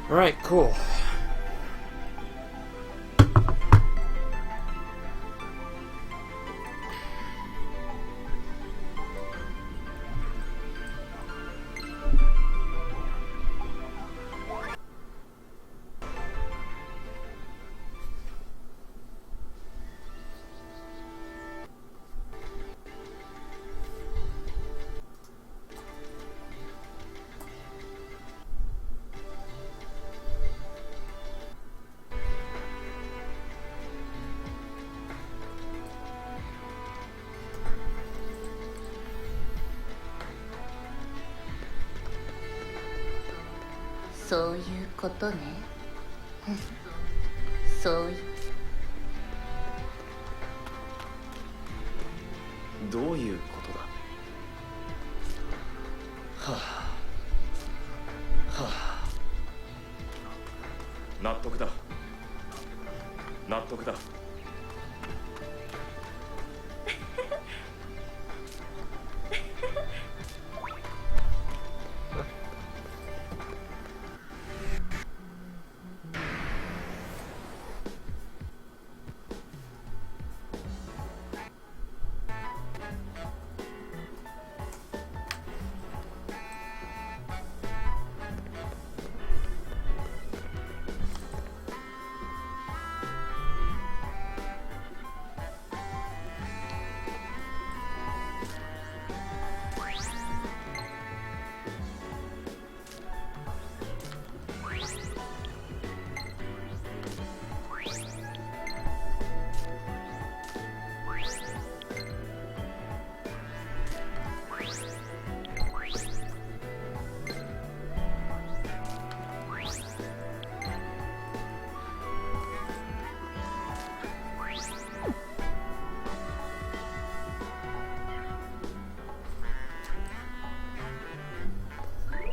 Right, cool.そういうことね。そういう。どういうことだ。はあはあ、納得だ納得だ。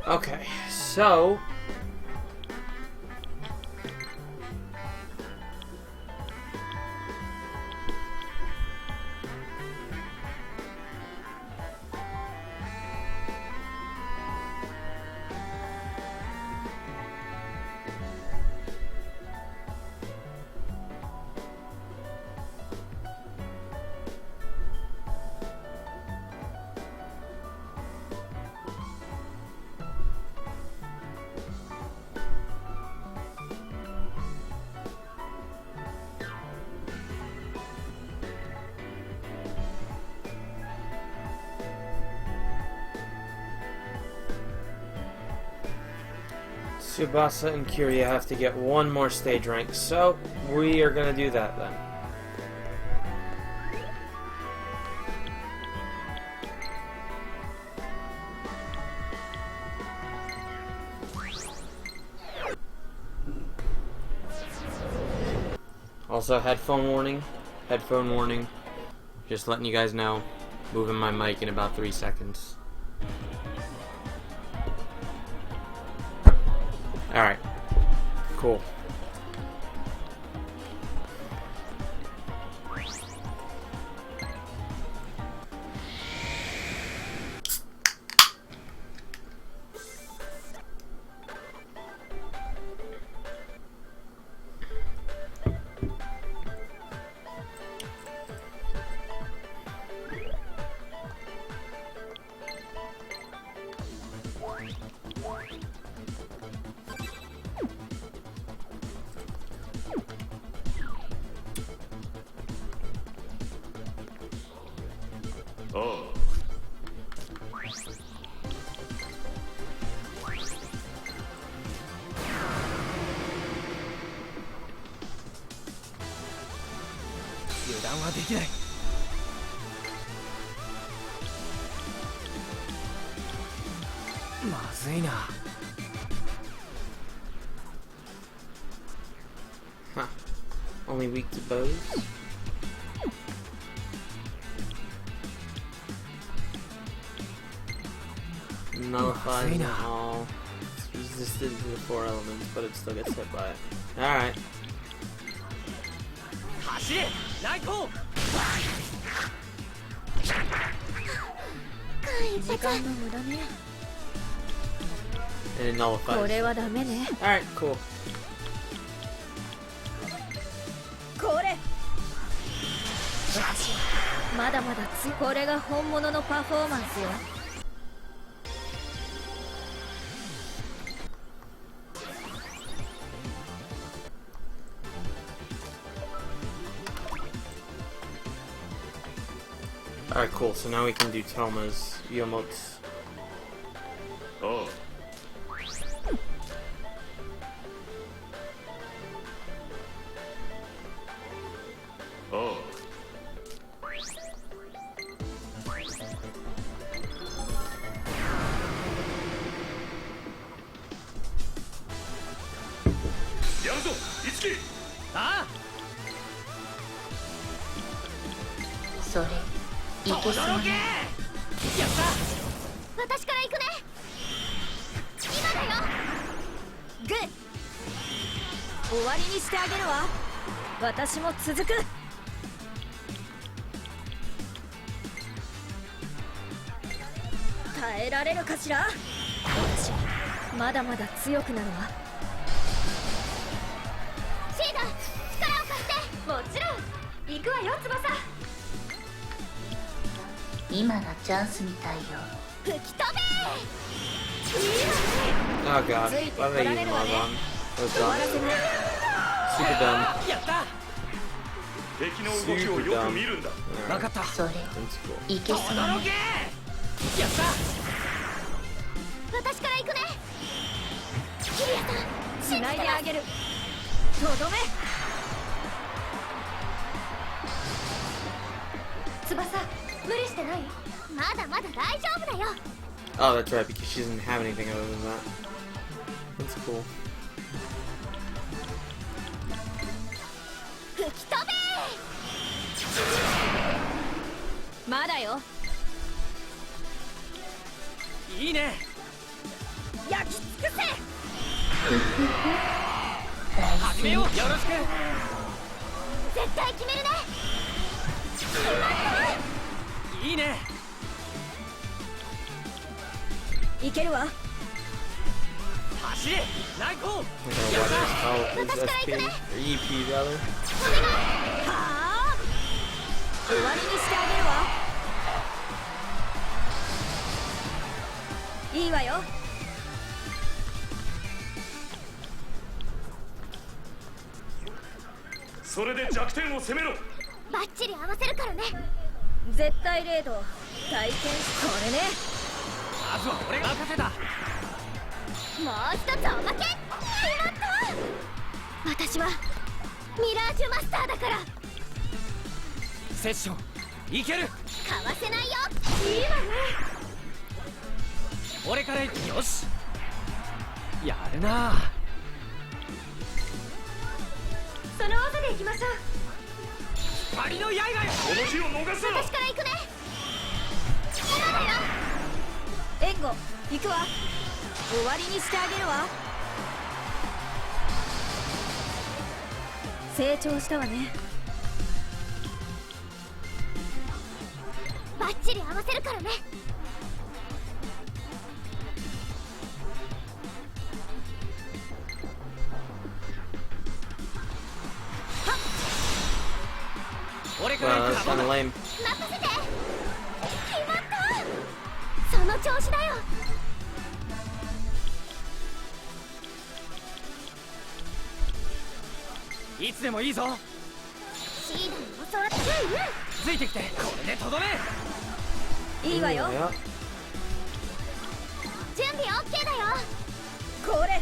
Okay, so Tsubasa and Kiryu have to get one more stage rank, so we are gonna do that then. Also, headphone warning. Headphone warning. Just letting you guys know. Moving my mic in about 3 seconds. Alright. Cool. Oh. 油断はできない。まずいな。Huh. Only weak to bows? Nullifies them all. It's resisted to the 4 elements, but it still gets hit by it. Alright. 走れ、ライト。時間の無駄ね。And it こ nullifies. れはダメね。 Alright, cool. これまだまだこれが本物のパフォーマンスよ。Alright, cool. So now we can do Toma's emotes. おう。おう。やるぞ、一木。あそれいけそう驚け。ね。やった私から行くね。今だよ。グッ。終わりにしてあげるわ。私も続く。耐えられるかしら。私まだまだ強くなるわ。シーダ、力を貸して。もちろん行くわよ、翼。今がチャンスみたいよ。吹き飛べ。 Oh god. Why did I even log on? That was dumb. Super dumb. やった。敵の動きをよく見るんだ。分かった。それ That's cool. いけそうね。驚け。やった私から行くね。キリアさん、繋いであげる。とどめ。翼、無理してない？まだまだ大丈夫だよ。 Oh, that's right, because she doesn't have anything other than that. That's cool. 吹き飛べ。まだよ。いいね。焼き尽くせ。始めよう。よろしく。絶対決めるね。いいね。いけるわ。走れ。内向。 Oh, is SP or EP rather? はあ。終わりにしてあげるわ。いいわよ。それで弱点を攻めろ。バッチリ合わせるからね。絶対0度体験しこれね。まずは俺が任せた。もう一つおまけ。決まった。私はミラージュマスターだから。セッションいける。かわせないよ。いいわね。俺からよし。やるな。その技でいきましょう。光の刃よ。この日を逃すな。私から行くね。今だよ。援護行くわ。終わりにしてあげるわ。成長したわね。バッチリ合わせるからね。俺から Wow, 行 that's く。 kind of lame. 任せて。決まった。その調子だよ。いつでもいいぞ。シーダに教わって。ついてきて。これでとどめ。いいわよ。 Yeah. 準備 OK だよ。これ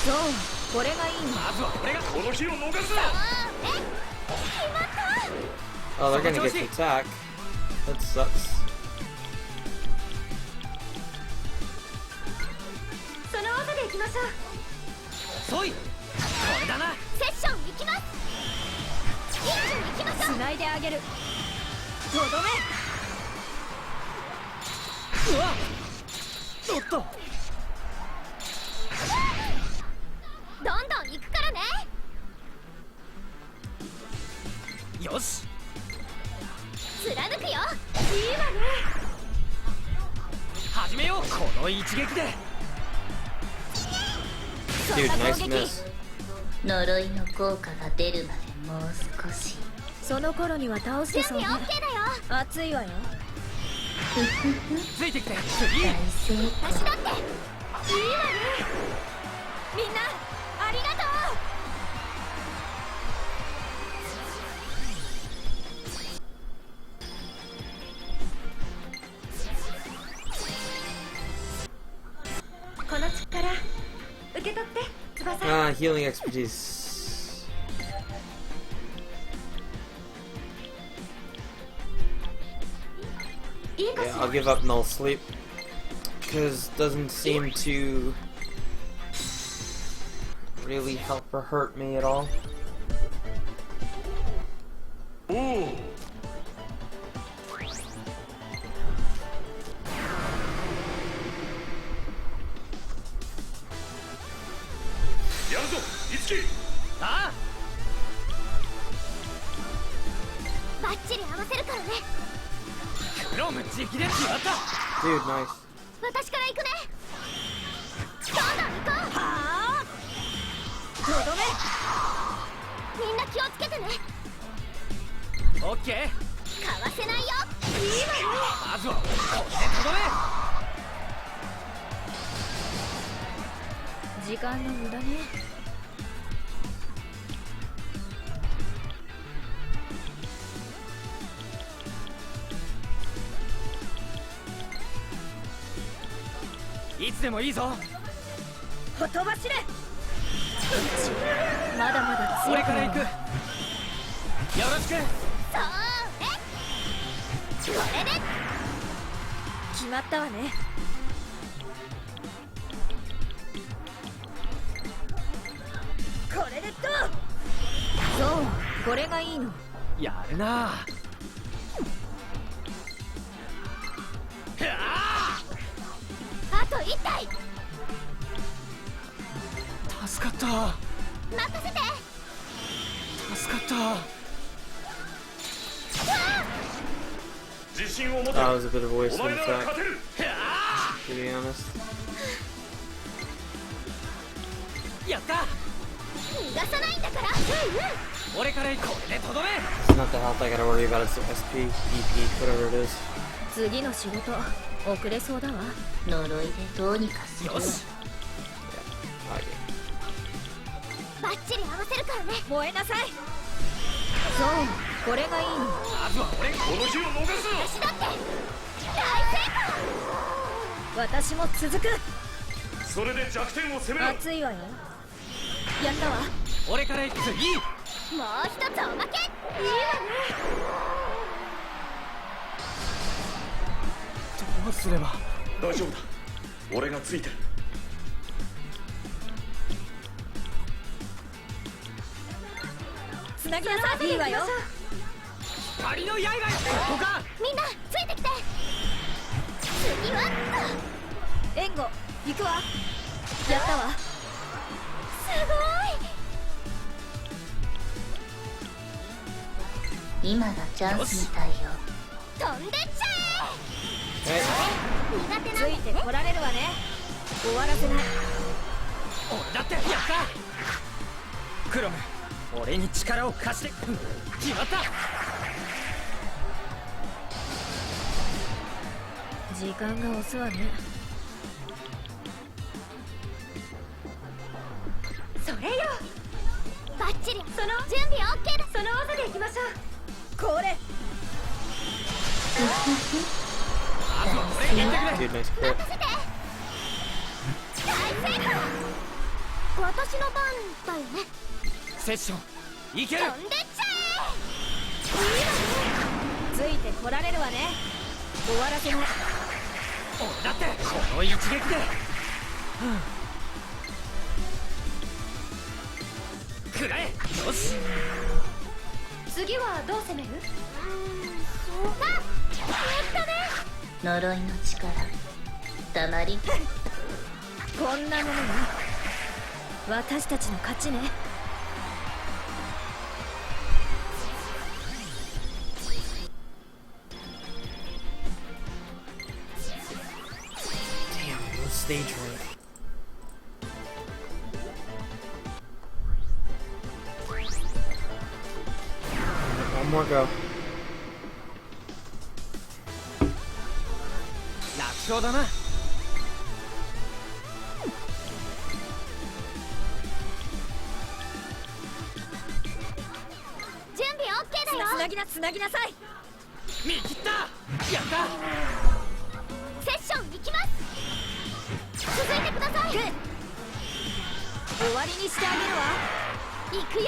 そうこれがいいの。まずは俺が。この日を逃すな。決まった。 Oh, they're gonna get to attack. That sucks. その技でいきましょう。そい。これだな。セッション行きます。一気に行きましょう。繋いであげる。とどめ。うわっ。おっと。どんどん行くからね。よし。貫くよ。いいわね。始めよう。この一撃で。そん Dude, な nice 攻撃 miss. 呪いの効果が出るまでもう少し。その頃には倒してそうね。準備 OK だよ。熱いわよ。ついてきて。大成功。私だっていいわね。みんなありがとう。この力受け取って翼。 Ah, healing expertise. Yeah, I'll give up null sleep. Because doesn't seem to really help or hurt me at all. おお、やるぞいつき。あバッチリ合わせるからね。あ、クロム直で決まった。 Dude, nice. 私から行くね。どんどん行こう。はあ。とどめ。みんな気をつけてね。オッケー。かわせないよ。いいわよ。まずはこれでとどめ。時間の無駄ね。いつでもいいぞ。ほとばしれ。まだまだ強い俺から行く。よろしく。そうこれで決まったわね。これでどう。そうこれがいいの。やるな。あと1体助かった任せて。助かった。自信を持て。 That was a bit of a お waste of 前なら attack, 勝てる。 to be honest. やった。逃がさないんだから。俺から行く。これでとどめ。 It's not the health I gotta worry about, it's the SP, EP, whatever it is. 次の仕事遅れそうだわ。呪いでどうにかするわ。よし。 Okay. バッチリ合わせるからね。燃えなさい。そうこれがいいの。まずは俺。この日を逃す私だって大成功。私も続く。な。それで弱点を攻めろ。熱いわよ。やったわ。俺から行く。次。もう一つおまけ。いいわね。どうすれば。大丈夫だ。俺がついてる。つなぎなさい。いいわよ。光の刃よ。ここか。みんなついてきて。次は援護行くわ。やったわ。すごい。今がチャンスみたいよ。飛んでっちゃえ。 Hey. 苦手なついてこられるわね。終わらせない。俺だってやった。クロム、俺に力を貸して。決まった。時間が押すわね。それよ。バッチリ。その準備 OK だ。その技でいきましょう。これ。まずは俺がやってくれ。 Dude, nice crit. 任せて。大成功。私の番だよね。セッションいける。飛んでっちゃえ。いいわね。ついてこられるわね。終わらせない。俺だってこの一撃で。くらえ。よし。次はどう攻める？そうか。やったね。呪いの力たまり。こんなものね。私たちの勝ちね。Damn, no stage rank. more go. 楽勝だな。準備 OK だよ。つなぎなさい。見切った。やった。セッション行きます。続いてください。グッ。終わりにしてあげるわ。行くよ。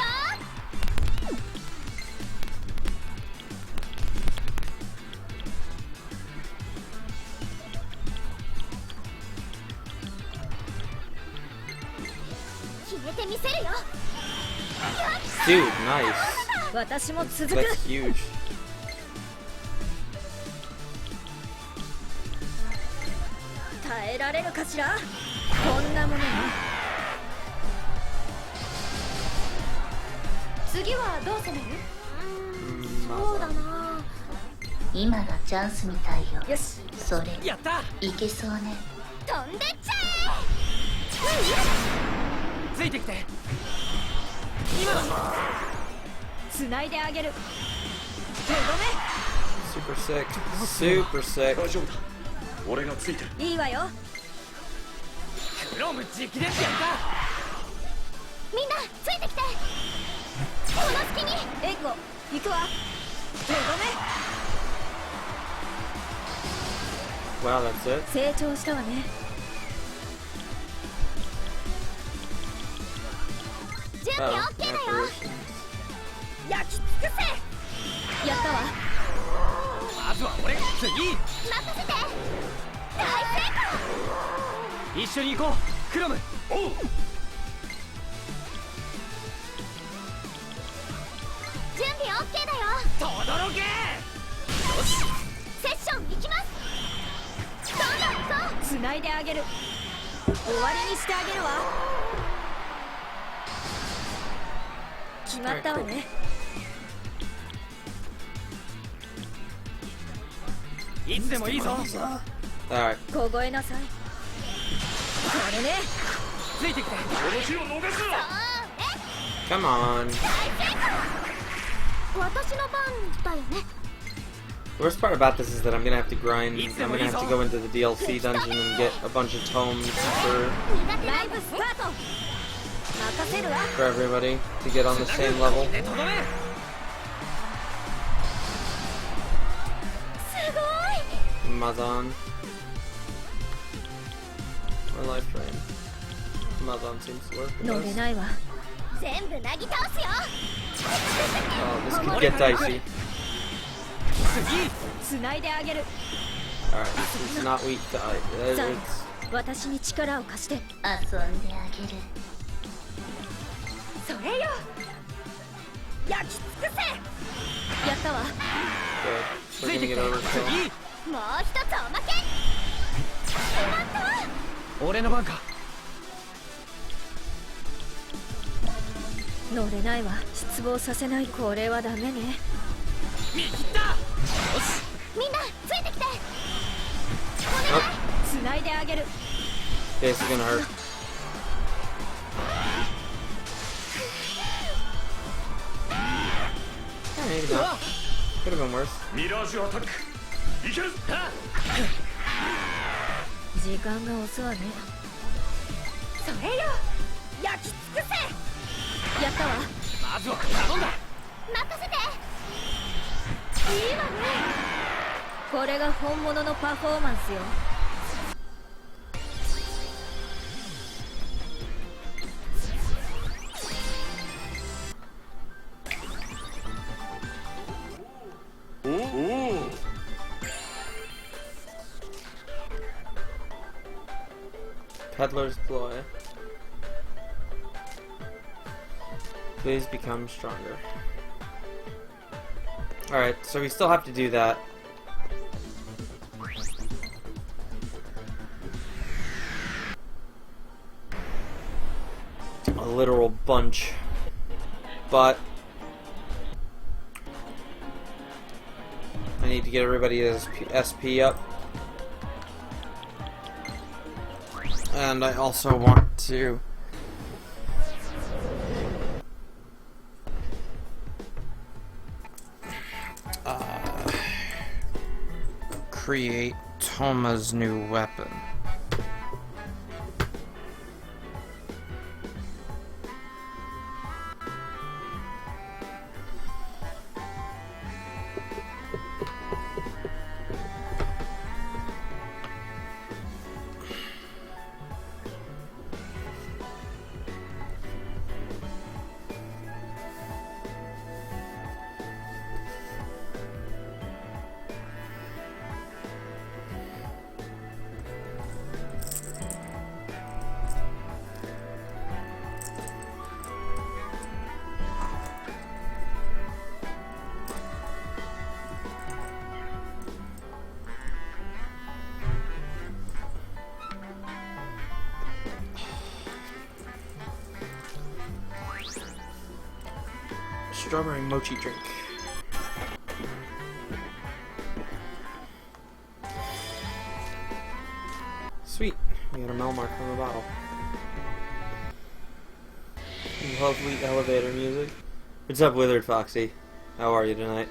決めてみせるよ。 Dude, nice. 私も続く。 That's huge. 耐えられるかしら。こんなものに。次はどう攻める？そうだな。今がチャンスみたいよ。よし、それやった。いけそうね。飛んでっちゃついてきて。今だ。繋いであげる。とど Super sick. Super sick. 大丈夫だ。俺がついてる。め。いいわよ。クロム直伝やった。みんなついてきて。この隙にエコ行くわ。とど Wow, that's it. め。成長したわね。準備 Oh, OK だよ。 apparitions. 焼き尽くせ。やったわ。まずは俺。次。任せて。大成一緒に行こう。クロム。おう。功。準備 OK だよ。とどろけ。セッション行きます。どんどん行こう。繋いであげる。終わりにしてあげるわ。決まったわね。いつでもいいぞ。 Alright. 凍えなさい。これね。ついてきて。この日を逃すな。 Come on. 私の番だよね。The worst part about this is that I'm gonna have to grind. I'm gonna have to go into the DLC dungeon and get a bunch of tomes for ライブスタート。任せるわ。 for everybody to get on the same level. でとどめ。すごい。 Mazan. Or life train. Mazan seems to work. 乗 with れ us. ないわ。全部なぎ倒すよ。 Oh, this could get dicey. 次。繋いであげる。 Alright, he's not weak to ice. ザイ It's 私に力を貸して。遊んであげる。それよ。焼き尽くせ。やったわ。 good. つ We're いて gonna き get て。 over 次。 もう一つおまけ。決まったわ。俺の番か。乗れないわ。失望させない。これはダメね。見切った。よし。みんなついてきて。 Oh, 繋いであげる。 this is gonna hurt. Maybe not. Could have been worse. ミラージュアタック。いける。時間が押すわね。それよ。焼き尽くせ。やったわ。まずは頼んだ。任せて。いいわね。これが本物のパフォーマンスよ。おお。 Peddler's Ploy. Please become stronger. Alright, so we still have to do that. A literal bunch. But I need to get everybody's SP up. And I also want to create Toma's new weapon. Strawberry mochi drink. Sweet. We got a mile mark on the bottle. Lovely elevator music. What's up, Withered Foxy? How are you tonight?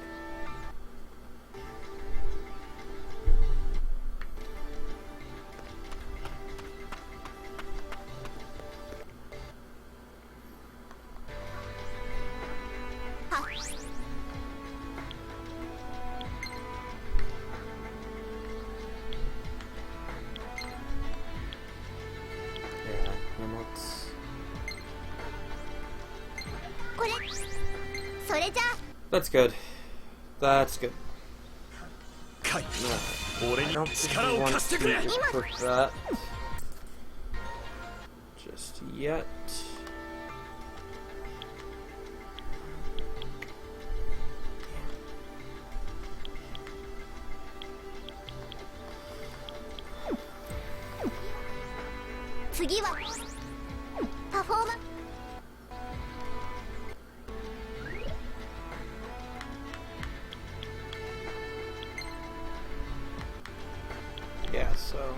That's good. That's good. Kai, No, I don't think we want to equip that just yet. Yeah, so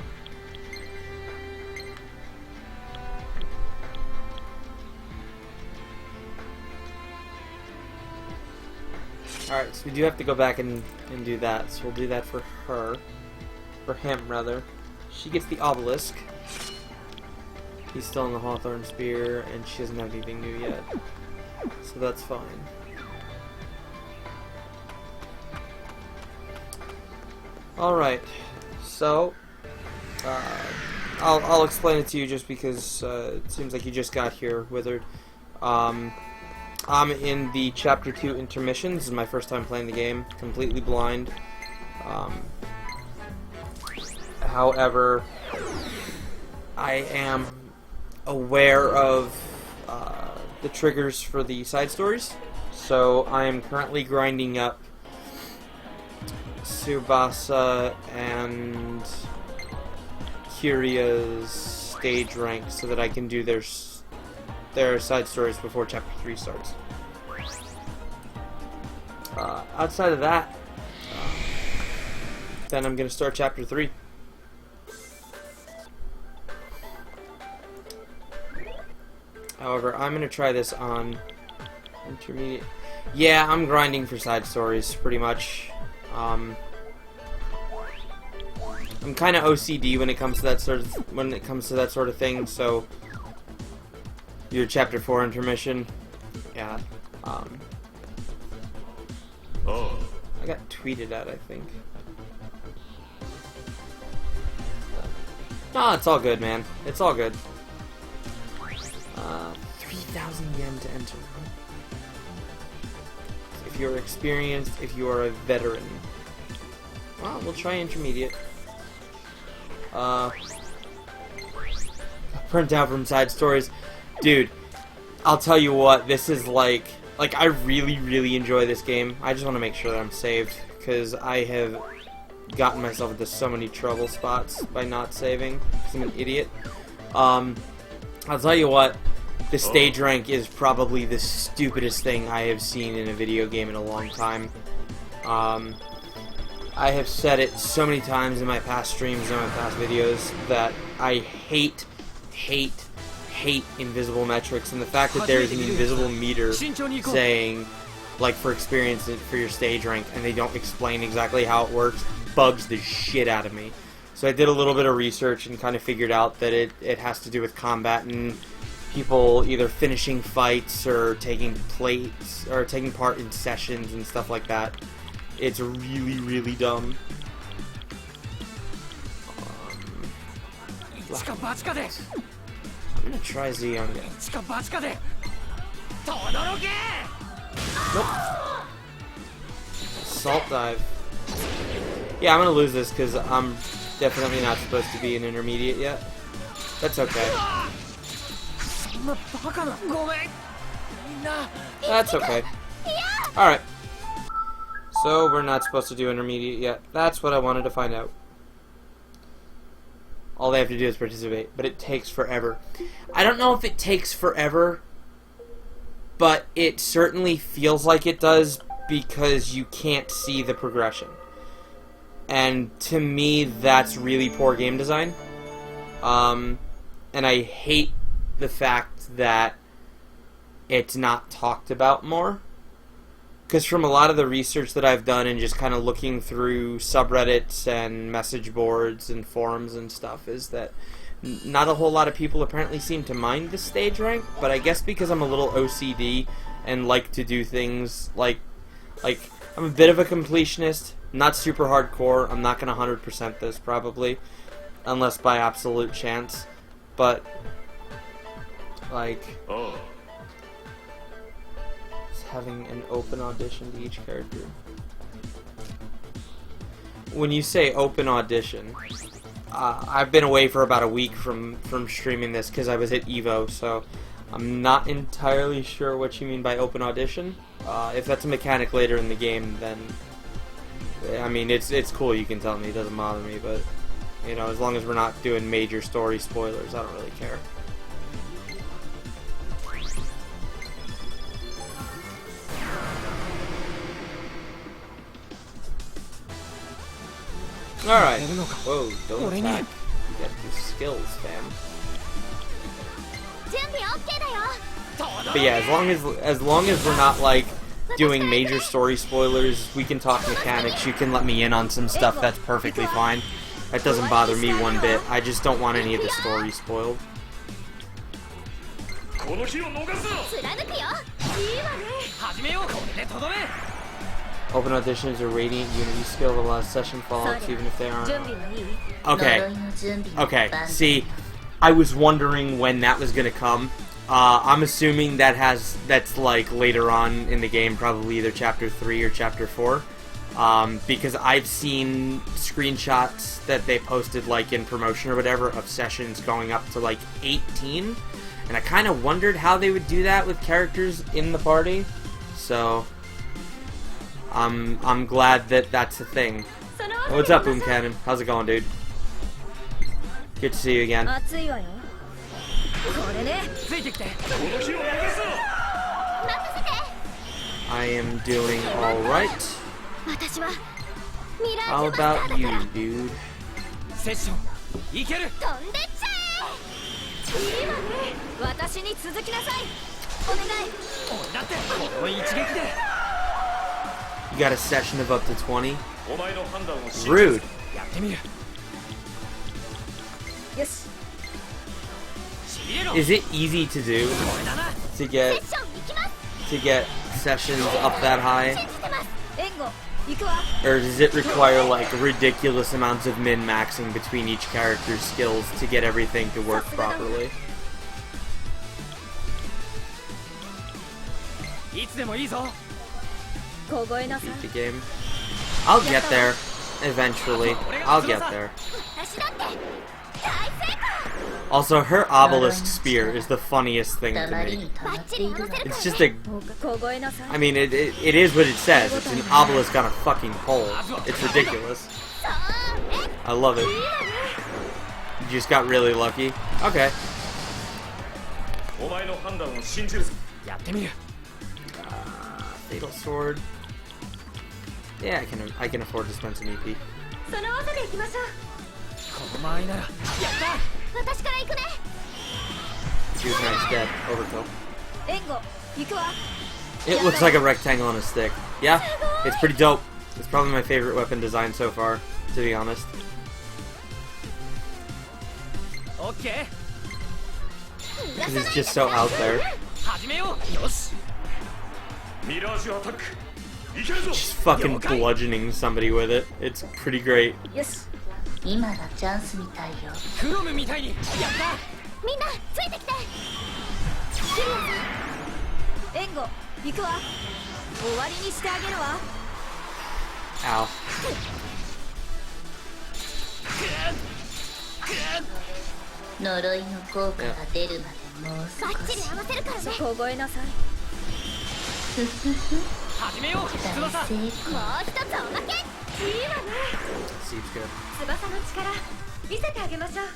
alright, so we do have to go back and do that, so we'll do that for her. For him, rather. She gets the obelisk. He's still in the Hawthorne Spear, and she doesn't have anything new yet. So that's fine. Alright, so I'll explain it to you just because it seems like you just got here, Withered. I'm in the Chapter 2 intermission. This is my first time playing the game, completely blind. However, I am aware of the triggers for the side stories, so I am currently grinding up Tsubasa and Kiria's stage rank so that I can do their side stories before Chapter 3 starts. Outside of that, then I'm going to start Chapter 3. However, I'm going to try this on intermediate. Yeah, I'm grinding for side stories, pretty much. I'm kind of OCD when it comes to that sort of thing. So your Chapter 4 intermission, yeah. I got tweeted at, I think. No, it's all good, man. It's all good. 3,000 yen to enter. If you're experienced, if you are a veteran. Well, we'll try intermediate. Print out from side stories. Dude, I'll tell you what, this is like I really, really enjoy this game. I just want to make sure that I'm saved, because I have gotten myself into so many trouble spots by not saving, because I'm an idiot. I'll tell you what, the stage rank is probably the stupidest thing I have seen in a video game in a long time. I have said it so many times in my past streams and my past videos that I hate invisible metrics, and the fact that there's an invisible meter saying, like, for experience for your stage rank, and they don't explain exactly how it works, bugs the shit out of me. So I did a little bit of research and kind of figured out that it has to do with combat and people either finishing fights or taking part in sessions and stuff like that. It's really, really dumb. I'm gonna try Zeon again. Nope. Assault dive. Yeah, I'm gonna lose this because I'm definitely not supposed to be an intermediate yet. That's okay. That's okay. Alright. So, we're not supposed to do intermediate yet. That's what I wanted to find out. All they have to do is participate, but it takes forever. I don't know if it takes forever, but it certainly feels like it does because you can't see the progression. And to me, that's really poor game design. And I hate the fact that it's not talked about more. Because from a lot of the research that I've done and just kind of looking through subreddits and message boards and forums and stuff is that not a whole lot of people apparently seem to mind the stage rank, but I guess because I'm a little OCD and like to do things like I'm a bit of a completionist, not super hardcore. I'm not going to 100% this probably, unless by absolute chance, but like having an open audition to each character. When you say open audition, I've been away for about a week from streaming this because I was at EVO, so I'm not entirely sure what you mean by open audition. If that's a mechanic later in the game, then I mean it's cool. You can tell me, it doesn't bother me, but you know, as long as we're not doing major story spoilers, I don't really care. Alright. Whoa, don't attack. You got these skills, fam. But yeah, as long as we're not like doing major story spoilers, we can talk mechanics, you can let me in on some stuff, that's perfectly fine. That doesn't bother me one bit. I just don't want any of the story spoiled. Open audition is a radiant unity skill that allows session fallouts even if they aren't. Okay. Okay. See, I was wondering when that was gonna come. I'm assuming that's like later on in the game, probably either chapter 3 or chapter 4. Because I've seen screenshots that they posted like in promotion or whatever of sessions going up to like 18. And I kind of wondered how they would do that with characters in the party. So I'm glad that that's a thing. What's up, Boom Cannon? How's it going, dude? Good to see you again. I am doing alright. How about you, dude? You got a session of up to 20? Rude. Is it easy to do to get sessions up that high? Or does it require like ridiculous amounts of min-maxing between each character's skills to get everything to work properly? Beat the game. I'll get there. Eventually. I'll get there. Also, her obelisk spear is the funniest thing to me. It's just a... I mean, it is what it says. It's an obelisk on a fucking pole. It's ridiculous. I love it. You just got really lucky. Okay. Fatal sword. Yeah, I can afford to spend some EP. She was nice dead. Overkill. It looks like a rectangle on a stick. Yeah, it's pretty dope. It's probably my favorite weapon design so far, to be honest. オッケー Because it's just so out there. 始めようよし ミラージュアタックいけるぞ Just fucking bludgeoning somebody with it. It's pretty great. よし今がチャンスみたいよ。クロムみたいにやったみんなついてきてキリアさん援護行くわ終わりにしてあげるわ Ow. 呪いの効果が出るまでもうバッチリ合わせるからねそこ覚えなさいふふふ始めよう大翼成功。もう一つおまけいいわね Seems good. 翼の力見せてあげましょう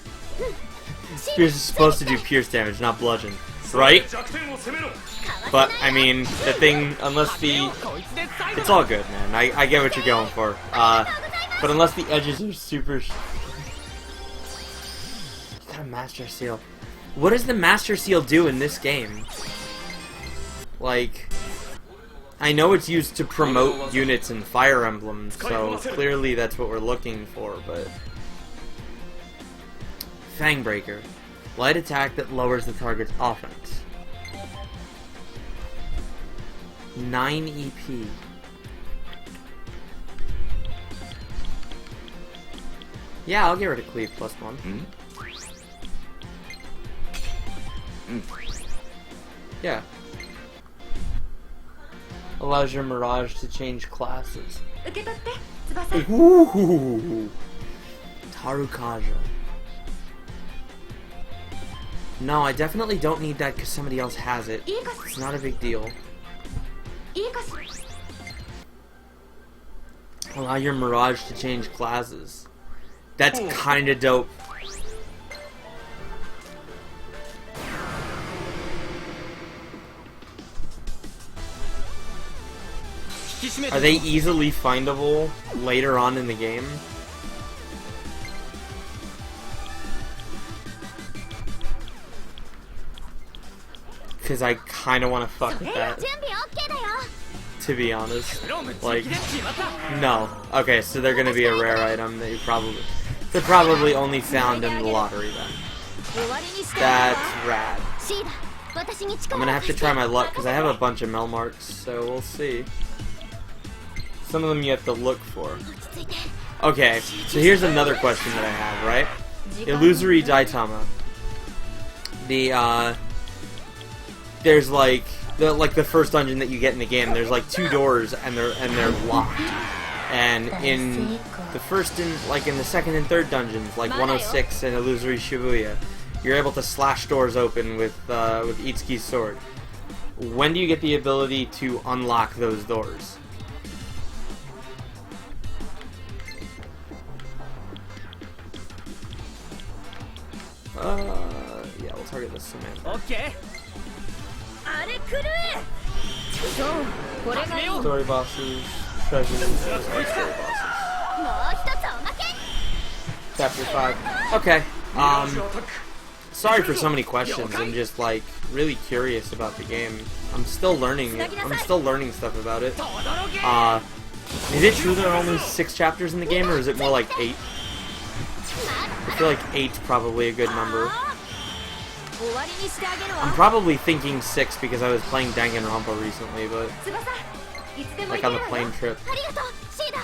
Spears is supposed to do pierce damage, not bludgeon. Right? 弱点を攻めろ But, I mean, the thing, unless the... こいつで最後 It's all good, man. I get what you're going for. But unless the edges are super... You got a Master Seal. What does the Master Seal do in this game? Like... I know it's used to promote units in Fire Emblem, so clearly that's what we're looking for, but... Fangbreaker. Light attack that lowers the target's offense. 9 EP. Yeah, I'll get rid of Cleave +1. Yeah. Allows your Mirage to change classes. 受け取って翼 Ooh. Tarukaja. No, I definitely don't need that because somebody else has it. いいか It's not a big deal. いいかし Allow your Mirage to change classes. That's kinda dope. Are they easily findable later on in the game? Because I kinda wanna fuck with 準 that, 備 OK だよ to be honest. クロム Like, 直伝決まった no. Okay, so they're gonna be a rare item that they're probably only found in the lottery then. 終わりにしてあげる That's わ rad. シーダ私に I'm 力を gonna have to 貸して try my luck because I have a bunch of Mel marks, so we'll see. Some of them you have to look for. 落ち着いて Okay, so here's another question that I have, right? Illusory Daitama. There's like the first dungeon that you get in the game. There's like 2 doors and they're locked. And in the first in the second and third dungeons, like 106 and Illusory Shibuya, you're able to slash doors open with Itsuki's sword. When do you get the ability to unlock those doors? Yeah, we'll target this Samantha. オッケーあれ狂えそうこれがいいもう Story bosses, treasures, story bosses. 一つおまけ Chapter 5. Okay. Sorry for so many questions. I'm just like really curious about the game. I'm still learning it. I'm still learning stuff about it. Is it true there are only 6 chapters in the game, or is it more like 8? I feel like 8's probably a good number. 終わりにしてあげるわ I'm probably thinking 6 because I was playing Danganronpa recently, but 翼いつでも like 行 on け the るわよ plane trip ありがとうシーダ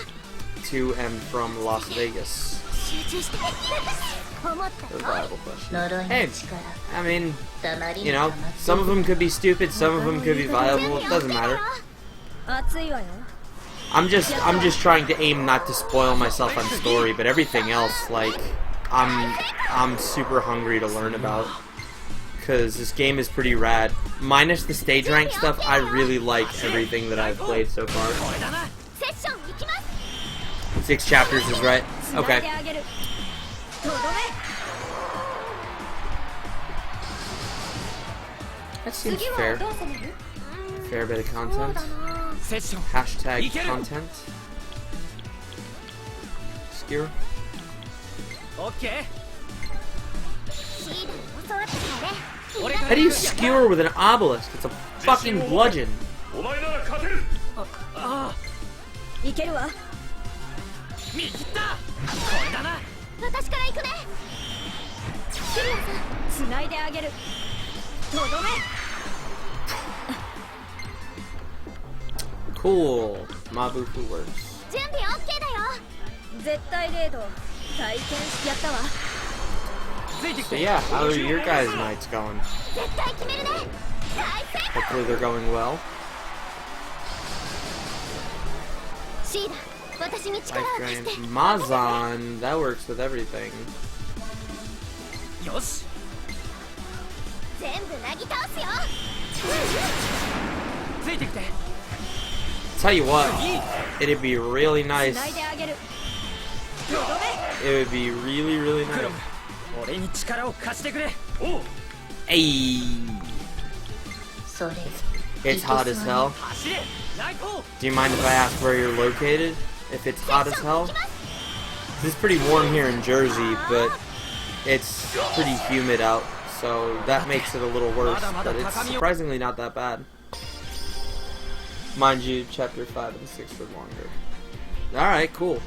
to and from Las Vegas. 集中して思った A viable question. 呪いの Hey, 力 I mean, たまり you に know, たまって some of them could be stupid, some of them could be viable. It doesn't matter. 熱いわよ I'm just trying to aim not to spoil myself on story, but everything else, like, I'm super hungry to learn about. Because this game is pretty rad. Minus the stage rank stuff, I really like everything that I've played so far. セッション行きます 6 chapters is right. つないで Okay. あげるとどめ That seems 次は fair. どうする Fair bit of そう content. だな セッション Hashtag content. Skewer. オッケーシーダに教わってからね 俺 How do you skewer with an obelisk? It's a fucking bludgeon. お前なら勝てるあいけるわ見切ったこれだな私から行くね。キリアさん繋いであげる。とどめ。 Cool. Mabufu works. 準備 OK だよ。絶対レード体験やったわ。 So yeah, how are your guys' nights going? 絶対決めるね。大成功。 Hopefully they're going well. シーダ、私に力を Life 貸して。 Grant Mazan, that works with everything. よし 全部なぎ倒すよ。 ついてきて Tell you what, it'd be really nice. 繋いであげる。とどめ。 It would be really, really クロ nice. ム俺に力を貸してくれおう Hey, それ it's hot as hell. 走れライト Do you mind if I ask where you're located? If it's hot as hell? It's pretty warm here in Jersey, but it's pretty humid out, so that makes it a little worse, but it's surprisingly not that bad. Mind you, chapter 5 and 6 are longer. Alright, cool.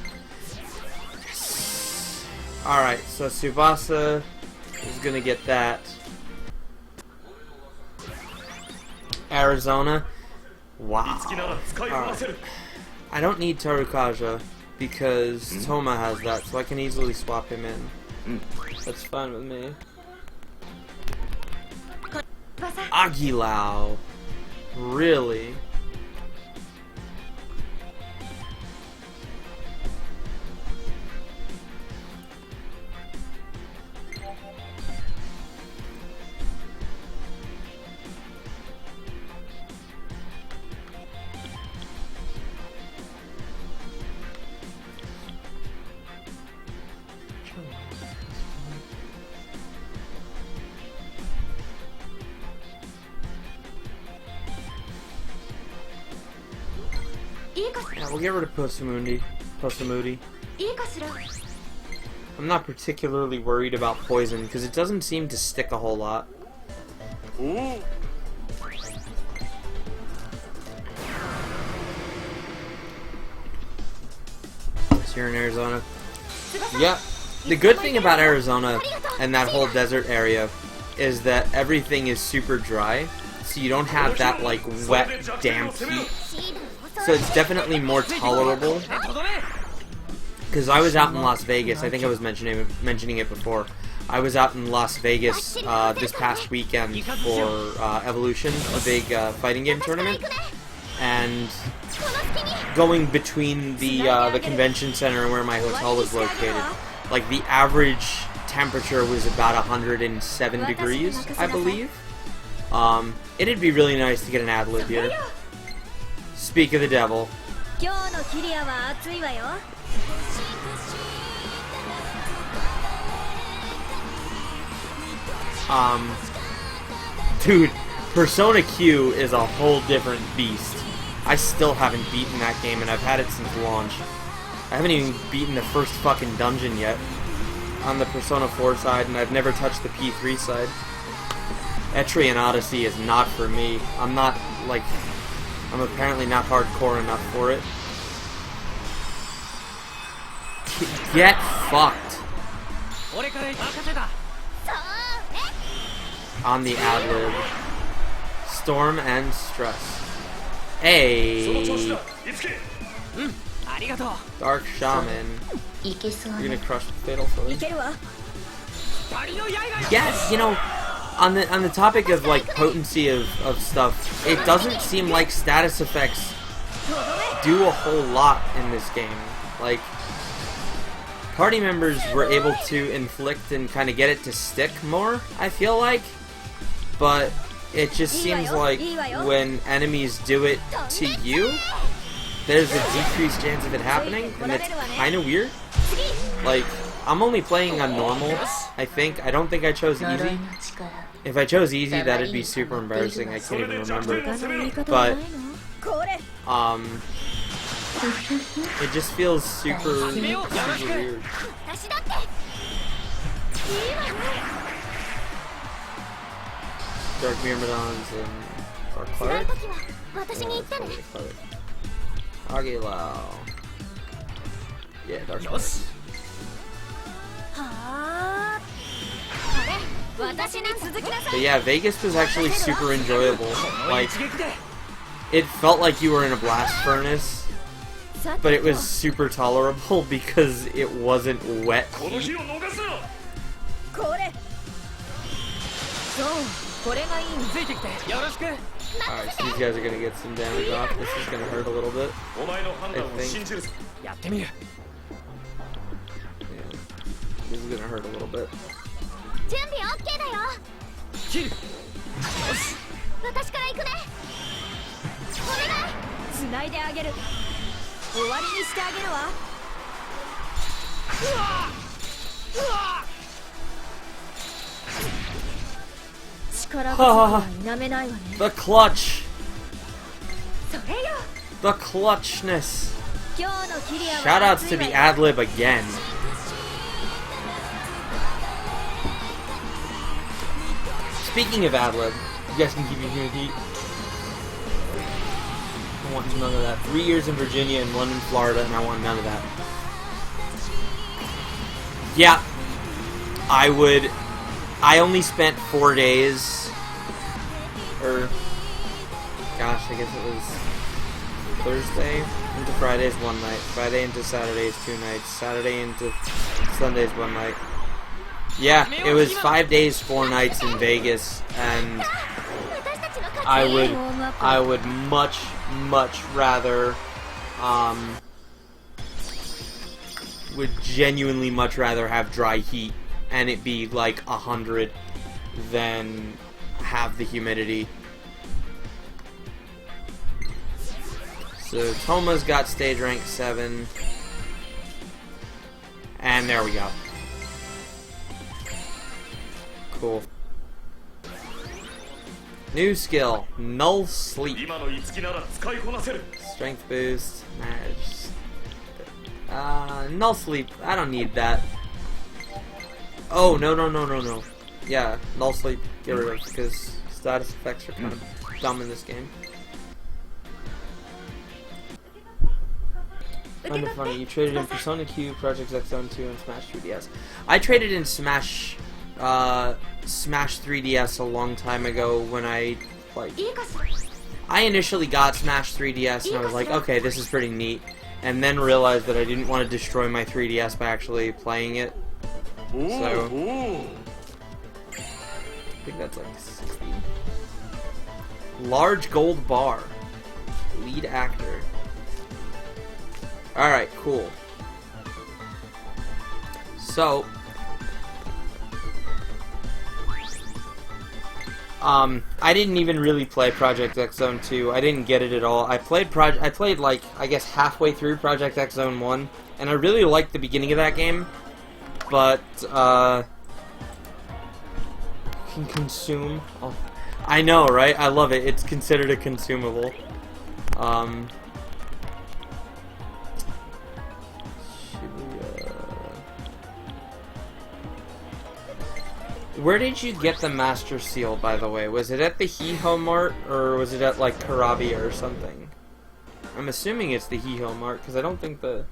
Yes. Alright, so Tsubasa is gonna get that. Arizona. Wow. 好きなら使いこなせる I don't need Tarukaja because Toma has that, so I can easily swap him in. That's fine with me. Aguilao. Really? Yeah, we'll get rid of Posamudi. いいかしら。 I'm not particularly worried about poison because it doesn't seem to stick a whole lot. おお It's here in Arizona. Yeah. The good thing about Arizona and that whole desert area is that everything is super dry, so you don't have that like wet, damp heat. So it's definitely more tolerable. とどめ Because I was out in Las Vegas, I think I was mentioning it before. I was out in Las Vegas this past weekend for Evolution, a big fighting game tournament, and going between the convention center and where my hotel was located, like the average temperature was about 107 degrees, I believe. It'd be really nice to get an ad-lib here. Speak of the devil. 今日のキリアは暑いわよ。 Dude, Persona Q is a whole different beast. I still haven't beaten that game, and I've had it since launch. I haven't even beaten the first fucking dungeon yet on the Persona 4 side, and I've never touched the P3 side. Etrian Odyssey is not for me. I'm not, like, I'm apparently not hardcore enough for it. Get fucked. 俺から任せた On the ad-lib. Storm and Stress. Hey! その調子だいつけ ありがとう Dark Shaman. いけそう You're ね gonna crush the Fatal Sword? いけるわ。 光の刃よ Yes, you know, on the topic of like potency of stuff, it doesn't seem like status effects do a whole lot in this game. Like, party members were able to inflict and kind of get it to stick more, I feel like. But it just seems like when enemies do it to you, there's a decreased chance of it happening, and it's kind of weird. Like, I'm only playing on normal, I think. I don't think I chose 呪い easy. の力 If I chose easy, that'd be super embarrassing. I can't even remember. But, これ。 it just feels super weird. 私だって。いいわね。 Dark Myrmidons and Dark 辛い Cleric? 時は私に言ってね。 Aguilao. Yeah, Dark よし はああれ私に続きなさ But い yeah, Vegas was actually super enjoyable. この Like, 一撃で it felt like you were in a blast furnace, さ but て it was super tolerable because it wasn't wet この heat. 日を逃すな。これそうこれがいいのついてきてよろしく Alright, so these guys are gonna get some damage off. This is gonna hurt a little bit. お前の判断を信じるぞ。やってみる Yeah. This is gonna hurt a little bit. 準備 OK だよ切るよし私から行くねお願い繋いであげる終わりにしてあげるわ力不足は否めないわね The clutch! それよ The clutchness! 今日のキリアは Shoutouts to the ad-lib again. Speaking of ad-lib, you guys can keep your humidity. I want none of that. 3 years in Virginia and 1 in Florida, and I want none of that. Yeah, I would. I only spent 4 days, or gosh, I guess it was Thursday into Fridays 1 night, Friday into Saturdays 2 nights, Saturday into Sundays 1 night. Yeah, it was 5 days 4 nights in Vegas, and 私たちの勝ち I would much rather, would genuinely much rather have dry heat and it be like 100 than have the humidity. So Toma's got stage rank 7, and there we go. Cool. New skill, Null Sleep. 今の五木なら使いこなせる。 Strength boost, Mirage. Null Sleep, I don't need that. Oh, no. Yeah, Null Sleep, get rid of, because status effects are kind of dumb in this game. Kind of funny, you traded in Persona Q, Project X Zone 2, and Smash 3DS. I traded in Smash 3DS a long time ago when I, like... いいかしら I initially got Smash 3DS and I was like, okay, this is pretty neat. And then realized that I didn't want to destroy my 3DS by actually playing it. So, I think that's like 60. Large gold bar. Lead actor. Alright, cool. So, I didn't even really play Project X Zone 2. I didn't get it at all. I played like, I guess halfway through Project X Zone 1, and I really liked the beginning of that game, but, can consume. Oh, I know, right? I love it. It's considered a consumable. Where did you get the Master Seal, by the way? Was it at the Hiho Mart, or was it at, like, Karabia or something? I'm assuming it's the Hiho Mart, because I don't think the...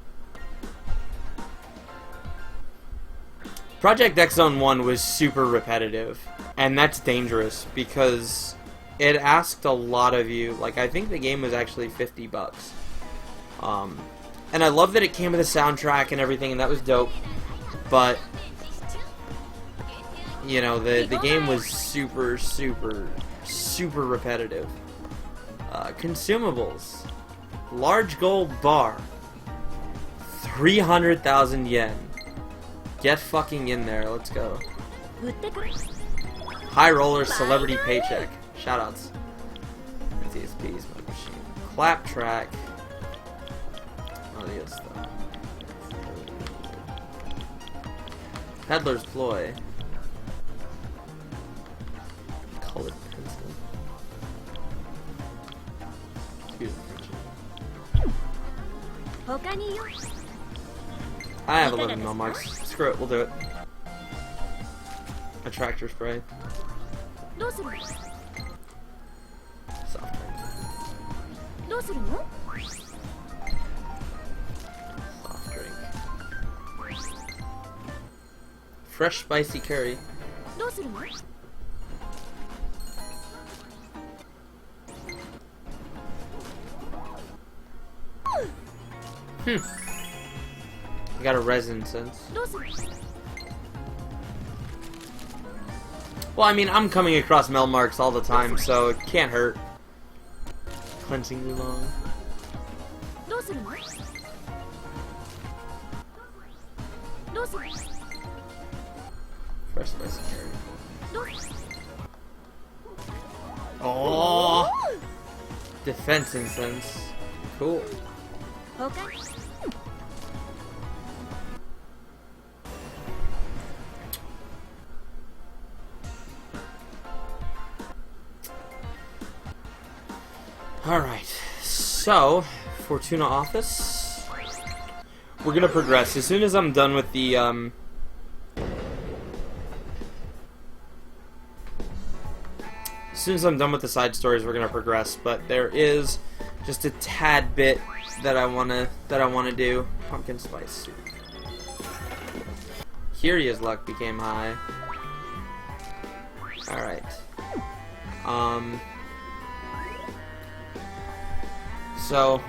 Project X Zone 1 was super repetitive, and that's dangerous, because it asked a lot of you. Like, I think the game was actually $50. And I love that it came with a soundtrack and everything, and that was dope, but... You know, the game was super repetitive. Consumables. Large gold bar. 300,000 yen. Get fucking in there, let's go. 売ってくれ High roller celebrity paycheck. Shoutouts. TSP's my machine. Clap track. Oh, the other stuff. Peddler's ploy. Colored pencil. Excuse me. 他によ I have 11 mil marks. Screw it, we'll do it. Attractor spray. どうする Soft drink. どうするの Soft drink. fresh spicy curry. どうするの？ I got a resin sense. どうする？ Well, I mean, I'm coming across mel marks all the time, so it can't hurt. Cleansing oolong. どうするの？どうする？ Fresh spicy curry. どうする？ Oh! Defense incense. Cool. 他？ Alright, so, Fortuna Office. We're gonna progress. As soon as I'm done with the, as soon as I'm done with the side stories, we're gonna progress, but there is just a tad bit that I wanna do. Pumpkin spice soup. Kiria's luck became high. Alright. So,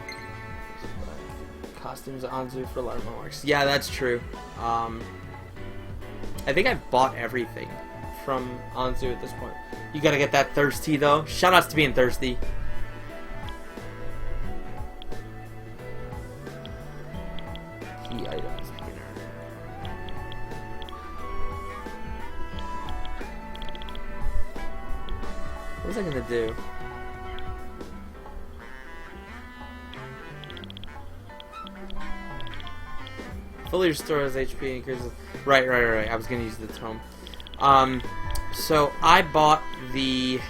costumes Anzu for large marks. Yeah, that's true. I think I bought everything from Anzu at this point. You gotta get that thirsty though. Shoutouts to being thirsty. Key items. What was I gonna do? Fully restores HP, increases. Right. I was gonna use the tome. So I bought the.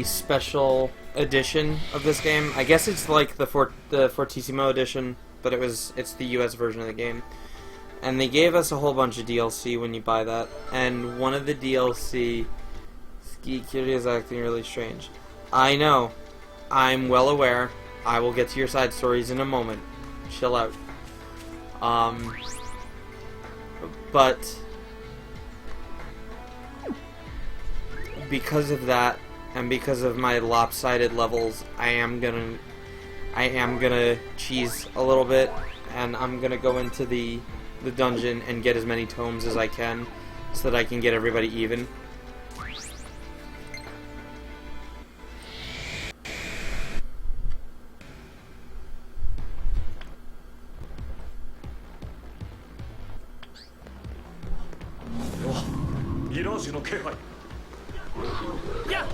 Special edition of this game. I guess it's like the Fortissimo edition, but it's the US version of the game. And they gave us a whole bunch of DLC when you buy that. And one of the DLC. Kiria is acting really strange. I know. I'm well aware. I will get to your side stories in a moment. Chill out. But because of that, and because of my lopsided levels, I am gonna cheese a little bit, and I'm gonna go into the dungeon and get as many tomes as I can, so that I can get everybody even. Mirage の気配。やっ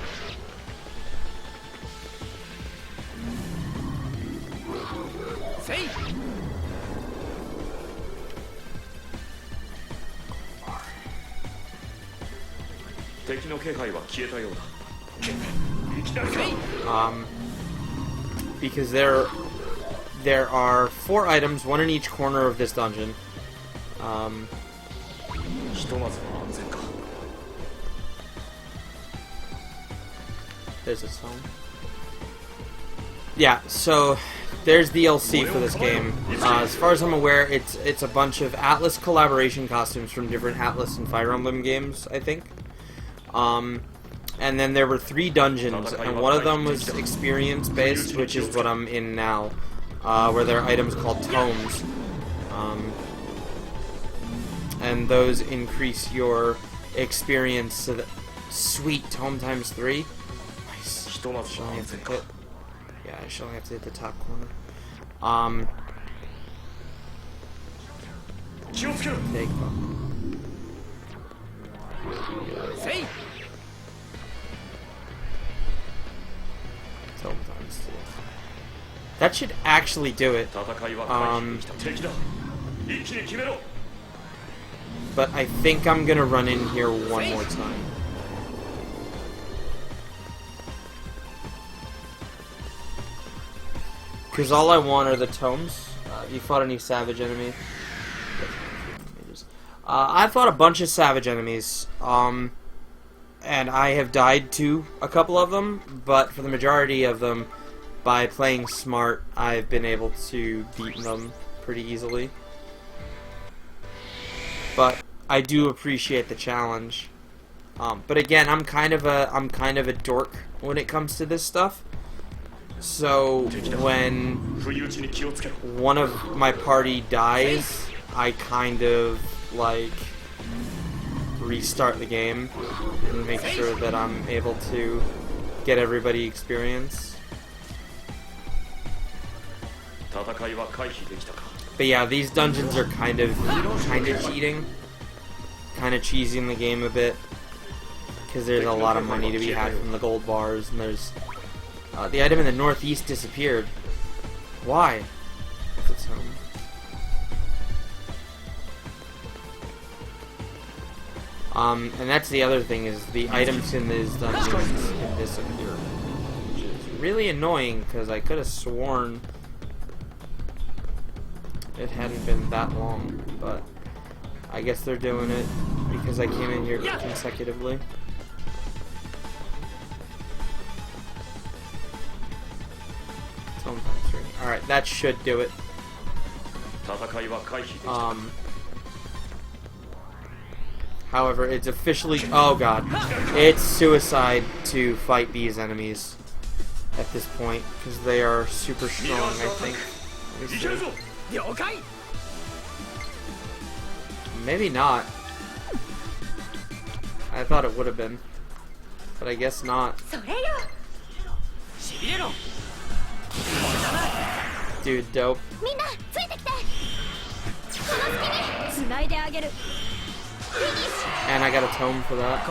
せい敵の気配は消えたようだ。いきなりか。Because there are 4 items, one in each corner of this dungeon. ひとまずは安全か。 There's its phone. Yeah, so there's DLC for this game. As far as I'm aware, it's a bunch of Atlas collaboration costumes from different Atlas and Fire Emblem games, I think. And then there were 3 dungeons, and one of them was experience-based, which is what I'm in now, where there are items called tomes. And those increase your experience to the sweet tome times 3. Nice. I should only have to hit. Yeah, I should only have to hit the top corner. Take them. せい Tome times 2. That should actually do it. 戦いは回避できた。敵だ。一気に決めろ。 But I think I'm gonna run in here one more time. Because all I want are the tomes. You fought any savage enemy? I fought a bunch of savage enemies. And I have died to a couple of them, but for the majority of them, by playing smart, I've been able to beat them pretty easily. But I do appreciate the challenge. But again, I'm kind of a dork when it comes to this stuff. So when one of my party dies, I kind of like restart the game and make sure that I'm able to get everybody experience. But yeah, these dungeons are kind of cheating, kind of cheesing the game a bit, because there's a lot of money to be had from the gold bars, and there's the item in the northeast disappeared. Why? If it's home. And that's the other thing, is the items in these dungeons can disappear, which is really annoying, because I could have sworn it hadn't been that long, but I guess they're doing it because I came in here consecutively. Alright, that should do it. However, it's officially... Oh god. It's suicide to fight these enemies at this point, because they are super strong, I think. Let me see. Maybe not. I thought it would have been, but I guess not. Dude, dope. And I got a tome for that.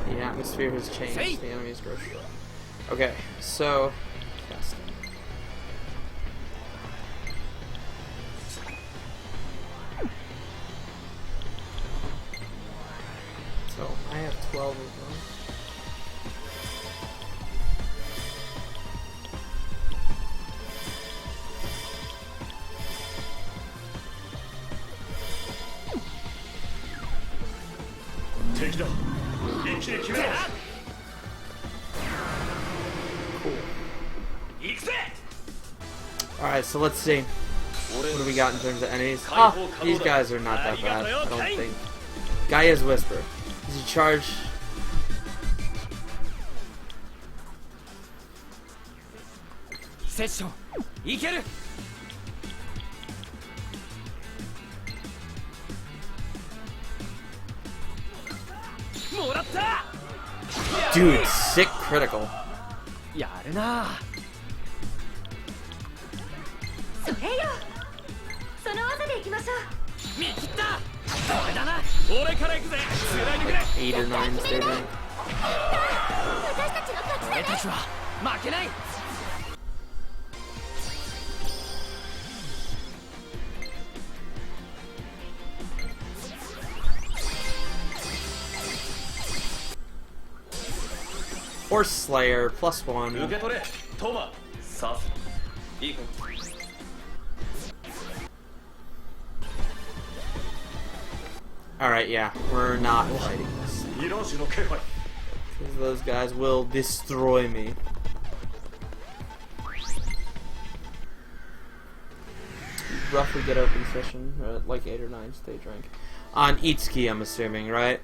The atmosphere has changed. The enemies grow short. Okay, so casting. So I have 12 of them. Cool. Alright, so let's see. What do we got in terms of enemies? Oh, these guys are not that bad, I don't think. Gaia's Whisper. Does he charge? Dude, sick critical. Like 8 or 9 stage rank. Horse Slayer, +1. Alright, yeah, we're not fighting this. Because those guys will destroy me. Roughly get open session, like 8 or 9 stage rank. On Itsuki, I'm assuming, right?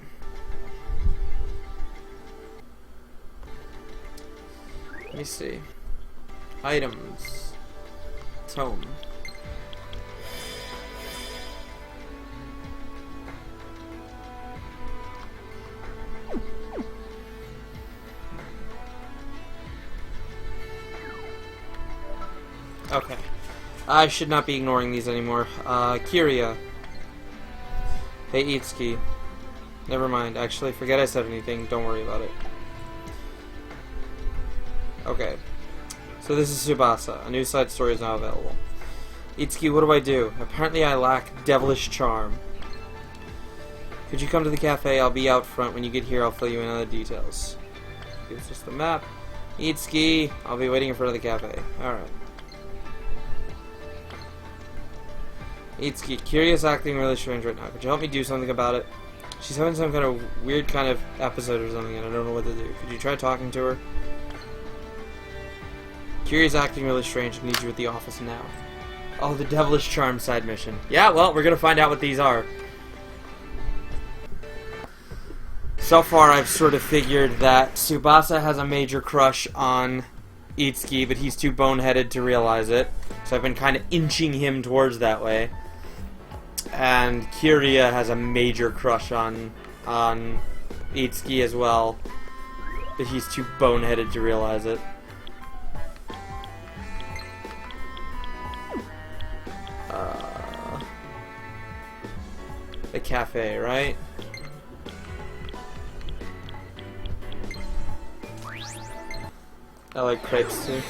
Let me see. Items. Tome. Okay. I should not be ignoring these anymore. Kiria. Hey, Itsuki. Never mind. Actually, forget I said anything. Don't worry about it. Okay. So this is Tsubasa. A new side story is now available. Itsuki, what do I do? Apparently I lack devilish charm. Could you come to the cafe? I'll be out front. When you get here, I'll fill you in on the details. Gives us the map. Itsuki, I'll be waiting in front of the cafe. Alright. Itsuki, Kiria's acting really strange right now. Could you help me do something about it? She's having some kind of weird kind of episode or something, and I don't know what to do. Could you try talking to her? Kiria's acting really strange. I need you at the office now. Oh, the Devilish Charm side mission. Yeah, well, we're gonna find out what these are. So far, I've sort of figured that Tsubasa has a major crush on Itsuki, but he's too boneheaded to realize it. So I've been kind of inching him towards that way. And Kiria has a major crush on Itsuki as well, but he's too boneheaded to realize it. The cafe, right? I like crepes too.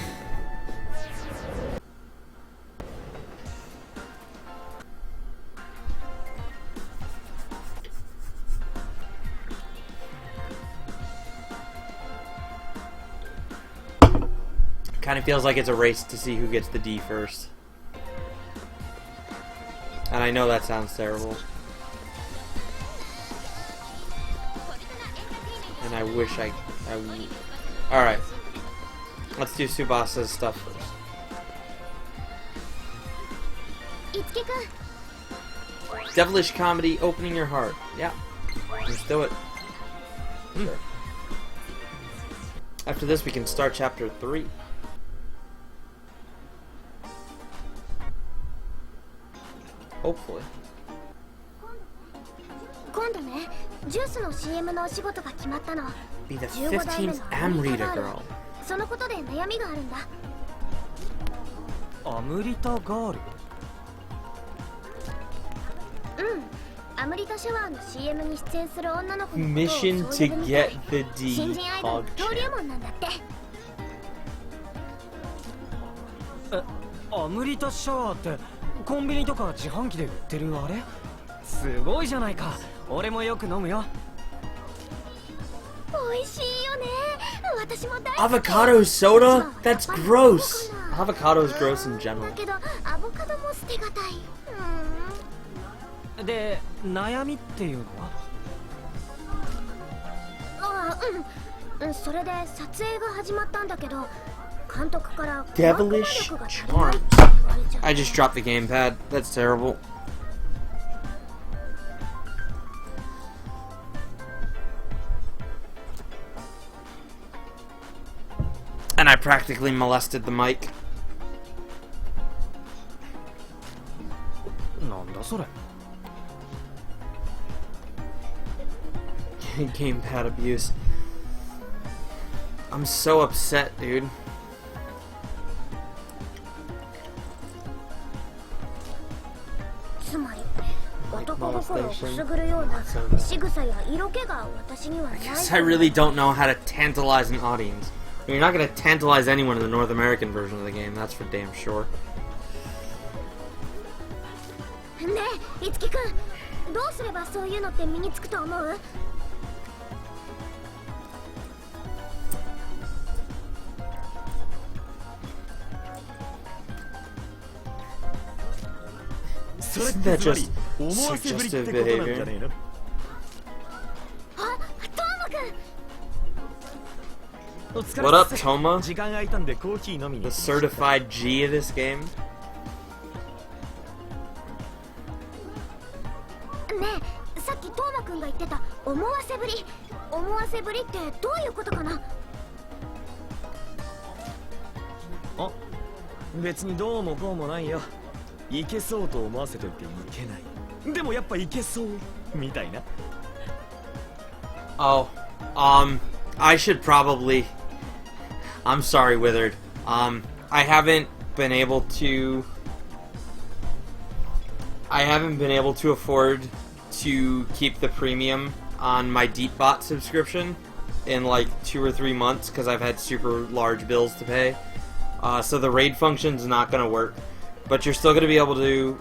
Kind of feels like it's a race to see who gets the D first. And I know that sounds terrible. And I wish I would. Alright. Let's do Tsubasa's stuff first. Devilish comedy, opening your heart. Yeah. Let's do it. Sure. After this, we can start chapter 3. Hopefully. Be the 15th Amrita girl. そのことで悩みがあるんだ。アムリタガール。アムリタシャワーの CM に出演する女の子のことを Mission そう呼 to ぶみたい。 get the D 新人アイドル called 登竜門なんだって。アムリタシャワーってコンビニとか自販機で売ってるあれ？すごいじゃないか。俺もよく飲むよ。美味しいよね。私も大好き。 Avocado soda? That's gross. Avocado is gross in general. だけどアボカドも捨てがたい。で、悩みっていうのは？それで撮影が始まったんだけど、監督から Devilish Charms. I just dropped the gamepad. That's terrible. And I practically molested the mic. なんだそれ。Gamepad abuse. I'm so upset, dude. I guess I really don't know how to tantalize an audience. You're not going to tantalize anyone in the North American version of the game, that's for damn sure. ねえ、いつきくん、どうすればそういうのって身につくと思う？Isn't that just suggestive behavior? あ、トーマくん。 What up, Toma? 時間空いたんでコーヒー飲みに。 The certified G of this game? ねえ、さっきトーマくんが言ってた思わせぶりってどういうことかな？あ、別にどうもこうもないよ。いけそうと思わせといていけない。でもやっぱいけそうみたいな。Oh, I should probably. I'm sorry, Withered. I haven't been able to afford to keep the premium on my Deepbot subscription in like 2 or 3 months because I've had super large bills to pay. So the raid function's not gonna work, but you're still gonna be able to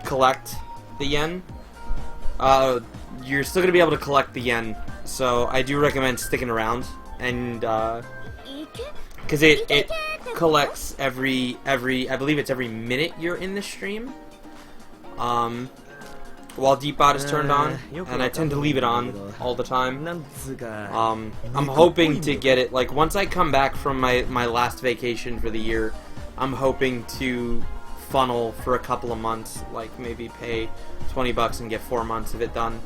collect the yen. You're still gonna be able to collect the yen, so I do recommend sticking around, and because it collects every I believe it's every minute you're in the stream. while Deepbot is turned on, and I tend to leave it on all the time. I'm hoping to get it, like, once I come back from my last vacation for the year, I'm hoping to funnel for a couple of months, like maybe pay $20 and get 4 months of it done.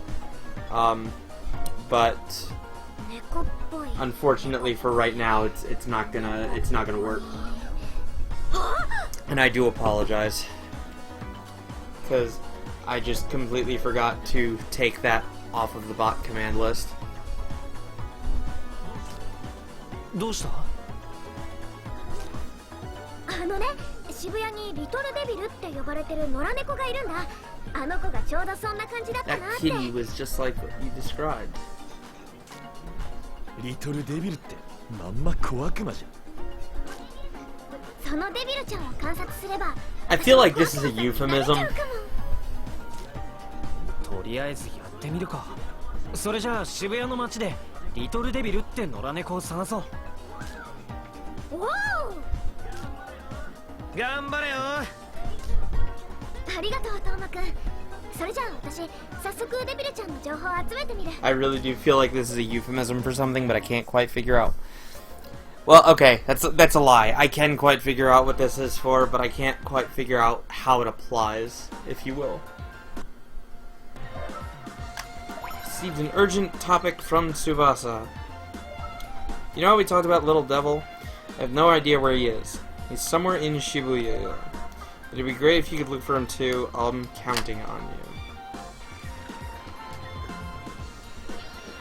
But unfortunately for right now, it's not gonna work, and I do apologize because I just completely forgot to take that off of the bot command list. どうした？渋谷にリトルデビルって呼ばれてる野良猫がいるんだ。あの子がちょうどそんな感じだったなって。 That kitty was just like what you described. リトルデビルってまんま小悪魔じゃん。そのデビルちゃんを観察すれば I feel like this is a euphemism. とりあえずやってみるか。それじゃあ渋谷の街でリトルデビルって野良猫を探そう。おお、頑張れよ。ありがとうトーマくん。それじゃあ私早速デビルちゃんの情報を集めてみる。 I really do feel like this is a euphemism for something, but I can't quite figure out. Well, okay, that's a lie. I can quite figure out what this is for, but I can't quite figure out how it applies, if you will. Received an urgent topic from Tsubasa. You know how we talked about Little Devil? I have no idea where he is. He's somewhere in Shibuya. It'd be great if you could look for him too. I'm counting on you.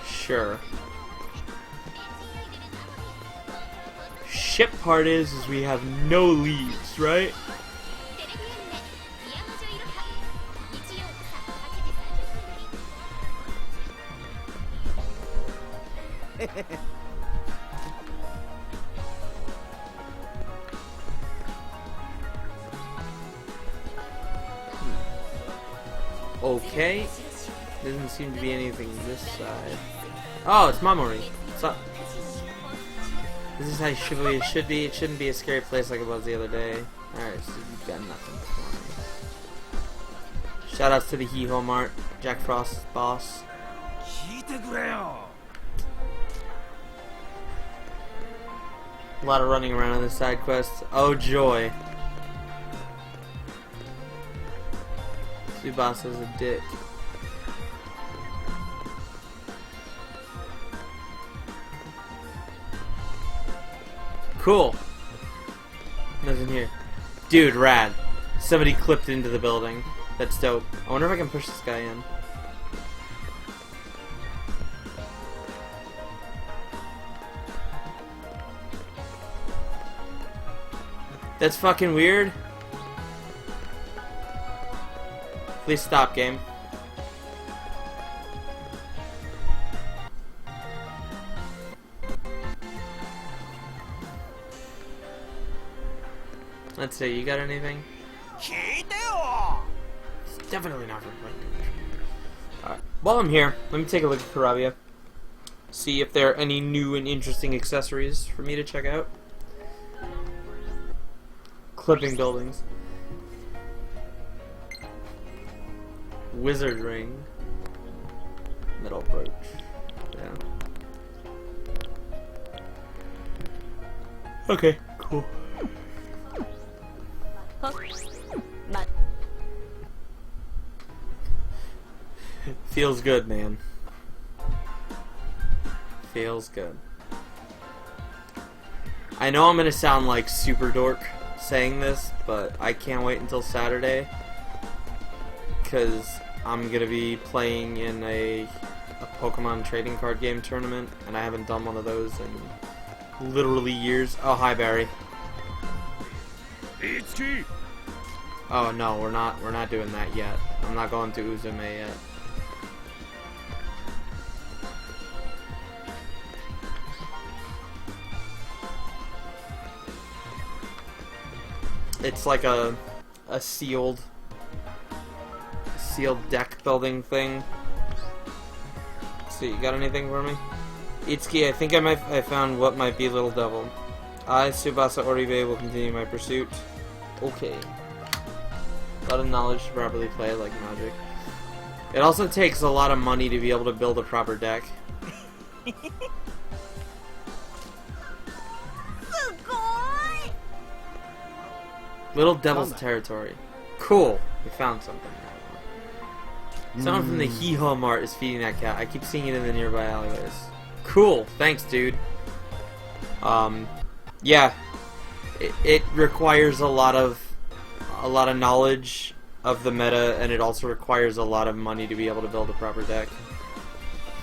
Sure. Shit part is we have no leads, right? Okay. Doesn't seem to be anything this side. Oh, it's Mamori. What's up? This is how Shibuya should be. It shouldn't be a scary place like it was the other day. Alright, so you've got nothing for me. Shoutouts to the He-Ho Mart, Jack Frost's boss. A lot of running around on this side quest. Oh joy. Tsubasa's a dick. Cool. Nothing here. Dude, rad. Somebody clipped into the building. That's dope. I wonder if I can push this guy in. That's fucking weird. Please stop, game. Let's see, you got anything? It's definitely not for Alright, while I'm here, let me take a look at Karabia. See if there are any new and interesting accessories for me to check out. Clipping buildings. Wizard ring. Metal brooch. Yeah. Okay, cool. Feels good, man. Feels good. I know I'm gonna sound like super dork saying this, but I can't wait until Saturday, because I'm gonna be playing in a Pokemon trading card game tournament, and I haven't done one of those in literally years. Oh, hi Barry. Oh no, we're not doing that yet. I'm not going to Uzume yet. It's like a sealed deck building thing. Let's see, you got anything for me? Itsuki, I think I found what might be Little Devil. I, Tsubasa Oribe, will continue my pursuit. Okay. A lot of knowledge to properly play like Magic. It also takes a lot of money to be able to build a proper deck. Little Devil's Territory. Cool. We found something. Someone from the Hee-Haw Mart is feeding that cat. I keep seeing it in the nearby alleyways. Cool. Thanks, dude. Yeah. It requires a lot of knowledge of the meta, and it also requires a lot of money to be able to build a proper deck.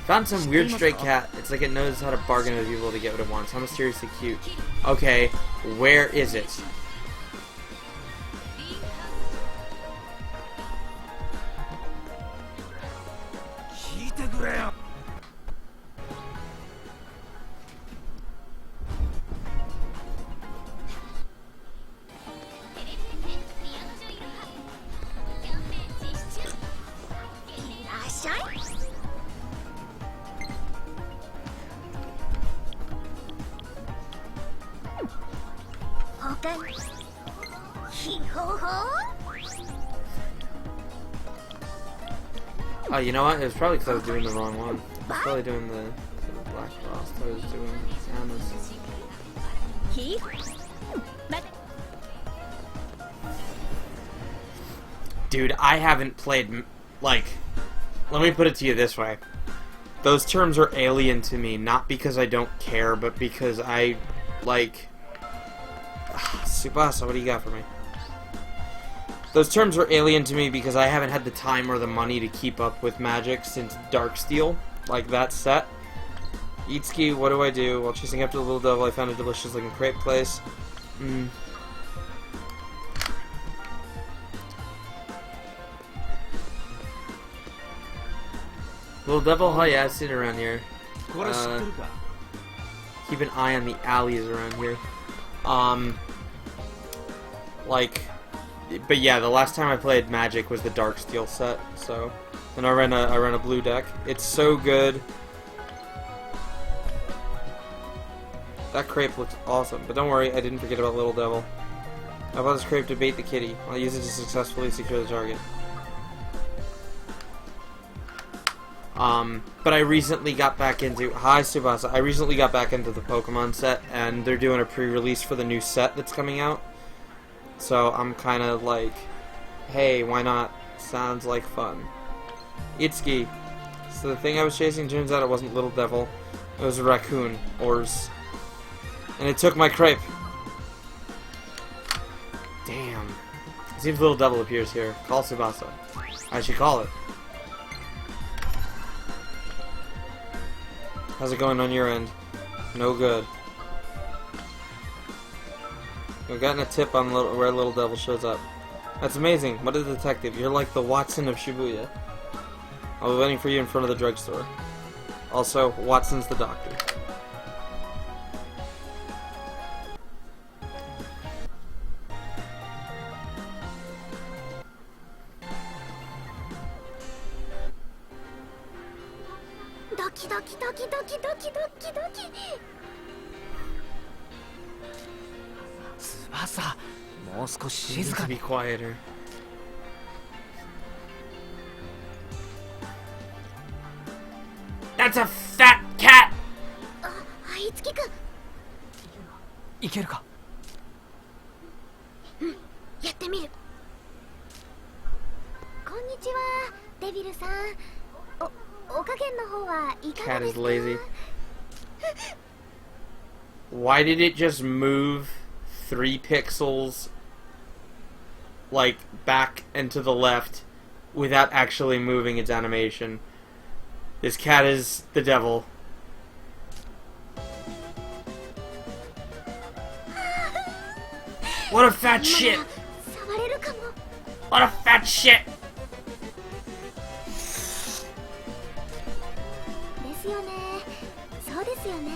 Found some weird stray cat. It's like it knows how to bargain with people to get what it wants. How mysteriously cute. Okay, where is it? Oh, you know what? It was probably because I was doing the wrong one. I was probably doing the Black Frost. I was doing Anna's. Dude, I haven't played, like, let me put it to you this way. Those terms are alien to me, not because I don't care, but because I, like... Tsubasa, what do you got for me? Those terms are alien to me because I haven't had the time or the money to keep up with Magic since Darksteel, like that set. Itsuki, what do I do? While chasing after the little devil, I found a delicious looking crepe place. Little devil? Oh yeah, I've seen it around here. Keep an eye on the alleys around here. But yeah, the last time I played Magic was the Darksteel set, so... And I ran a blue deck. It's so good. That crepe looks awesome, but don't worry, I didn't forget about Little Devil. I bought this crepe to bait the kitty. I'll use it to successfully secure the target. But I recently got back into... Hi, Tsubasa. I recently got back into the Pokemon set, and they're doing a pre-release for the new set that's coming out. So I'm kind of like, hey, why not? Sounds like fun. Itsuki. So the thing I was chasing, turns out it wasn't Little Devil. It was a raccoon. Ors. And it took my crepe. Damn. See if Little Devil appears here. Call Tsubasa. I should call it. How's it going on your end? No good. I've gotten a tip on where Little Devil shows up. That's amazing. What a detective. You're like the Watson of Shibuya. I'll be waiting for you in front of the drugstore. Also, Watson's the doctor. You need to be quieter. That's a fat cat! いつきくんいけるかやってみるこんにちはデビルさんお加減の方はいかが Cat で is すか lazy. Why did it just move 3 pixels like back and to the left without actually moving its animation? This cat is the devil. What a fat shit! 触れるかも What a fat shit! ですよねそうですよね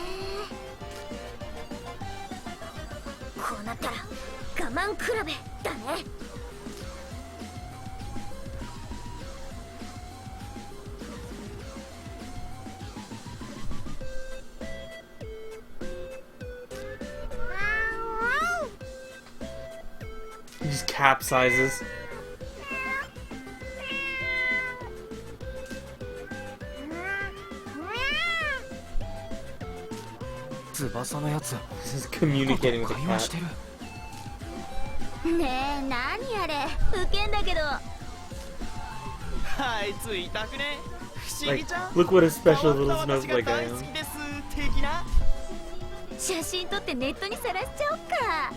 こうなったら我慢比べだね He just capsizes. 翼のやつ This is communicating with a 会話して cat. ねえ何あれウケんだけどあいつ痛くね不思議 Like, ちゃん look what a special 変 little わった私が snowflake I 大 am. 好きです的な写真撮ってネットにさらしちゃおっか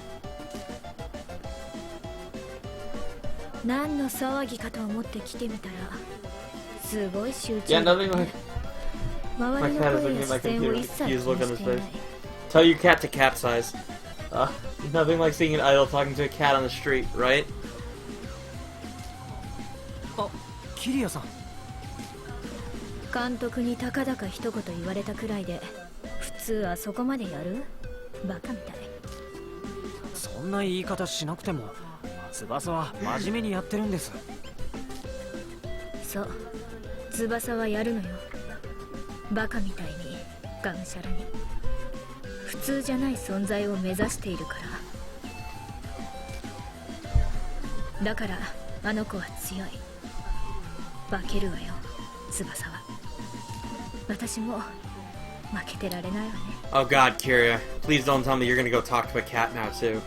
何の騒ぎかと思って来てみたらすごい集中 Yeah, nothing like 周 my りの cat is 声 looking や at my 視線を computer 一 with a 切 confused 気 look に on his していな face. い Tell your cat to capsize. Nothing like seeing an idol talking to a cat on the street, right? あキリアさん監督にたかだか一言言われたくらいで普通あそこまでやるバカみたいそんな言い方しなくても翼は真面目にやってるんですそう翼はやるのよバカみたいにがむしゃらに普通じゃない存在を目指しているからだからあの子は強い化けるわよ翼は私も負けてられないわね Oh god, Kyria. Please don't tell me you're gonna go talk to a cat now, too.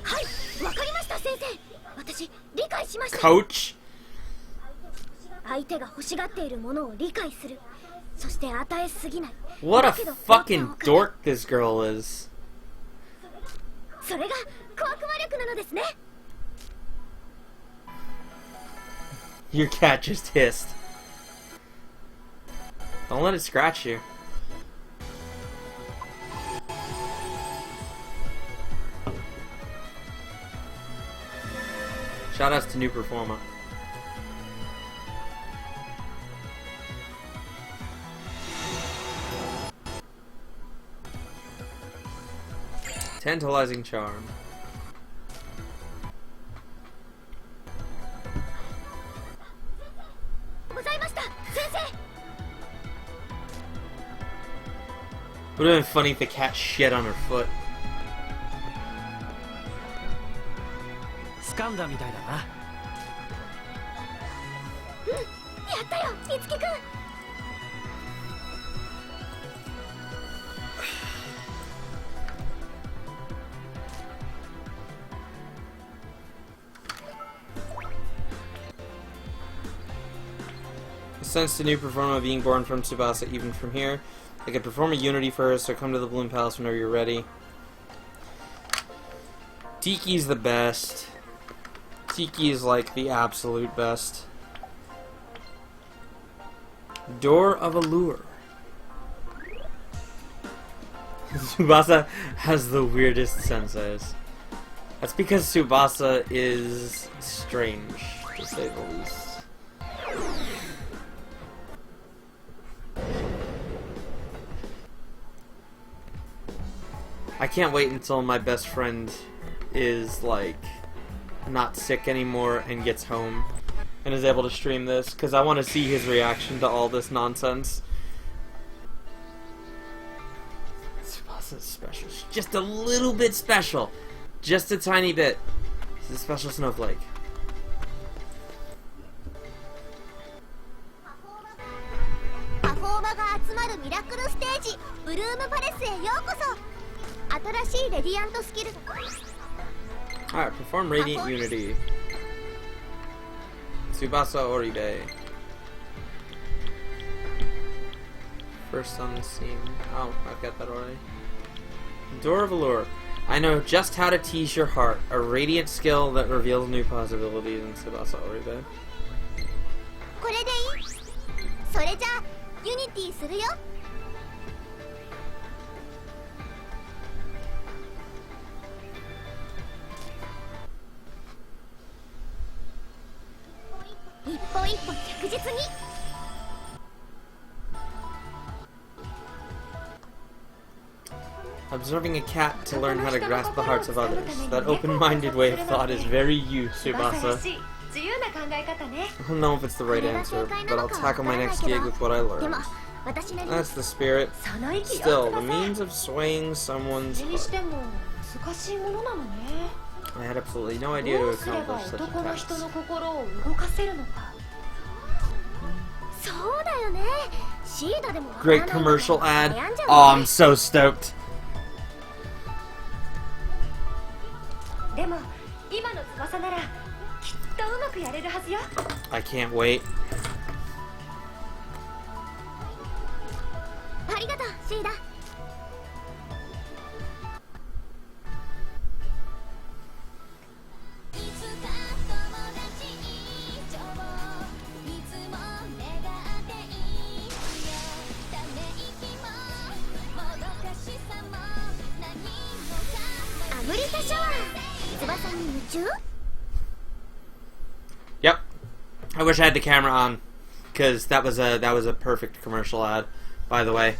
はいわかりました先生私理解しました Coach? 相手が欲しがっているものを理解するそして与えすぎない What a だけど fucking dork this girl is. それが小悪魔力なのですね Your cat just hissed. Don't let it scratch you. Shoutouts to new performer. Tantalizing charm. Would have been funny if the cat shit on her foot. 掴んだみたいだなやったよいつきくん Sense the new performer being born from Tsubasa even from here. I could perform a unity first, so come to the Bloom Palace whenever you're ready. Tiki's the best. Tiki is like the absolute best. Door of Allure. Tsubasa has the weirdest senseis. That's because Tsubasa is strange, to say the least. I can't wait until my best friend is, like, not sick anymore and gets home and is able to stream this, because I want to see his reaction to all this nonsense. Tsubasa's special. She's just a little bit special. Just a tiny bit. She's a special snowflake. パフォーマが集まるミラクルステージブルームパレスへようこそ新しいレディアントスキル Alright, perform Radiant Unity. Tsubasa Oribe. First on the scene. Oh, I've got that already. Door of Allure. I know just how to tease your heart. A radiant skill that reveals new possibilities in Tsubasa Oribe. これでいいそれじゃあユニティするよ一歩一歩着実に Observing a cat to learn how to grasp the hearts of others. That open-minded way of thought is very you, Tsubasa. I don't know if it's the right answer, but I'll tackle my next gig with what I でも learned. 私なりに That's the spirit. その息よ Still, the 翼 means of swaying someone's それにし heart. ても難しいものなのね I had absolutely no idea ど to うすれば accomplish such 男の a 人 task. の心を動かせるのかそうだよねシーダでも Great commercial ad. Oh, I'm so stoked. でも今の翼ならきっとうまくやれるはずよ I can't wait. ありがとうシーダアブリタシャワー翼に夢中 Yep. I wish I had the camera on, because that was a perfect commercial ad, by the way.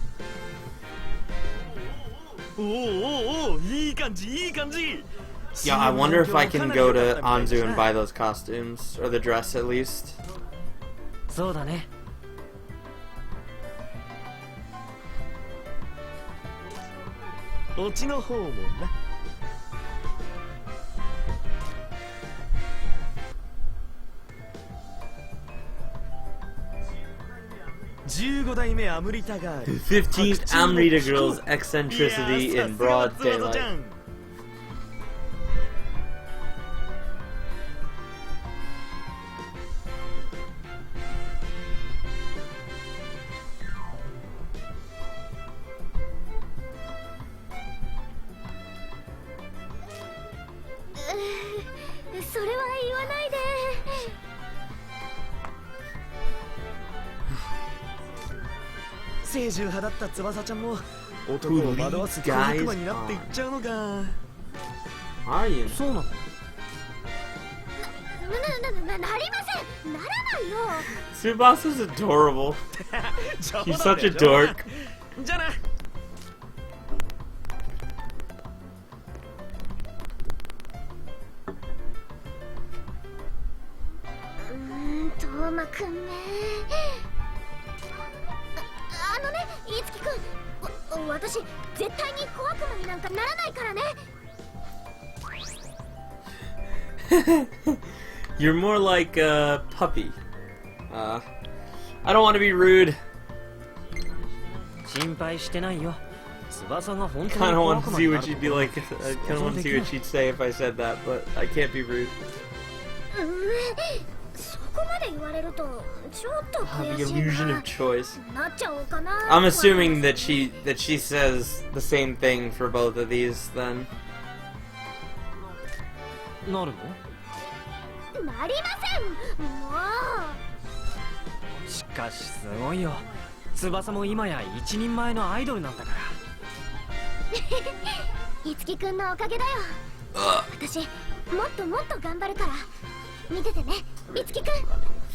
おおおおいい感じいい感じ Yeah, I wonder if I can go to Anzu and buy those costumes, or the dress at least. そうだねオチの方もな15代目アムリタガール 15th Amrita girl's eccentricity in broad daylight. それは言わないで清純派だった翼ちゃんも男を惑わす小悪魔になっていっちゃうのか Are you? そうなのなりませんならないよ Tsubasa's adorable. 冗 He's 談 such だ a よ冗談 dork. じゃあなトーマくんねあのねいつきくん私絶対に小悪魔になんかならないからね You're more like a puppy. I don't want to be rude. 心配してないよ翼が本当に Kind of 小 want 悪 to 魔 see にな what る she'd be like. I kind of want to see what she'd say if I said that, but I can't be rude. そこまで言われるとちょっと The 悔しい illusion な of choice. なっちゃおうかな I'm assuming that she says the same thing for both of these then. なるのなりませんもうしかしすごいよ翼も今や一人前のアイドルなんだからいつきくんのおかげだよ私もっともっと頑張るから見ててねいつきくん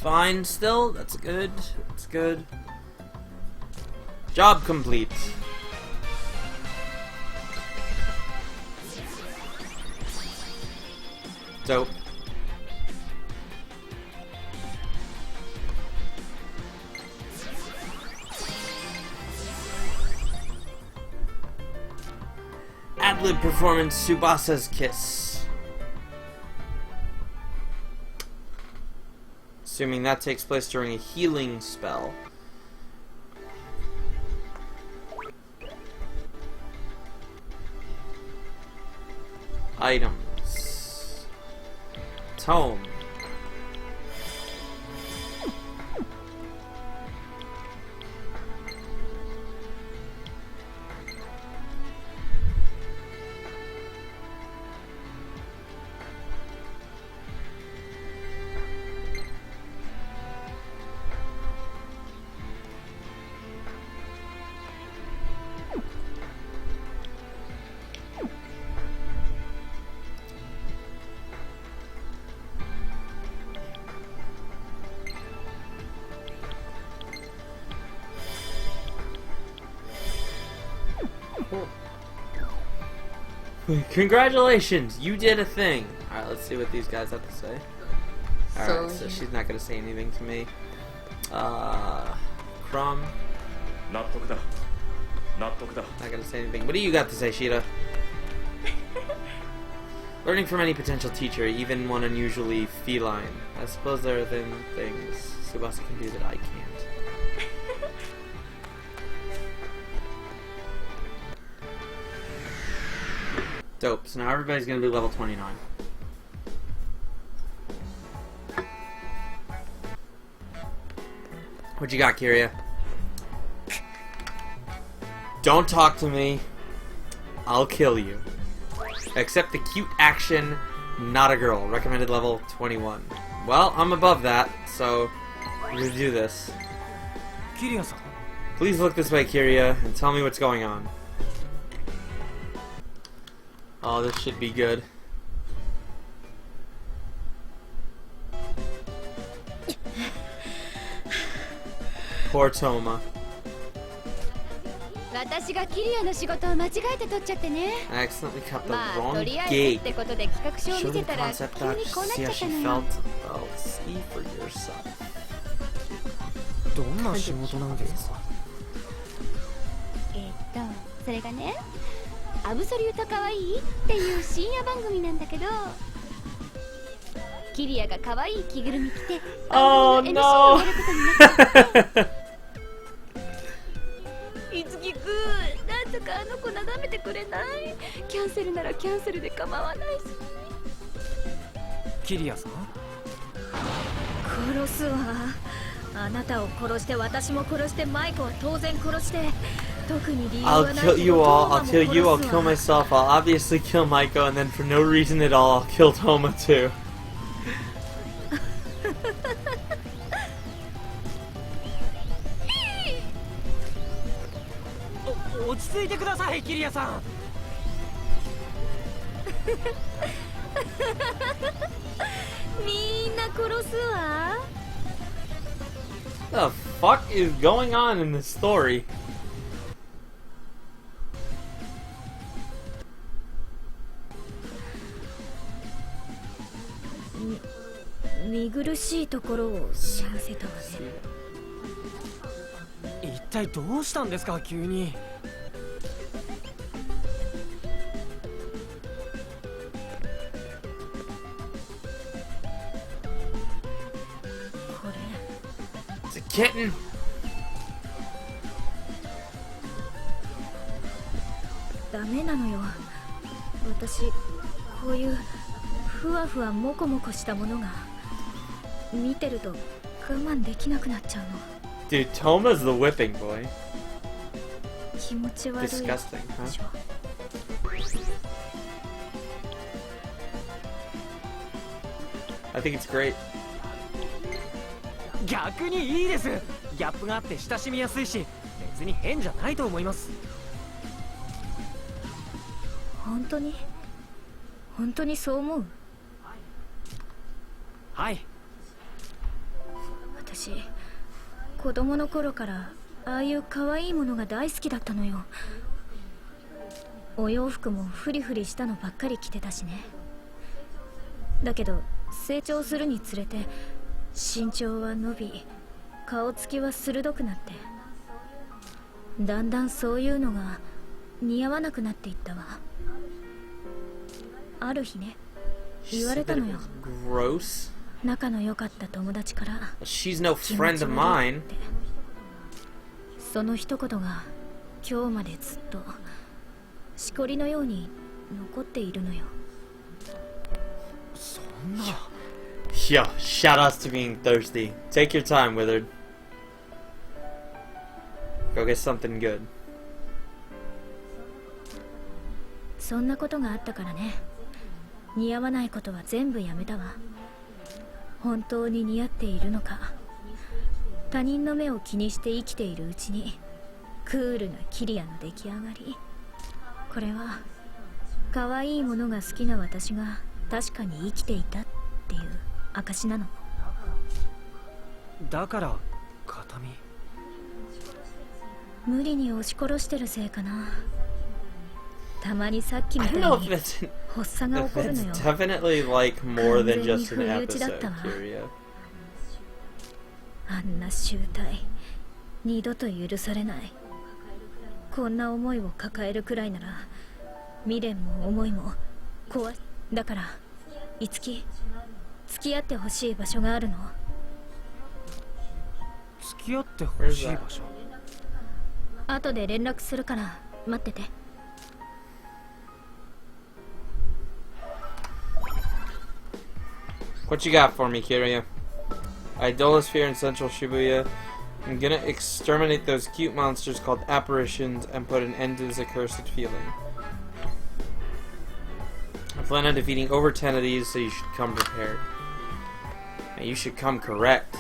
Fine still? That's good. That's good. Job complete. Dope. Ad-lib performance Tsubasa's Kiss. Assuming that takes place during a healing spell. Items. Tome. Congratulations, you did a thing. Alright, let's see what these guys have to say. Alright, so she's not gonna say anything to me. Crumb. 納得だ納得だ Not gonna say anything. What do you got to say, Sheeta? Learning from any potential teacher, even one unusually feline. I suppose there are things Tsubasa can do that I can't. Dope. So now everybody's gonna be level 29. What you got, Kiria? Don't talk to me. I'll kill you. Accept the cute action, not a girl. Recommended level 21. Well, I'm above that, so we're gonna do this. キリアさん Please look this way, Kiria, and tell me what's going on. Oh, this should be good. Poor Toma. 私がキリアの仕事を間違えて取っちゃってね。 I accidentally cut the まあ wrong とりあえず gate. ってことで企画書を Show 見 the てたら concept 急 art. にこうなっ See ちゃ how った she の felt. よ。 Oh, see for yourself. どんな仕事なんですか？それがね、アブソリュート可愛いっていう深夜番組なんだけど、キリアが可愛い着ぐるみ着て Oh 番組の MC を no! やることになった。いつきくん、なんとかあの子眺めてくれない？キャンセルならキャンセルで構わないし。キリアさん殺すわ。あなたを殺して私も殺してマイコは当然殺して特に理由は I'll ないけ kill ど you トー all. マ I'll も kill you. I'll 殺 kill すわ。 myself. I'll obviously kill Maiko, and then for no reason at all, I'll kill Toma too. 落ち着いてくださいキリアさん。みんな殺すわ。 What the fuck is going on in this story? 見苦しいところを知らせたわね。一体どうしたんですか急に。これ It's a kitten. ダメなのよ。私こういうふわふわモコモコしたものが見てると我慢できなくなっちゃうの。 Dude, Toma's the whipping boy. 気持ち悪いでし Disgusting, ょ。 huh? I think it's great. 逆にいいです。ギャップがあって親しみやすいし別に変じゃないと思います。本当にそう思う？はい。私子供の頃からああいう可愛いものが大好きだったのよ。お洋服もフリフリしたのばっかり着てたしね。だけど成長するにつれて身長は伸び顔つきは鋭くなってだんだんそういうのが似合わなくなっていったわ。ある日ね、 She 言われ said た that の it よ。 was gross. 仲の良かった友達から She's no 気持 friend ち of 悪いっ mine. て。その一言が今日までずっとしこりのように残っているのよ。そんな。 Yo, shout outs to being thirsty. Take your time, Withered. Go get something good. そんなことがあったからね。似合わないことは全部やめたわ。本当に似合っているのか、他人の目を気にして生きているうちにクールなキリアの出来上がり。これは可愛いものが好きな私が確かに生きていたっていう証なの。だから形見。無理に押し殺してるせいかな。たまにさっきみ I た don't know い if に that's 発作が起こるのよ。 it's definitely like more than just an 完全に不意打ちだっ episode, たわ。 Kiria. あんな醜態二度と許されない。こんな思いを抱えるくらいなら未練も思いも怖い。だからいつき付き合ってほしい場所があるの。付き合ってほしい場所。後で連絡するから待ってて。What you got for me, Kiryu? Idolosphere in central Shibuya. I'm gonna exterminate those cute monsters called apparitions and put an end to this accursed feeling. I plan on defeating over 10 of these, so you should come prepared. And you should come correct. .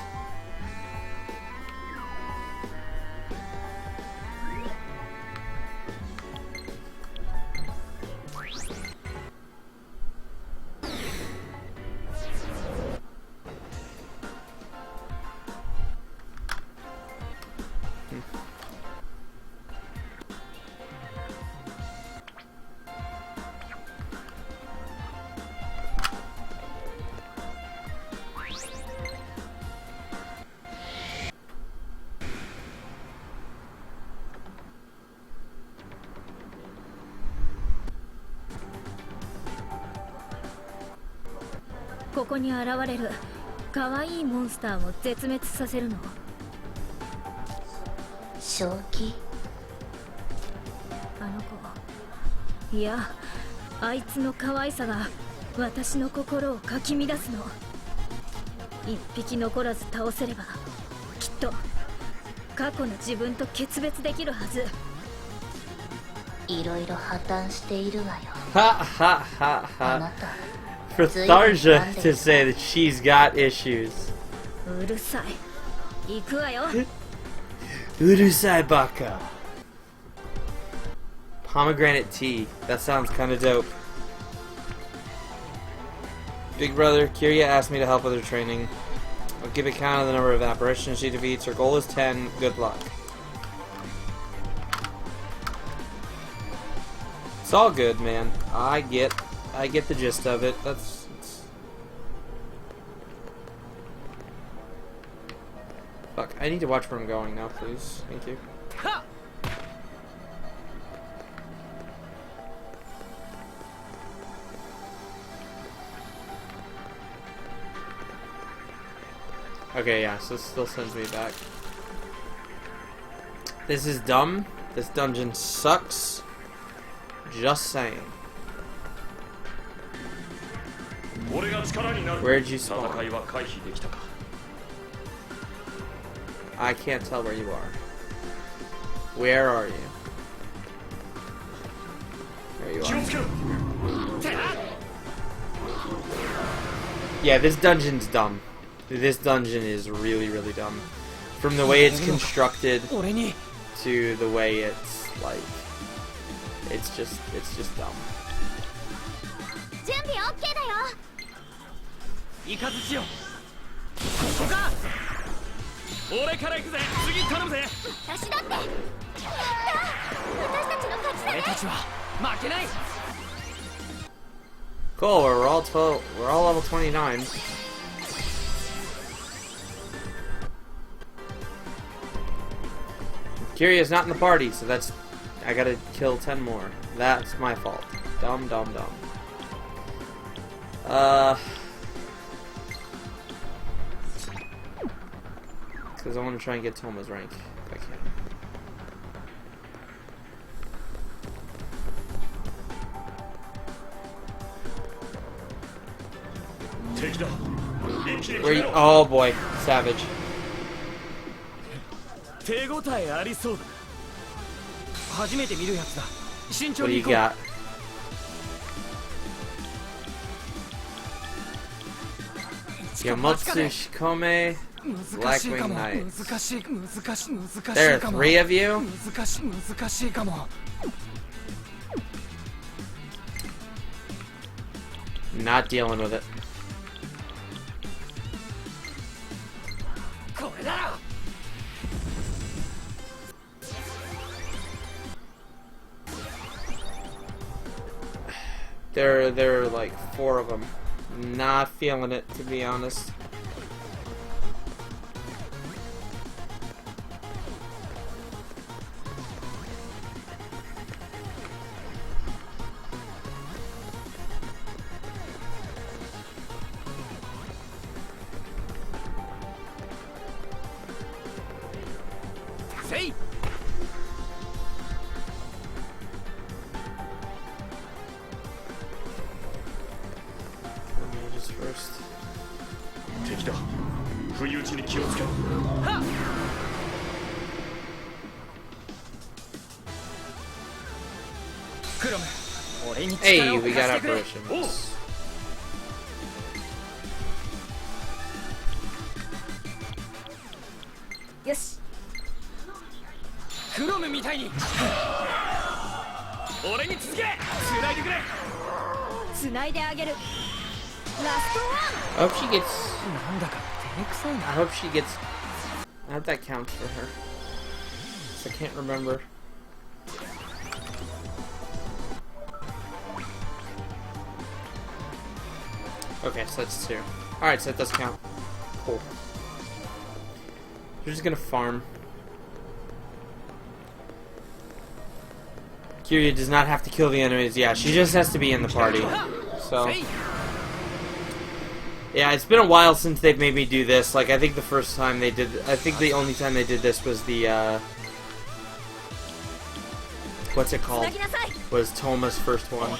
ここに現れる可愛いモンスターを絶滅させるの。正気？あの子、いやあいつの可愛さが私の心をかき乱すの。一匹残らず倒せればきっと過去の自分と決別できるはず。いろいろ破綻しているわよ。 Ha ha ha あな ha. た For Tharja to say that she's got issues. うるさい。行くわよ。 Urusai Baka. Pomegranate tea. That sounds kinda dope. Big brother, Kiryu asked me to help with her training. I'll give a count of the number of apparitions she defeats. Her goal is 10. Good luck. It's all good, man. I get the gist of it. Fuck, I need to watch where I'm going now, please. Thank you. Okay, yeah, so this still sends me back. This is dumb. This dungeon sucks. Just saying. Where'd you spawn? I can't tell where you are. Where are you? There you are. Yeah, this dungeon's dumb. This dungeon is really, really dumb. From the way it's constructed to the way it's like, it's just dumb. 準備 OK だよ。イカズチよ。ここか。俺から行くぜ。次頼むぜ。私だって。やった。私たちの勝ちだね。俺たちは負けない。 Cool, we're all level 29. Kiryu is not in the party, so that's, I gotta kill 10 more. That's my fault. Dumb. Because I want to try and get Toma's rank if I can. Where you, oh boy, savage. 手応えありそうだ。初めて見るやつだ。慎重 What do に you 行こう。 got? Yamotsu Shikome, 難しいかも。 Blackwing Knights. 難しいか There are も。 3 of you? 難しいかも。 Not dealing with it. これだろ。 There are like 4 of them. Not feeling it, to be honest. first. 敵だ不意打ちに気をつけろ Hey, we got our versions. Yes. クロムみたいに俺に続け繋いでくれ繋いであげる。ラストワ I hope she gets. なんだか照れくさい I な hope she gets. I hope that counts for her. 'Cause I can't remember. Okay, so that's 2. Alright, so that does count. Cool. We're just gonna farm. Kiryu does not have to kill the enemies. Yeah, she just has to be in the party. So. Yeah, it's been a while since they've made me do this. Like, I think the first time they did... I think the only time they did this was the, what's it called? Was Toma's first one.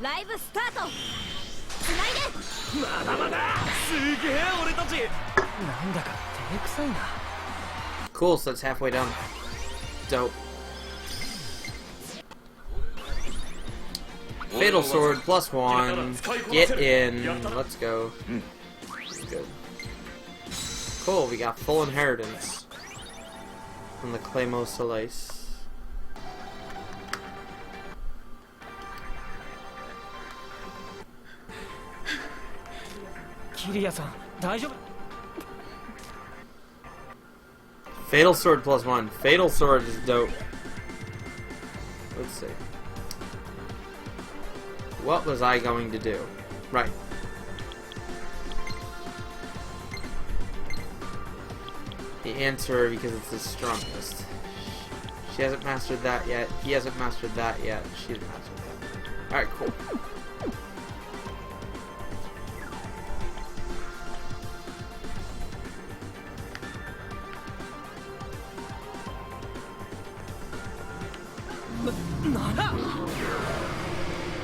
ライブスタート。繋いで。まだまだすげえ俺たちなんだか照れくさいな Cool, so that's halfway done. Dope. Fatal Sword +1. Get in. Let's go. Good. Cool, we got full inheritance from the Claymore Solace. キリアさん大丈夫 Fatal Sword +1. Fatal Sword is dope. Let's see. What was I going to do? Right. The answer, because it's the strongest. She hasn't mastered that yet. He hasn't mastered that yet. She hasn't mastered that. Alright, cool.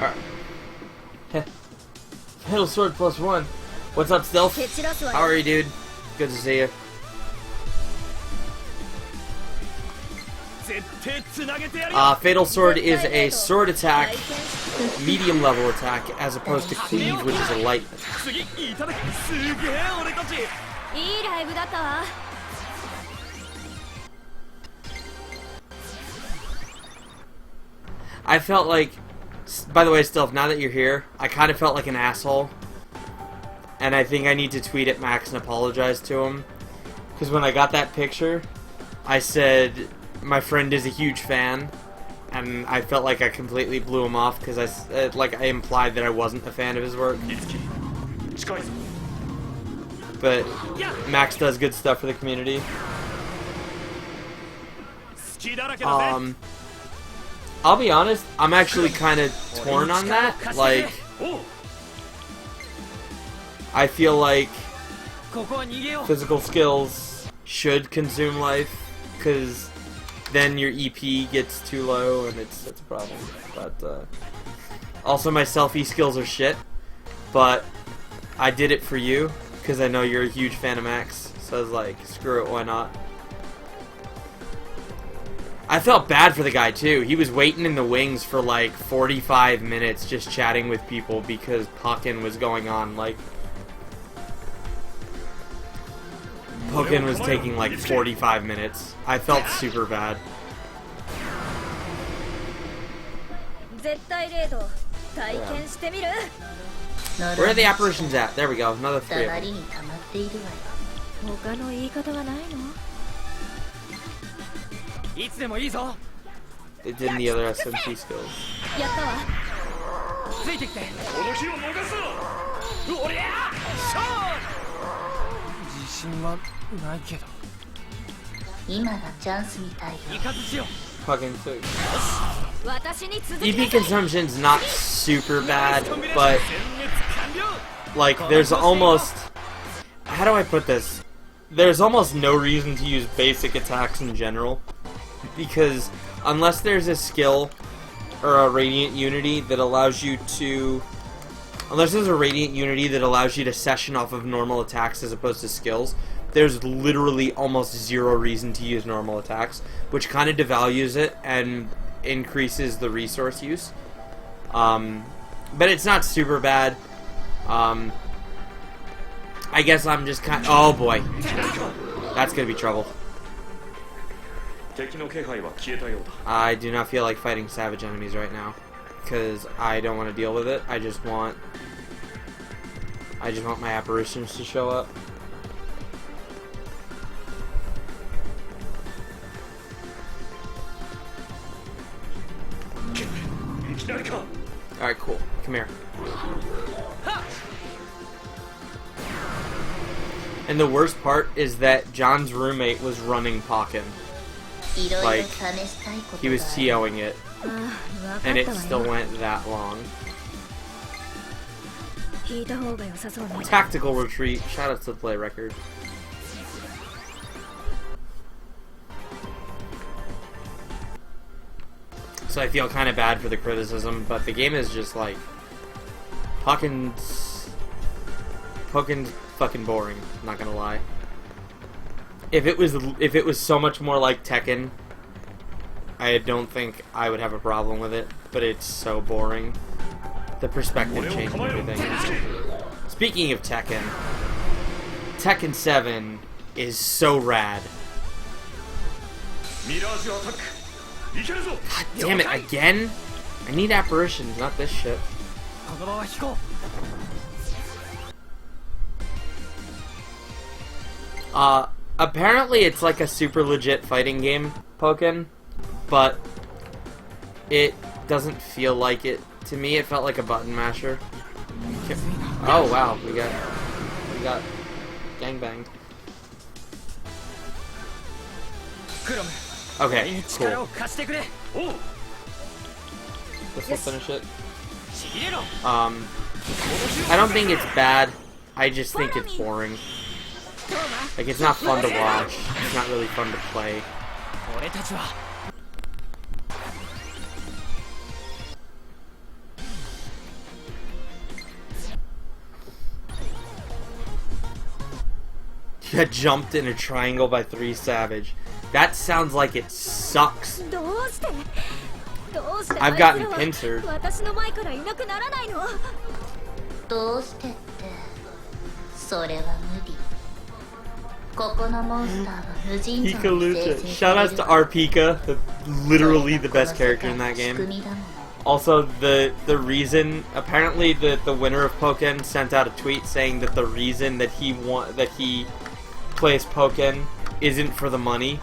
Alright. Fatal Sword +1. What's up, Stealth? How are you, dude? Good to see you. Fatal Sword is a sword attack, medium level attack, as opposed to Cleave, which is a light attack. いいライブだったわ。 I felt like, by the way, Stealth, now that you're here, I kind of felt like an asshole. And I think I need to tweet at Max and apologize to him. Because when I got that picture, I said my friend is a huge fan. And I felt like I completely blew him off because I implied that I wasn't a fan of his work. But Max does good stuff for the community. I'll be honest, I'm actually kind of torn on that. Like, I feel like physical skills should consume life, because then your EP gets too low and it's a problem. But also my selfie skills are shit, but I did it for you, because I know you're a huge fan of Max, so I was like, screw it, why not? I felt bad for the guy too. He was waiting in the wings for like 45 minutes just chatting with people because Puckin was going on. Like, Puckin was taking like 45 minutes. I felt super bad. Where are the apparitions at? There we go. Another 3 of 黙 them. りに溜まっているわよ。他の言い方はないの？ いつでもいいぞ They did in the other SMT skills. やったわ。ついてきてこの日を逃すなおりゃ勝負自信はないけど今がチャンスみたいよ。いかずしよ Puckin too. 私に続き EP consumption's not super bad, but like there's almost, how do I put this? There's almost no reason to use basic attacks in general, because unless there's a skill or a Radiant Unity that allows you to... Unless there's a Radiant Unity that allows you to session off of normal attacks as opposed to skills, there's literally almost zero reason to use normal attacks, which kind of devalues it and increases the resource use. But it's not super bad. I guess I'm just kind of... Oh boy. That's gonna be trouble. 敵の気配は消えたようだ I do not feel like fighting savage enemies right now. Because I don't want to deal with it. I just want my apparitions to show up. Alright, cool. Come here. And the worst part is that John's roommate was running Pokken. いろいろ Like, 試したいこと he が was ある TOing it, ああ、わか and っ it たわ still よ。 went that long. 引いた方が良さそうね。 Tactical retreat. Shout out to the play record. So I feel kind of bad for the criticism, but the game is just like Pokken's fucking boring. Not gonna lie. If it was so much more like Tekken, I don't think I would have a problem with it. But it's so boring. The perspective change and everything. Speaking of Tekken, Tekken 7 is so rad. Mirage attack いけるぞ God damn it, again? I need apparitions, not this shit. この場は引こう Apparently it's like a super legit fighting game, Pokken, but it doesn't feel like it. To me, it felt like a button masher. Oh wow, we got gangbanged. クロム Okay, 力 cool. を貸してくれおう This will finish it. ちぎれろ I don't think it's bad. I just think it's boring. Like, it's not fun to watch. It's not really fun to play. 俺たちは You got jumped in a triangle by 3 Savage. That sounds like it sucks. どうしてどうして I've あいつら gotten は pincered. 私の前からいなくならないの。どうしてってそれは無理ここのモンスターは無尽蔵 Pika に Lucha. 生成 Shout され outs る to our Pika, literally the best character in that 仕 game. 組みだもの Also, the reason, apparently the winner of Pokken sent out a tweet saying that the reason that he plays Pokken isn't for the money,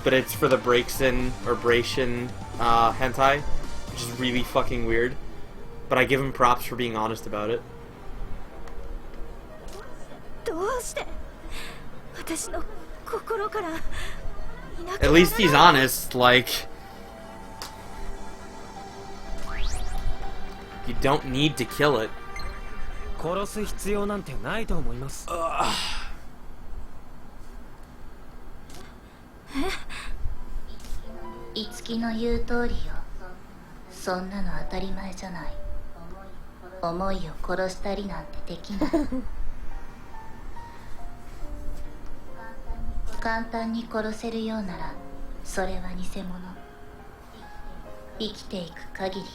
but it's for the Braixen or Braixen hentai, which is really fucking weird. But I give him props for being honest about it. どうして私の心からいなくならない At least he's honest, like... You don't need to kill it. 殺す必要なんてないと思いますいつきの言う通りよそんなの当たり前じゃない思いを殺したりなんてできない簡単に殺せるようならそれは偽物生きていく限り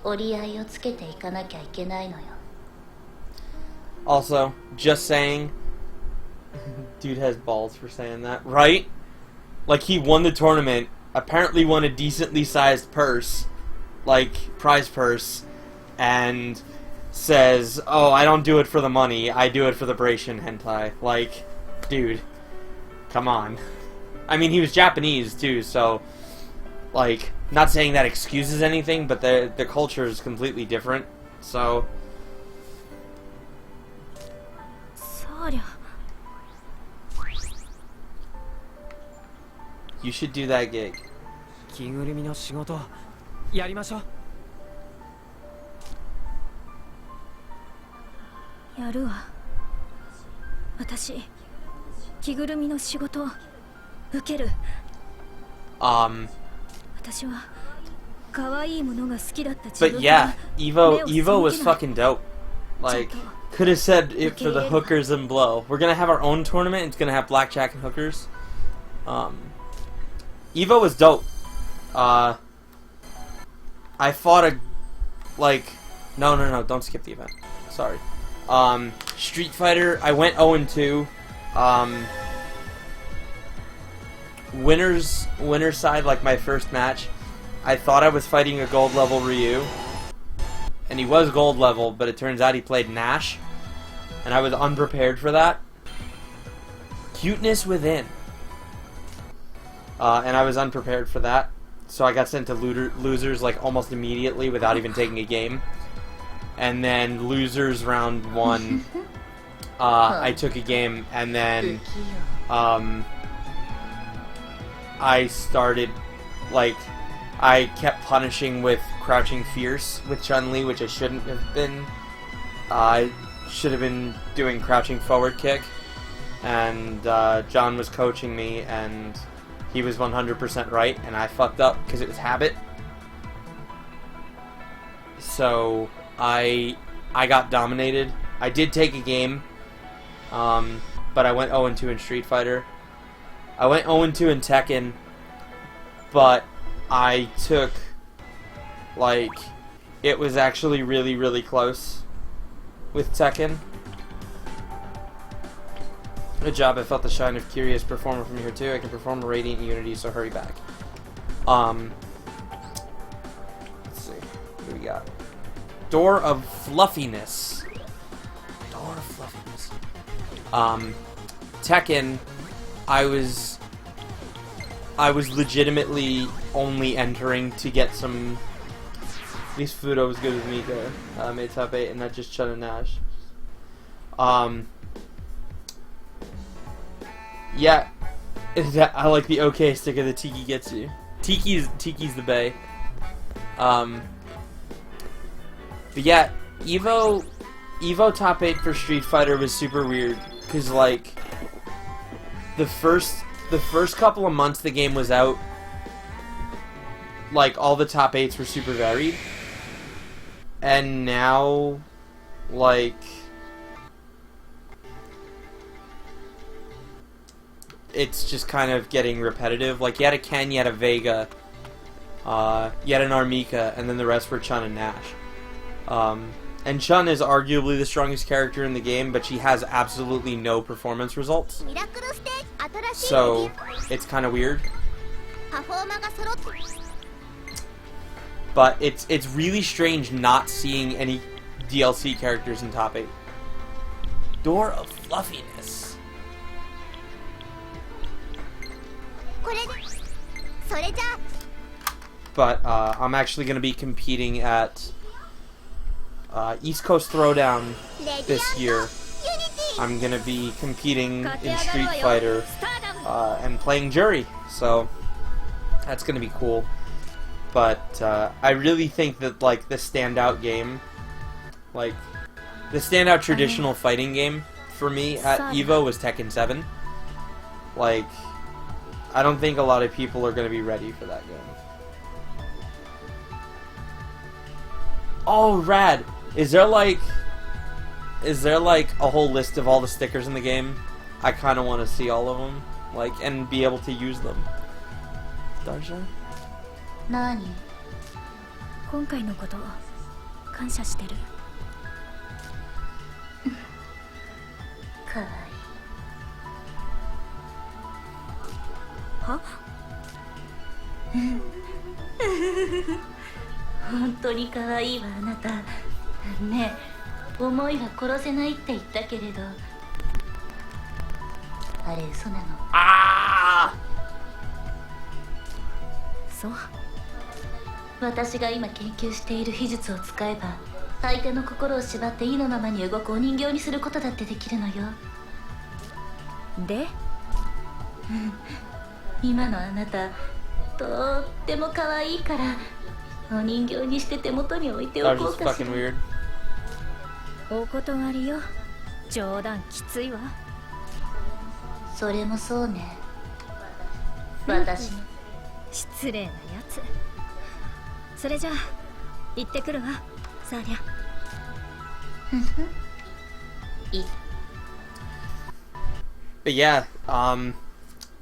折り合いをつけていかなきゃいけないのよ Also, just saying, dude has balls for saying that, right? Like, he won the tournament, apparently won a decently sized purse, like, prize purse, and says, oh, I don't do it for the money, I do it for the Braixen hentai. Like, dude, come on. I mean, he was Japanese, too, so, like, not saying that excuses anything, but the culture is completely different, so... そりゃ You should do that gig. 着ぐるみの仕事やりましょうやるわ私着ぐるみの仕事受ける私は可愛いものが好きだった自 But 分 yeah, から Evo was fucking dope. Like, could have said it for the hookers and blow. We're gonna have our own tournament. It's gonna have blackjack and hookers. Evo was dope. I fought a no, don't skip the event. Sorry. Street Fighter. I went 0-2. Winner's side, like my first match. I thought I was fighting a gold level Ryu. And he was gold level, but it turns out he played Nash. And I was unprepared for that. Cuteness within. And I was unprepared for that. So I got sent to losers like almost immediately without even taking a game. And then losers round 1, I took a game, and then I started, like, I kept punishing with crouching fierce with Chun-Li, which I shouldn't have been. I should have been doing crouching forward kick, and John was coaching me, and he was 100% right, and I fucked up because it was habit. So I got dominated. I did take a game, but I went 0-2 in Street Fighter. I went 0-2 in Tekken, but I took, like, it was actually really, really close with Tekken. Good job, I felt the shine of Curious Performer from here too. I can perform a Radiant Unity, so hurry back. Let's see, what do we got? Door of Fluffiness. Door of Fluffiness. Tekken, I was legitimately only entering to get some. At least Fudo was good with Mika. Made top 8, and not just Chun and Nash. Yeah, I like the OK sticker that Tiki gets you. Tiki's the bae. But yeah, Evo top 8 for Street Fighter was super weird, cause like the first couple of months the game was out, like all the top 8s were super varied, and now like it's just kind of getting repetitive. Like, you had a Ken, you had a Vega, you had an Armika, and then the rest were Chun and Nash. And Chun is arguably the strongest character in the game, but she has absolutely no performance results. So, it's kind of weird. But it's really strange not seeing any DLC characters in top 8. Door of Fluffiness. But I'm actually going to be competing at East Coast Throwdown this year. I'm going to be competing in Street Fighter and playing Jury, so that's going to be cool. But I really think that like the standout game, like the standout traditional fighting game for me at EVO was Tekken 7. Like, I don't think a lot of people are going to be ready for that game. Oh, rad! Is there like a whole list of all the stickers in the game? I kind of want to see all of them, like, and be able to use them. Darsha? 何？今回のこと感謝してる。かわいい。は？本当に可愛いわ、あなた。ねえ、思いは殺せないって言ったけれど、あれ嘘なの。あそう。私が今研究している秘術を使えば、相手の心を縛って意のままに動くお人形にすることだってできるのよ。で、今のあなた、とっても可愛いから、お人形にして手元に置いておこう That か was し fucking ら。 weird. お断りよ。冗談きついわ。それもそうね。私の。失礼なやつ。それじゃあ行ってくるわサーリャ。いい。 But yeah,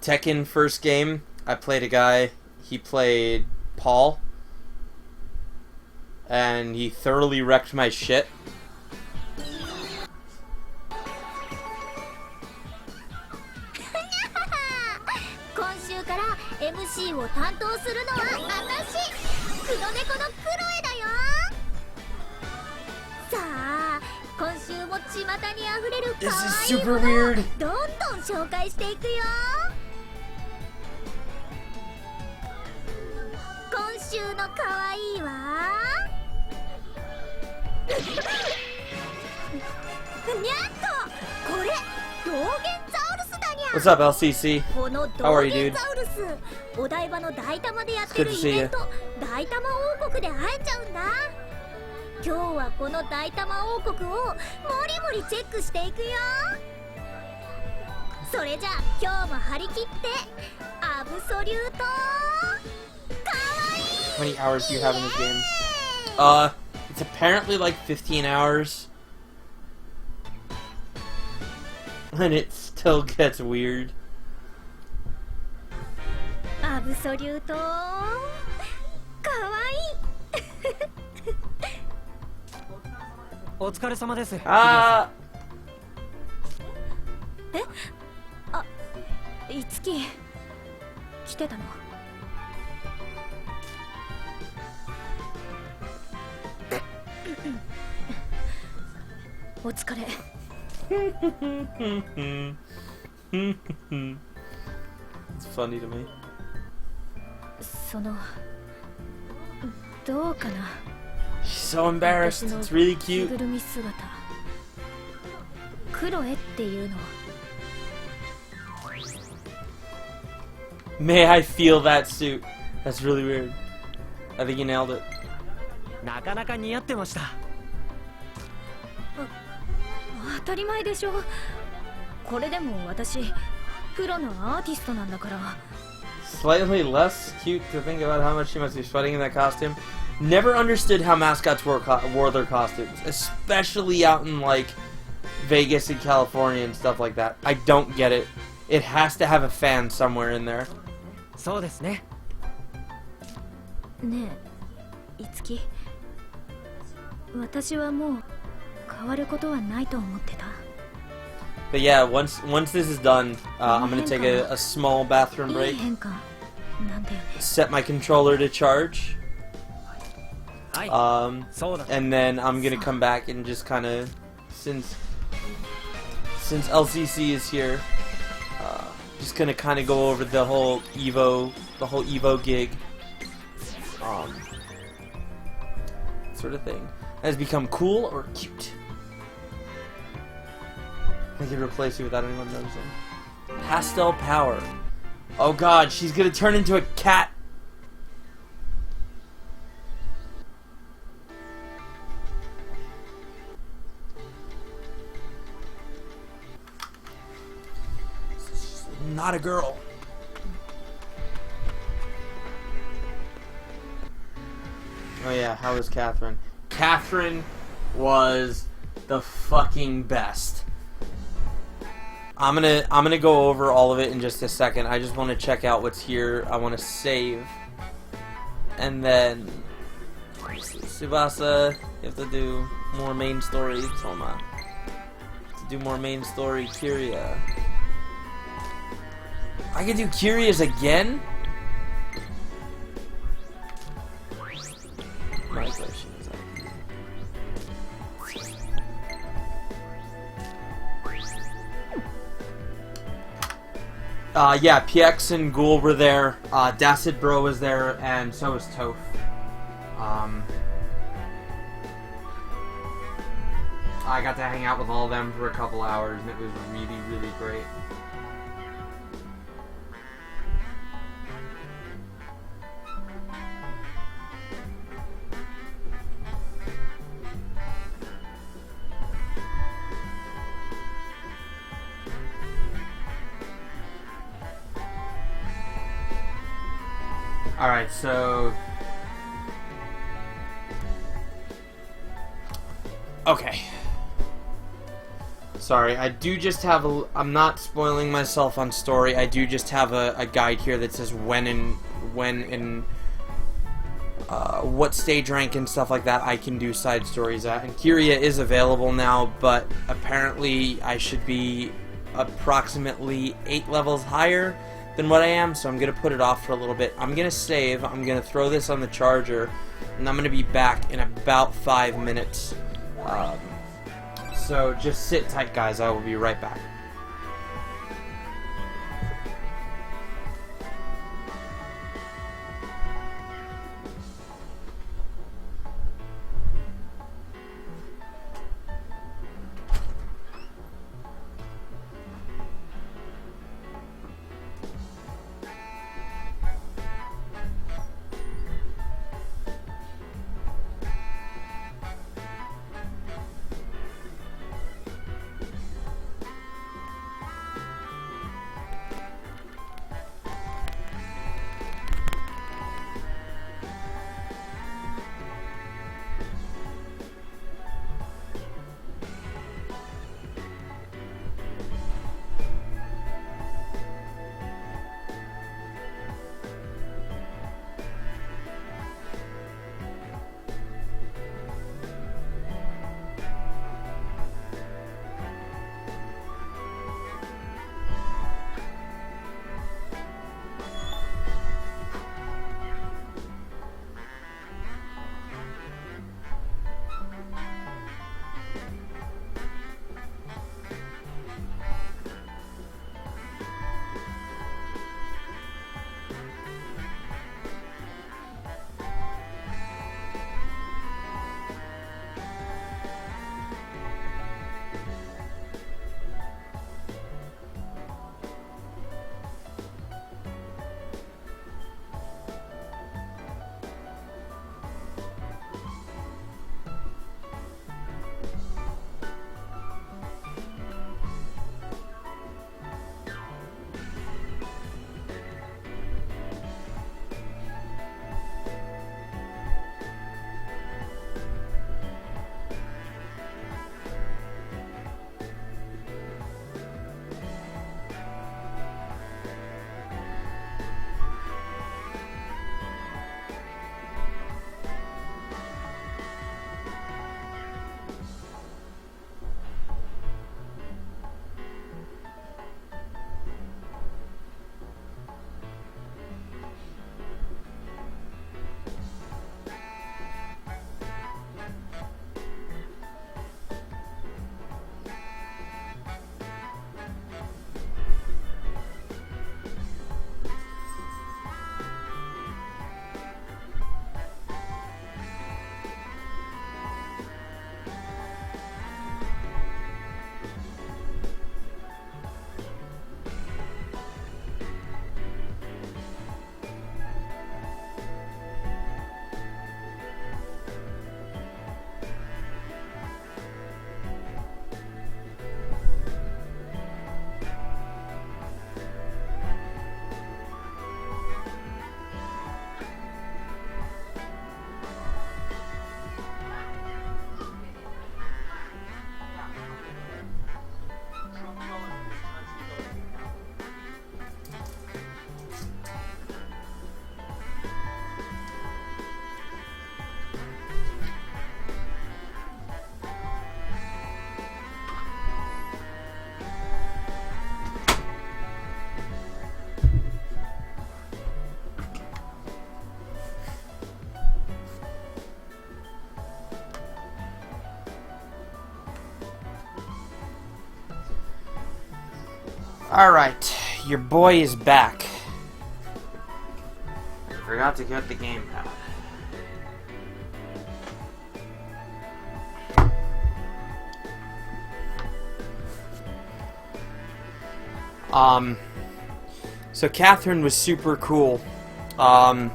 Tekken first game, I played a guy, he played Paul, and he thoroughly wrecked my shit. 今週から MC を担当するのは私黒猫のクロエだよ。さあ今週も巷にあふれる可 This is 愛い super ものを weird. どんどん紹介していくよ。今週の可愛いはにゃんとこれ道玄ザウルスだにゃ。 What's up, LCC? この How 道 are you, 玄 dude? ザウルスお台場の大玉でやってる It's good to イ see you. ベント大玉王国で会えちゃうんだ。今日はこの大玉王国をもりもりチェックしていくよ。それじゃあ今日も張り切ってアブソリュートかわいい。 How many hours do you have in this game? It's apparently like 15 hours. And it still gets weird. アブソリュートかわいい。お疲れ様です。 Ah! いつき来てたの。お疲れ。 It's funny to me. そのどうかな。 She's so embarrassed. 私の It's really 着 cute. ぐるみ姿クロエっていうの。 May I feel that suit? That's really weird. I think you nailed it. なかなか似合ってました。当たり前でしょ。これでも私プロのアーティストなんだから。 Slightly less cute to think about how much she must be sweating in that costume. Never understood how mascots wore their costumes, especially out in like Vegas and California and stuff like that. I don't get it. It has to have a fan somewhere in there. そうですね。ねえいつき、私はもう変わることはないと思ってた。 But yeah, once this is done, I'm gonna take a small bathroom いい break, 変化なんだよね。 set my controller to charge, はい。 そうだ。 and then I'm gonna come back and just kind of, since LCC is here, just gonna kind of go over the whole Evo gig, sort of thing. Has become cool or cute? I could replace you without anyone noticing. Pastel power. Oh god, she's gonna turn into a cat. Not a girl. Oh yeah, how was Catherine? Catherine was the fucking best. I'm gonna go over all of it in just a second. I just want to check out what's here. I want to save, and then Tsubasa, you have to do more main story. Soma, to do more main story. Kiria, I can do Kyria's again. My question is that. Yeah, PX and Ghoul were there, Dacid Bro was there, and so was Toph. I got to hang out with all of them for a couple hours, and it was really, really great. Alright, so Okay. Sorry, I do just have a... I'm not spoiling myself on story. I do just have a guide here that says when and what stage rank and stuff like that I can do side stories at. And Kyria is available now, but apparently I should be approximately 8 levels higher than what I am, so I'm going to put it off for a little bit. I'm going to save, I'm going to throw this on the charger, and I'm going to be back in about 5 minutes. So just sit tight, guys. I will be right back. Alright, your boy is back. Forgot to get the gamepad. So Catherine was super cool. And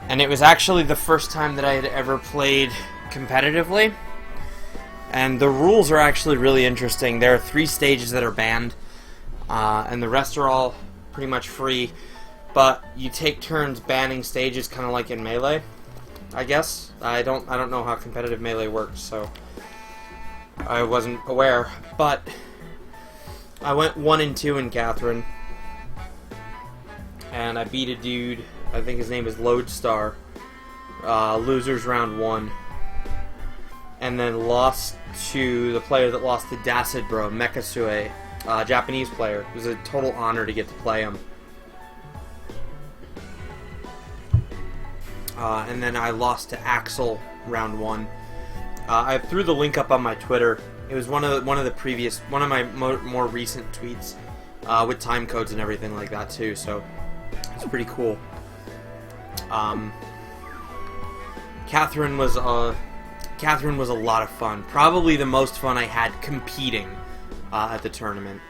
it was actually the first time that I had ever played competitively. And the rules are actually really interesting. There are 3 stages that are banned, and the rest are all pretty much free. But you take turns banning stages, kind of like in Melee. I guess. I don't know how competitive Melee works, so I wasn't aware. But I went 1 and 2 in Catherine, and I beat a dude. I think his name is Lodestar. Losers round 1, and then lost to the player that lost to Dacid Bro, Mekasue, Japanese player. It was a total honor to get to play him. And then I lost to Axel round 1. I threw the link up on my Twitter. It was one of my more recent tweets with time codes and everything like that too. So it's pretty cool. Catherine was a lot of fun. Probably the most fun I had competing at the tournament.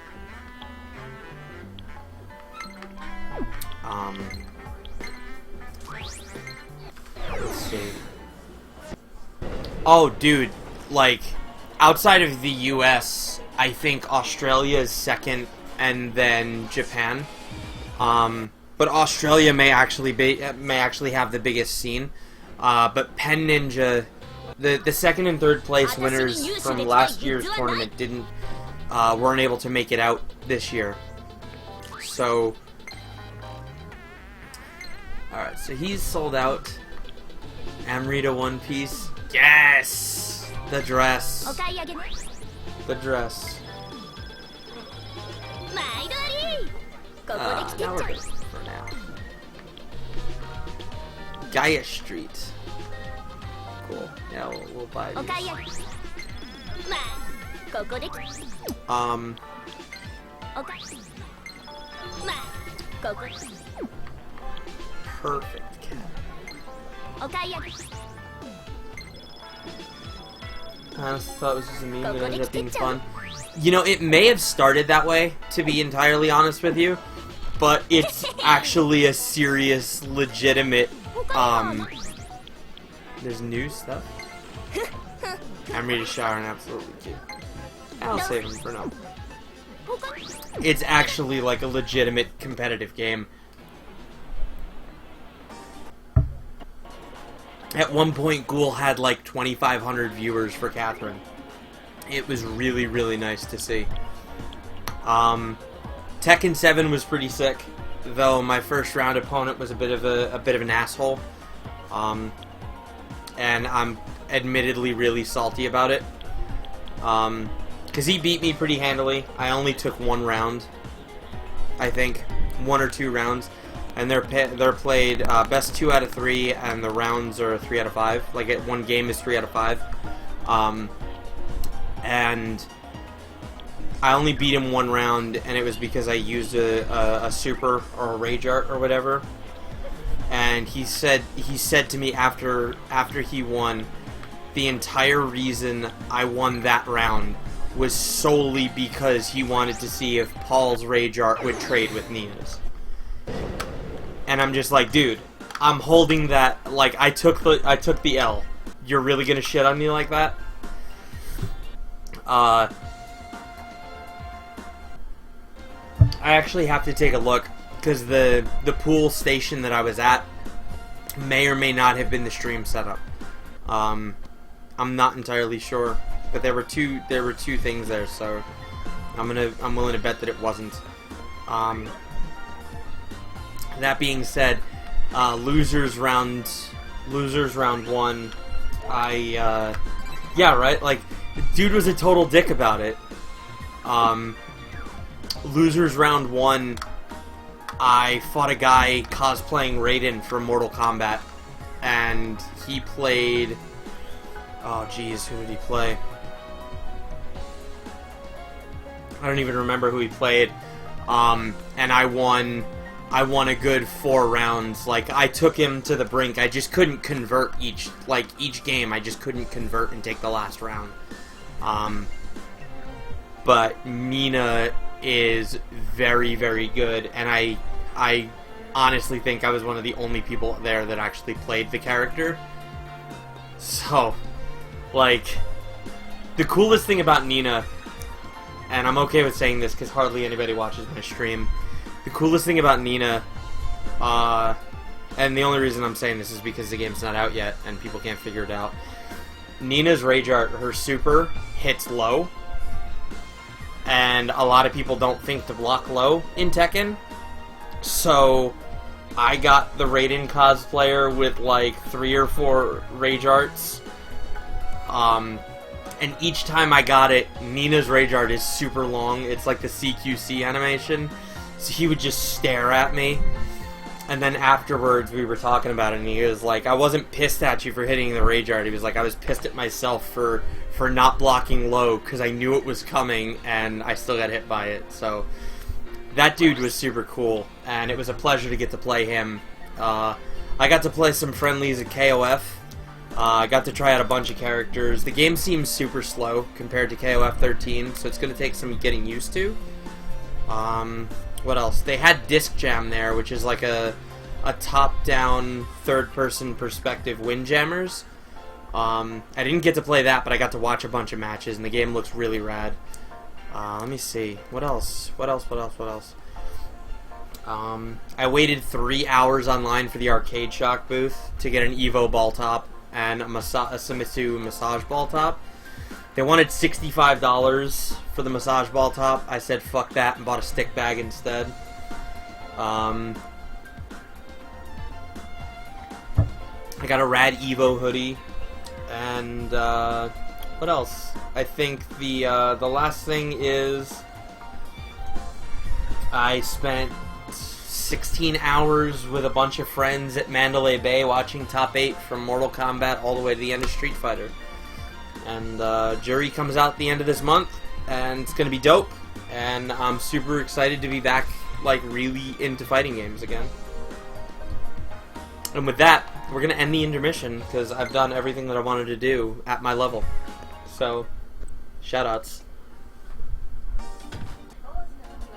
Let's see. Oh, dude, like, outside of the US, I think Australia is second, and then Japan. But Australia may actually have the biggest scene. But Pen Ninja, the second and third place winners from last year's tournament weren't able to make it out this year. So, alright, so he's sold out. Amrita One Piece. Yes! The dress. The dress. Now we're good for now. Gaia Street. Cool. Yeah, we'll buy these. Perfect cat. I honestly thought it was just a meme that ended up being fun. You know, it may have started that way, to be entirely honest with you, but it's actually a serious, legitimate, there's new stuff. I'm ready to shower and absolutely cute. I'll save him for now. It's actually like a legitimate competitive game. At one point, Ghoul had like 2,500 viewers for Catherine. It was really, really nice to see. Tekken 7 was pretty sick, though my first round opponent was a bit of an asshole. And I'm admittedly really salty about it. Because he beat me pretty handily. I only took 1 round, I think. 1 or 2 rounds. And they're played best 2 out of 3, and the rounds are 3 out of 5. Like, one game is 3 out of 5. And I only beat him 1 round, and it was because I used a super or a rage art or whatever. And he said to me after he won, the entire reason I won that round was solely because he wanted to see if Paul's rage art would trade with Nina's. And I'm just like, dude, I'm holding that. Like, I took the L. You're really gonna shit on me like that? I actually have to take a look, because the pool station that I was at may or may not have been the stream setup. I'm not entirely sure, but there were two things there, so I'm willing to bet that it wasn't. That being said, losers round 1, yeah, right, like, dude was a total dick about it. Losers round 1, I fought a guy cosplaying Raiden from Mortal Kombat, and he played, oh geez, who did he play? I don't even remember who he played. And I won a good 4 rounds. Like, I took him to the brink. I just couldn't convert each game. I just couldn't convert and take the last round. But Nina is very, very good, and I honestly think I was one of the only people there that actually played the character. So, like, the coolest thing about Nina, and I'm okay with saying this because hardly anybody watches my stream, the coolest thing about Nina and the only reason I'm saying this is because the game's not out yet and people can't figure it out. Nina's rage art, her super, hits low, and a lot of people don't think to block low in Tekken, so I got the Raiden cosplayer with like 3 or 4 rage arts, and each time I got it, Nina's rage art is super long. It's like the CQC animation, so he would just stare at me. And then afterwards, we were talking about it, and he was like, I wasn't pissed at you for hitting the rage art. He was like, I was pissed at myself for not blocking low, because I knew it was coming, and I still got hit by it. So, that dude was super cool, and it was a pleasure to get to play him. I got to play some friendlies at KOF. I got to try out a bunch of characters. The game seems super slow compared to KOF 13, so it's going to take some getting used to. What else? They had Disc Jam there, which is like a top-down, third-person perspective Windjammers. I didn't get to play that, but I got to watch a bunch of matches, and the game looks really rad. Let me see. What else? I waited 3 hours online for the Arcade Shock booth to get an Evo ball top and a Sumitsu massage ball top. They wanted $65 for the massage ball top. I said fuck that and bought a stick bag instead. I got a rad Evo hoodie. And what else? I think the last thing is I spent 16 hours with a bunch of friends at Mandalay Bay watching Top 8 from Mortal Kombat all the way to the end of Street Fighter. And Jury comes out at the end of this month, and it's going to be dope. And I'm super excited to be back, like, really into fighting games again. And with that, we're going to end the intermission, because I've done everything that I wanted to do at my level. So, shoutouts.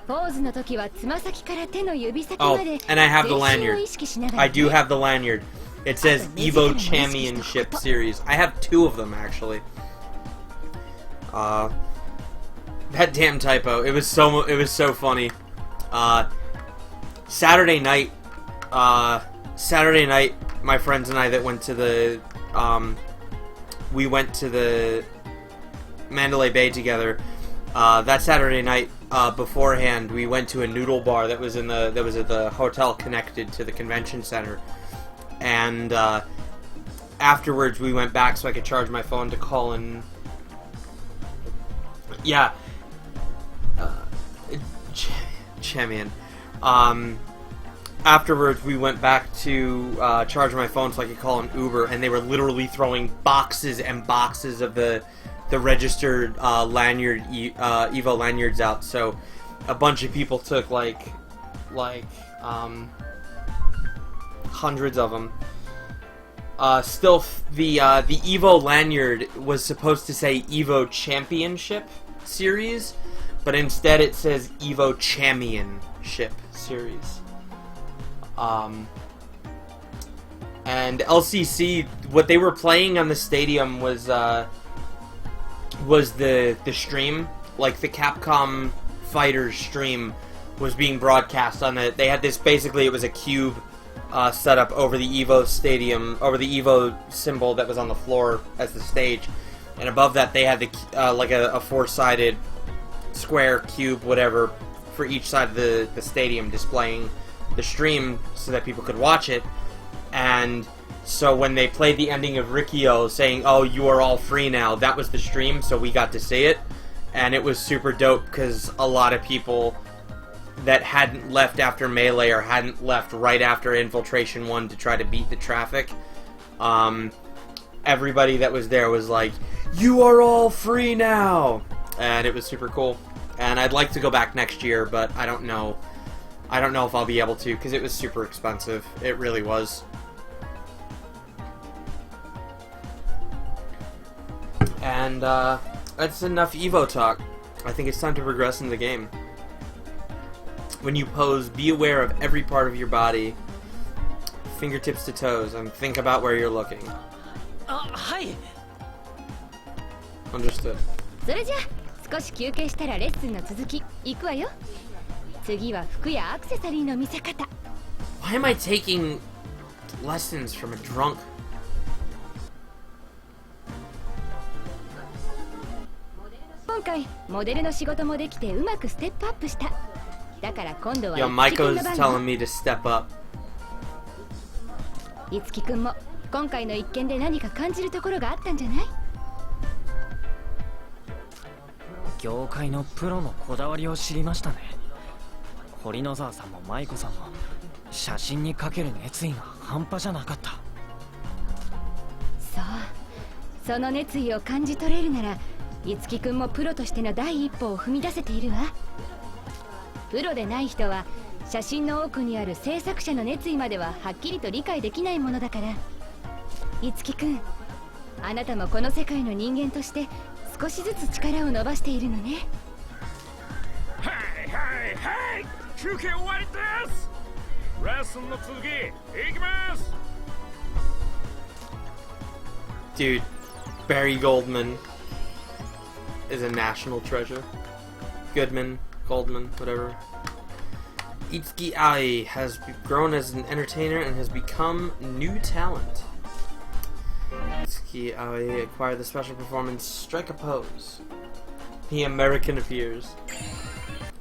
Oh, and I have the lanyard. I do have the lanyard. It says Evo Championship Series. I have 2 of them, actually. That damn typo. It was so funny. Saturday night, my friends and I that went to the, we went to the Mandalay Bay together. That Saturday night, beforehand, we went to a noodle bar that was at the hotel connected to the convention center, and afterwards we went back so I could charge my phone to call in. Yeah, Champion. Afterwards, we went back to charge my phone so I could call an Uber, and they were literally throwing boxes and boxes of the registered lanyard Evo lanyards out. So a bunch of people took like hundreds of them. Still, the Evo lanyard was supposed to say Evo Championship Series, but instead it says Evo Championship Series. And LCC, what they were playing on the stadium was the stream, like the Capcom Fighters stream was being broadcast on it. They had this, basically it was a cube set up over the Evo stadium, over the Evo symbol that was on the floor as the stage, and above that they had the like a 4-sided square cube, whatever, for each side of the stadium displaying the stream so that people could watch it. And so when they played the ending of Rikio saying, "Oh, you are all free now," that was the stream, so we got to see it, and it was super dope because a lot of people that hadn't left after Melee or hadn't left right after Infiltration 1 to try to beat the traffic, everybody that was there was like, "You are all free now!" And it was super cool. And I'd like to go back next year, but I don't know. I don't know if I'll be able to, because it was super expensive. It really was. And that's enough Evo talk. I think it's time to progress in the game. When you pose, be aware of every part of your body, fingertips to toes, and think about where you're looking. Hi. Understood. それじゃあ少し休憩したらレッスンの続き行くわよ。次は服やアクセサリーの見せ方。 Why am I taking lessons from a drunk. 今回モデルの仕事もできてうまくステップアップした。だから今度は Yo, 樹君 Maiko's の番 telling だ。 me to step up. いつきくんも今回の一件で何か感じるところがあったんじゃない？業界のプロのこだわりを知りましたね。堀野沢さんも舞子さんも写真にかける熱意が半端じゃなかった。そう、その熱意を感じ取れるならいつきくんもプロとしての第一歩を踏み出せているわ。プロでない人は写真の奥にある制作者の熱意までははっきりと理解できないものだから。いつきくん、あなたもこの世界の人間として少しずつ力を伸ばしているのね。はいはいはい、休憩終わりです。レッスンの続きいきます。 Dude, Barry Goldman is a national treasure. Goodman, Goldman, whatever. Itsuki Ai has grown as an entertainer and has become new talent. Itsuki Ai acquired the special performance Strike a Pose. The American appears.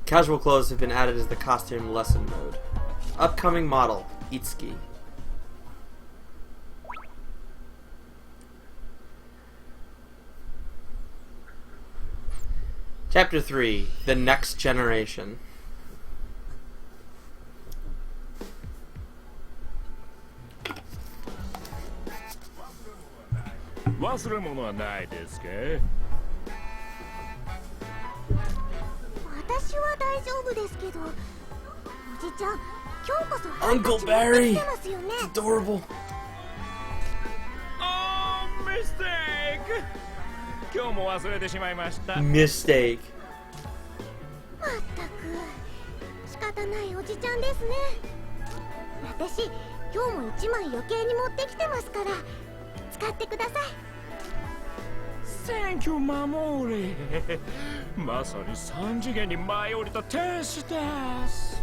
Casual clothes have been added as the costume lesson mode. Upcoming model, Itsuki. Chapter 3, The Next Generation. 忘れ物はないですか？私は大丈夫ですけど、おじちゃん、今日こそ Uncle 来 Barry! てますよね。 It's adorable. ミステイク。今日も忘れてしまいました。 Mistake. まったく仕方ないおじちゃんですね。私、今日も1枚余計に持ってきてますから使ってください。 Thank you, 守り。まさに3次元に舞い降りた天使です。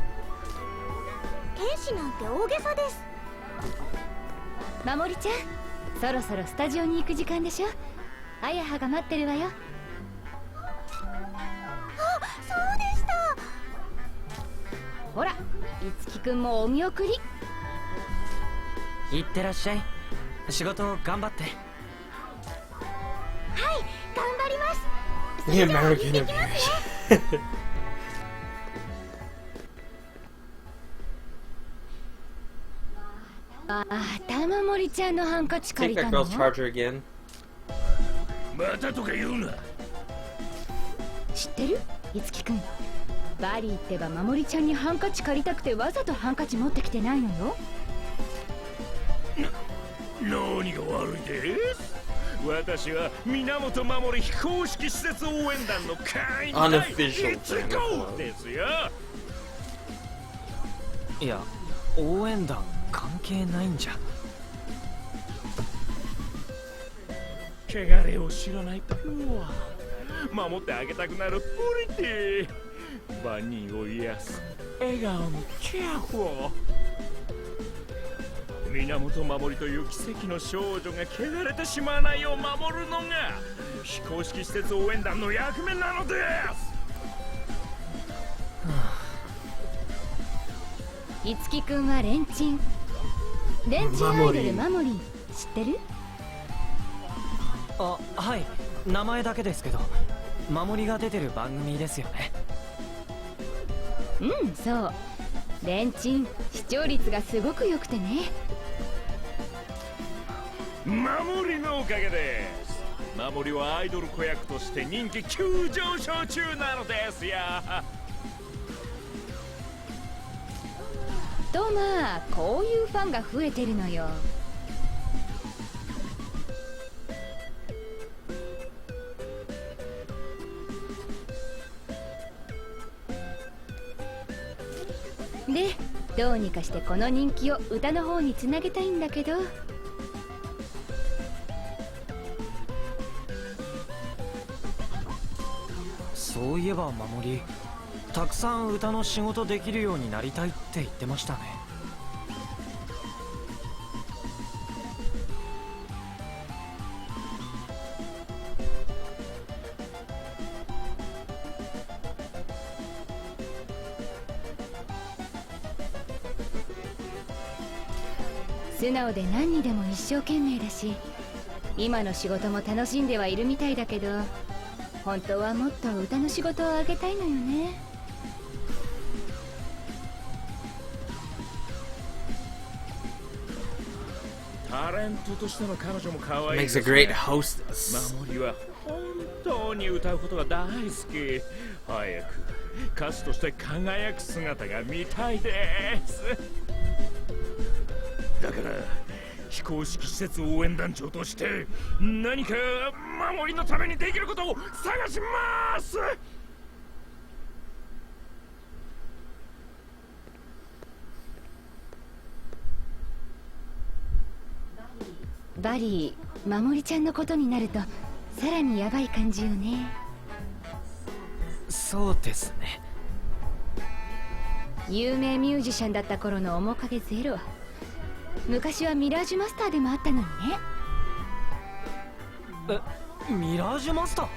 天使なんて大げさです。まもりちゃん、そろそろスタジオに行く時間でしょ。あやはが待ってるわよ。あ、そうでした。ほら、いつきくんもお見送り。いってらっしゃい。仕事頑張って。はい、頑張ります。 The American appears. ああ、玉森ちゃんのハンカチ借 Take りた that の？ girl's charger again. またとか言うな。知ってる？いつきくん、バリーってばまもりちゃんにハンカチ借りたくてわざとハンカチ持ってきてないのよ。何が悪いです？私は源守非公式施設応援団の会員第 Unofficial 1号ですよ。いや、応援団関係ないんじゃ。汚れを知らないピュア、守ってあげたくなるプリティ、万人を癒す笑顔のキャフォー。源守という奇跡の少女が汚れてしまわないよう守るのが非公式施設応援団の役目なのです。いつきくんはレンチンアイドルマモリン知ってる？あ、はい。名前だけですけど、守りが出てる番組ですよね。うん、そう。レンチン視聴率がすごく良くてね。守りのおかげです。守りはアイドル子役として人気急上昇中なのですよ。とまあ、こういうファンが増えてるのよ。で、どうにかしてこの人気を歌の方につなげたいんだけど。そういえば守り、たくさん歌の仕事できるようになりたいって言ってましたね。素直で何にでも一生懸命だし、今の仕事も楽しんではいるみたいだけど、本当はもっと歌の仕事をあげたいのよね。タレントとしての彼女も可愛い Makes で a すね。 great hostess. 守りは本当に歌うことが大好き。早く歌手として輝く姿が見たいです。だから非公式施設応援団長として何か守りのためにできることを探します。バリー、守りちゃんのことになるとさらにヤバい感じよね。そうですね。有名ミュージシャンだった頃の面影ゼロ。昔はミラージュマスターでもあったのにね。ミラージュマスター。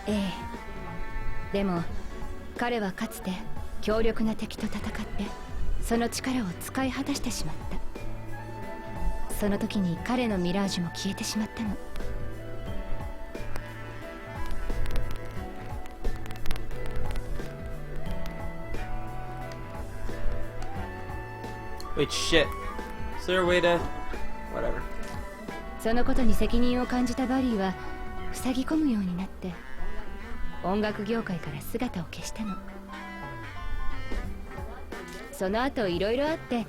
ええ。でも彼はかつて強力な敵と戦ってその力を使い果たしてしまった。その時に彼のミラージュも消えてしまったの。Wait, shit. Is there a way to... Whatever. そのことに責任を感じたバリーは塞ぎ込むようになって音楽業界から姿を消したの。その後いろいろあって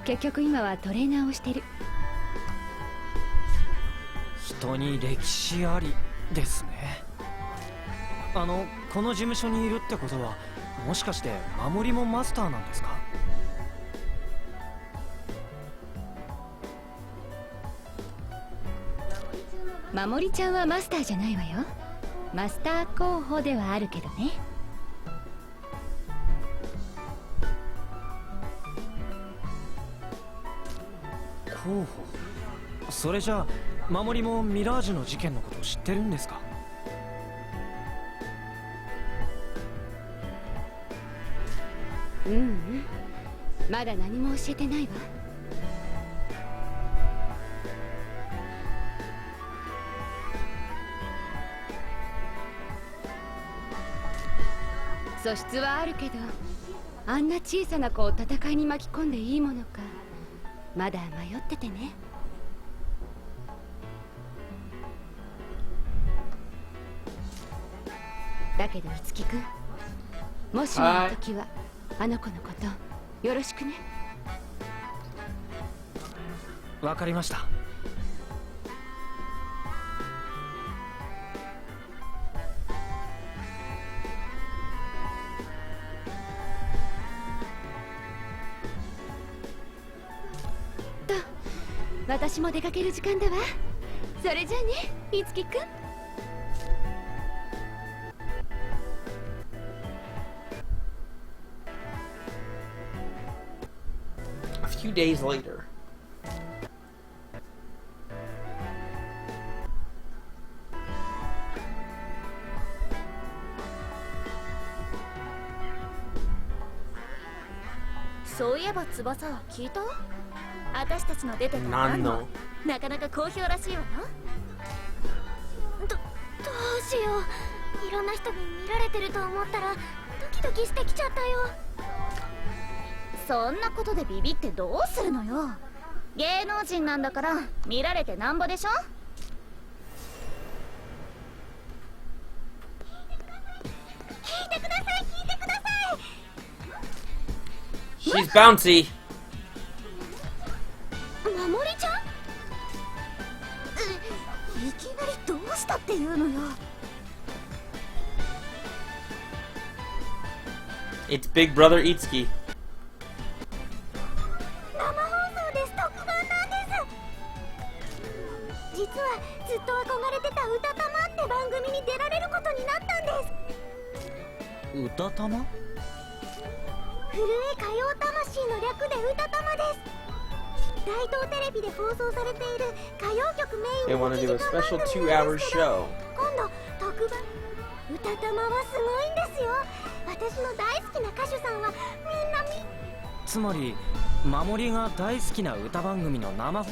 結局今はトレーナーをしてる。人に歴史ありですね。この事務所にいるってことはもしかして守りもマスターなんですか？守りちゃんはマスターじゃないわよ。マスター候補ではあるけどね。候補。それじゃあ守りもミラージュの事件のことを知ってるんですか？ううん、まだ何も教えてないわ。素質はあるけど、あんな小さな子を戦いに巻き込んでいいものかまだ迷っててね。だけど樹くん、もしもの時はあの子のことよろしくね。わかりました。私も出かける時間だわ。それじゃあね、樹くん。A few days later. そういえば翼は聞いた？私たちの出てた何の？なかなか好評らしいわよ。どうしよう。いろんな人に見られてると思ったらドキドキしてきちゃったよ。そんなことでビビってどうするのよ。芸能人なんだから見られてなんぼでしょ。聞いてください、聞いてください。 She's bouncy. 守りちゃん？いきなりどうしたっていうのよ。It's Big Brother Itsuki. 生放送です。特番なんです。実はずっと憧れてた歌たまって番組に出られることになったんです。歌玉？震え歌謡魂の略で歌たまです。大東テレビで放送されている歌謡曲メイ They ンの want to 1 do a 時間 special 番組 2-hour なんですけど、 show. 今度特番歌たまはすごいんですよ。私の大好きな歌手さんはみんなつまり守りが大好きな歌番組の生はい、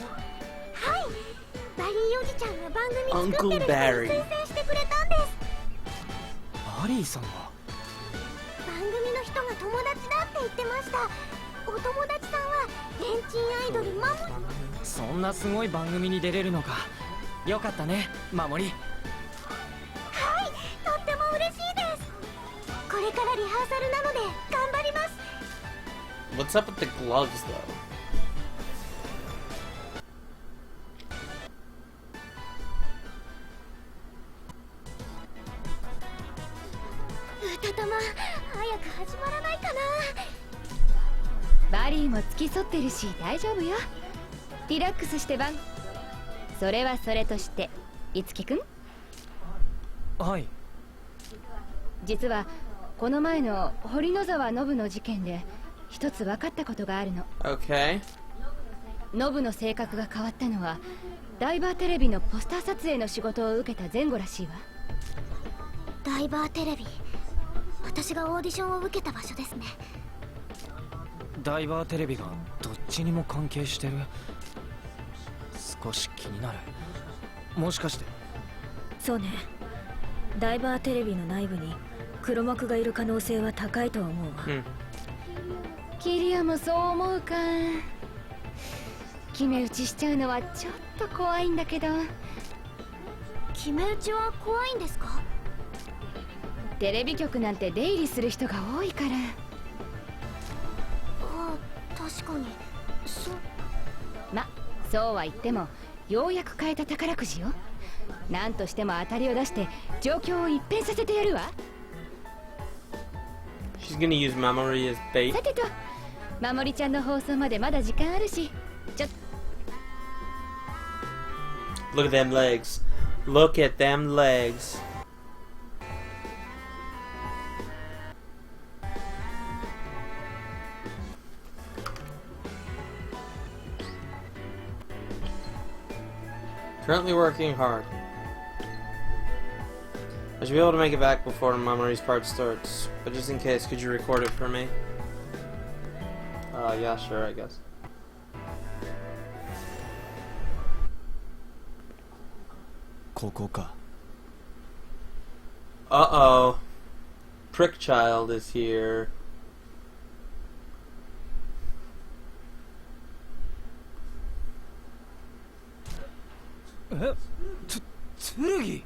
バリーおじちゃんが番組作ってる人を Uncle Barry 推薦してくれたんです。バリーさんが。番組の人が友達だって言ってました。お友達さんはレンチンアイドルマモ。そんなすごい番組に出れるのか。よかったね守り。はい、とっても嬉しいです。これからリハーサルなので頑張ります。 What's up with the gloves, though? 歌玉、早く始まらないかな。バリーも付き添ってるし大丈夫よ。リラックスしてばん。それはそれとして、いつきくん。はい。実はこの前の堀野沢ノブの事件で一つ分かったことがあるの。 Okay. ノブの性格が変わったのはダイバーテレビのポスター撮影の仕事を受けた前後らしいわ。ダイバーテレビ、私がオーディションを受けた場所ですね。ダイバーテレビがどっちにも関係してる。少し気になる。もしかして。そうね、ダイバーテレビの内部に黒幕がいる可能性は高いと思うわ。キリアもそう思うか。決め打ちしちゃうのはちょっと怖いんだけど。決め打ちは怖いんですか？テレビ局なんて出入りする人が多いから。ああ、確かに。ま、そうは言ってもようやく買えた宝くじよ。なんとしても当たりを出して状況を一変させてやるわ。 She's gonna use memory as bait. さてと、守りちゃんの放送までまだ時間あるし、Look at them legs. Look at them legs. Currently working hard. I should be able to make it back before Memory's part starts, but just in case, could you record it for me? Yeah, sure, I guess. ここか。 Uh-oh. Prick Child is here. え、剣。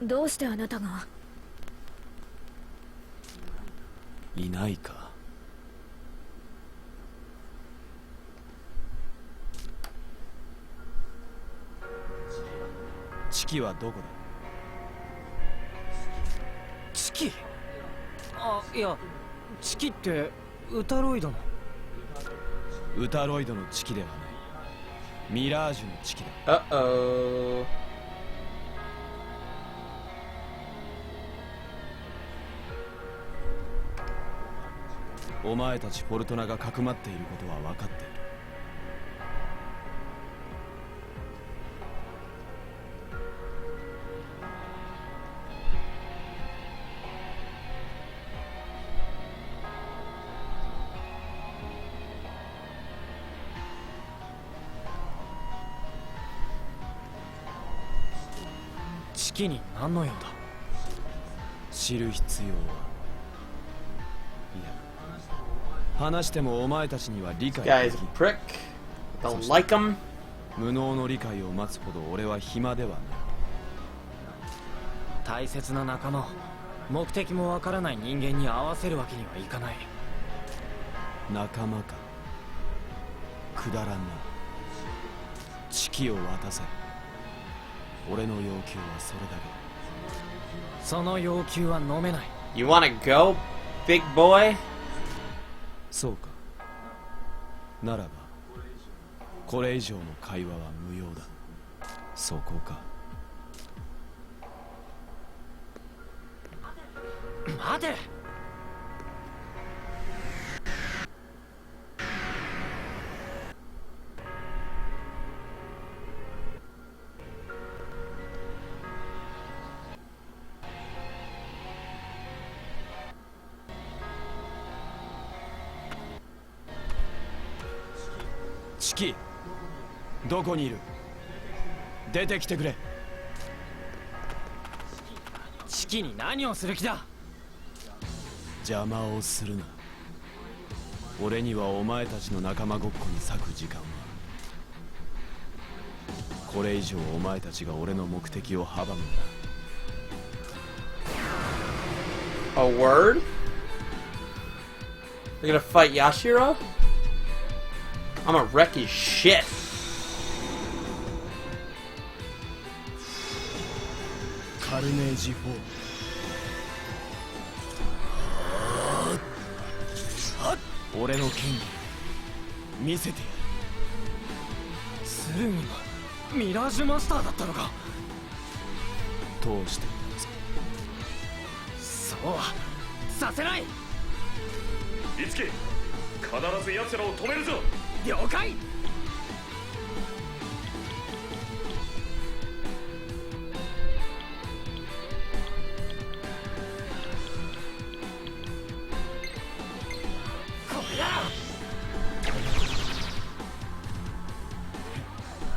どうしてあなたが？いないか。チキはどこだ？チキ？あ、いや、チキってウタロイドの。ウタロイドのチキではない。ミラージュのチキだ。Uh-oh. お前たちフォルトナがかくまっていることは分かっている。チキに何の用だ？知る必要は。いや、話してもお前たちには理解 Guy's でき a prick. Don't like him. 無能の理解を待つほど俺は暇ではない。大切な仲間を目的もわからない人間に合わせるわけにはいかない。仲間か。くだらんな。チキを渡せ。俺の要求はそれだけ。その要求は飲めない。 You wanna go, big boy? そうか。ならばこれ以上の会話は無用だ。そこか。待て。チキ、どこにいる？出てきてくれ。チキに何をする気だ？邪魔をするな。俺にはお前たちの仲間ごっこに割く時間は、これ以上お前たちが俺の目的を阻むんだ。A word? They're gonna fight Yashiro? I'm gonna wreck his shit. カルネージ4。俺の権利見せてやる。鶴見がミラージュマスターだったのか。通してみたぞ。そうはさせない。いつき、必ず奴らを止めるぞ。了解。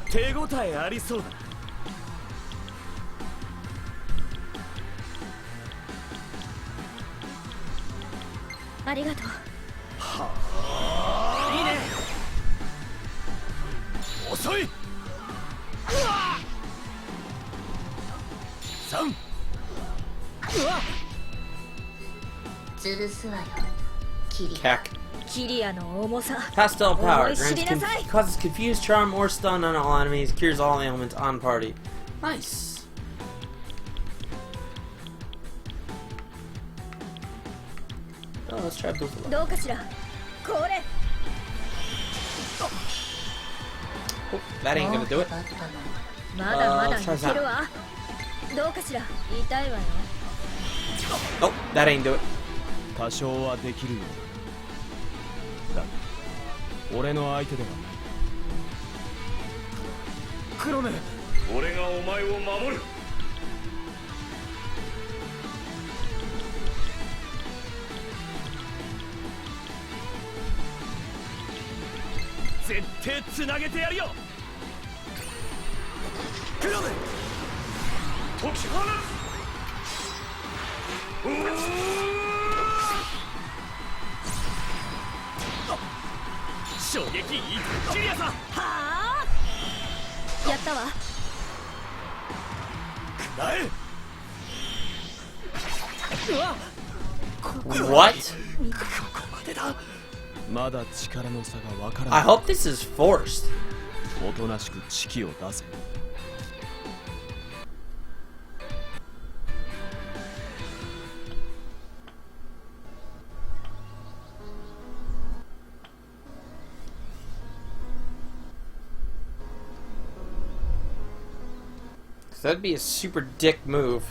手応えありそうだ。ありがとう。いいね。遅い。3。潰すわよ、キリ。 Cack. キリアの重さ。 Pastel power. 思い知りなさい。 Causes confused charm or stun on all enemies. Cures all ailments on party. Nice. Oh, let's try Buffalo. どうかしら。これ。 Oh, that ain't gonna do it. まだまだい try けるわ。どうかしら。痛いわよ。 Oh, that ain't do it. 多少はできるよ。だが俺の相手ではない。クロネ。俺がお前を守る。絶対つなげてやるよ。クロネ、解き放つ。衝撃一気にやさ。はあ。やったわ。くらえ。What? ここまでだ。まだ力の差がわから I ない。 hope this is forced. おとなしくチキを出せ。That'd be a super dick move.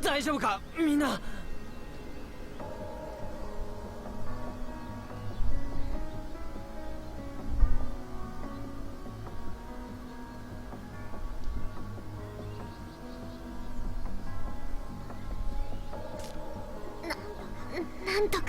大丈夫かみんな。なんとか。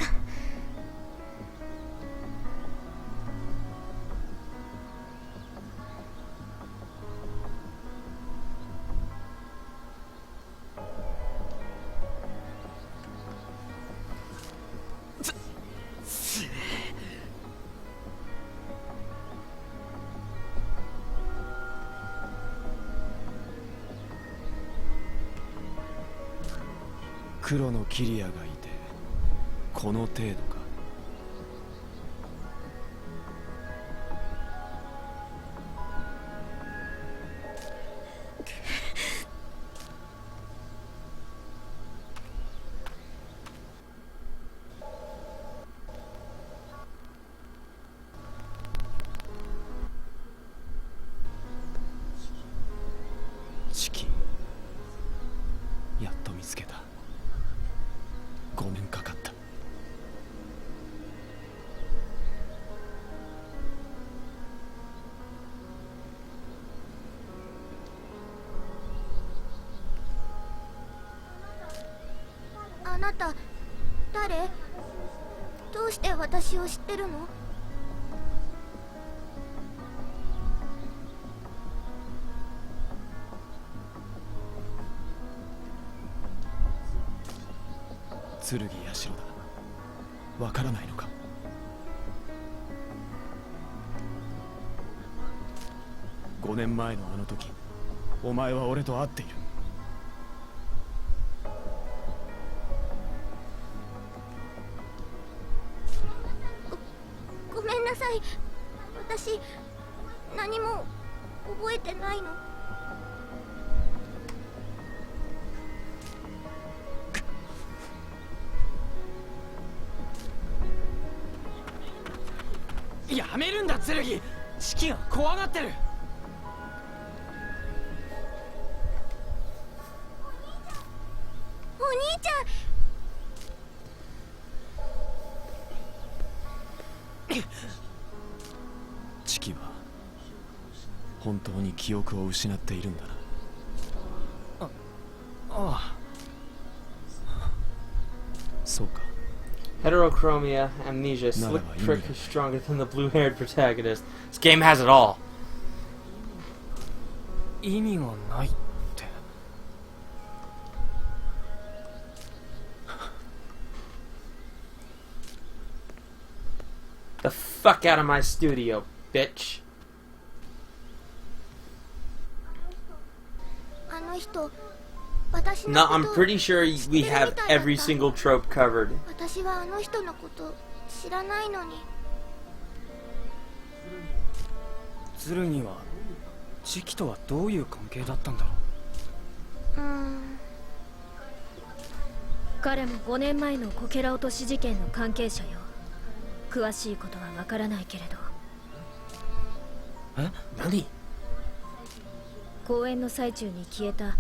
黒のキリアがいてこの程度か。チキ、やっと見つけた。5年かかった。なた誰？どうして私を知ってるの？剣社だ。わからないのか。5年前のあの時、お前は俺と会っている。ごめんなさい。私何も覚えてないの。やめるんだ剣。士気が怖がってる。お兄ちゃん。チキは本当に記憶を失っているんだな。ああ、そうか。Heterochromia, amnesia, slick trick is stronger than the blue-haired protagonist. This game has it all. 意味がないって。The fuck out of my studio, bitch. あの人、私 No, のこ I'm と pretty sure we have every single trope covered. 私はあの人のこと知らないのに。剣はチキとはどういう関係だったんだろ彼も5年前のこけら落とし事件の関係者よ。詳しいことはわからないけれど。う。え、何？公演の最中に消えた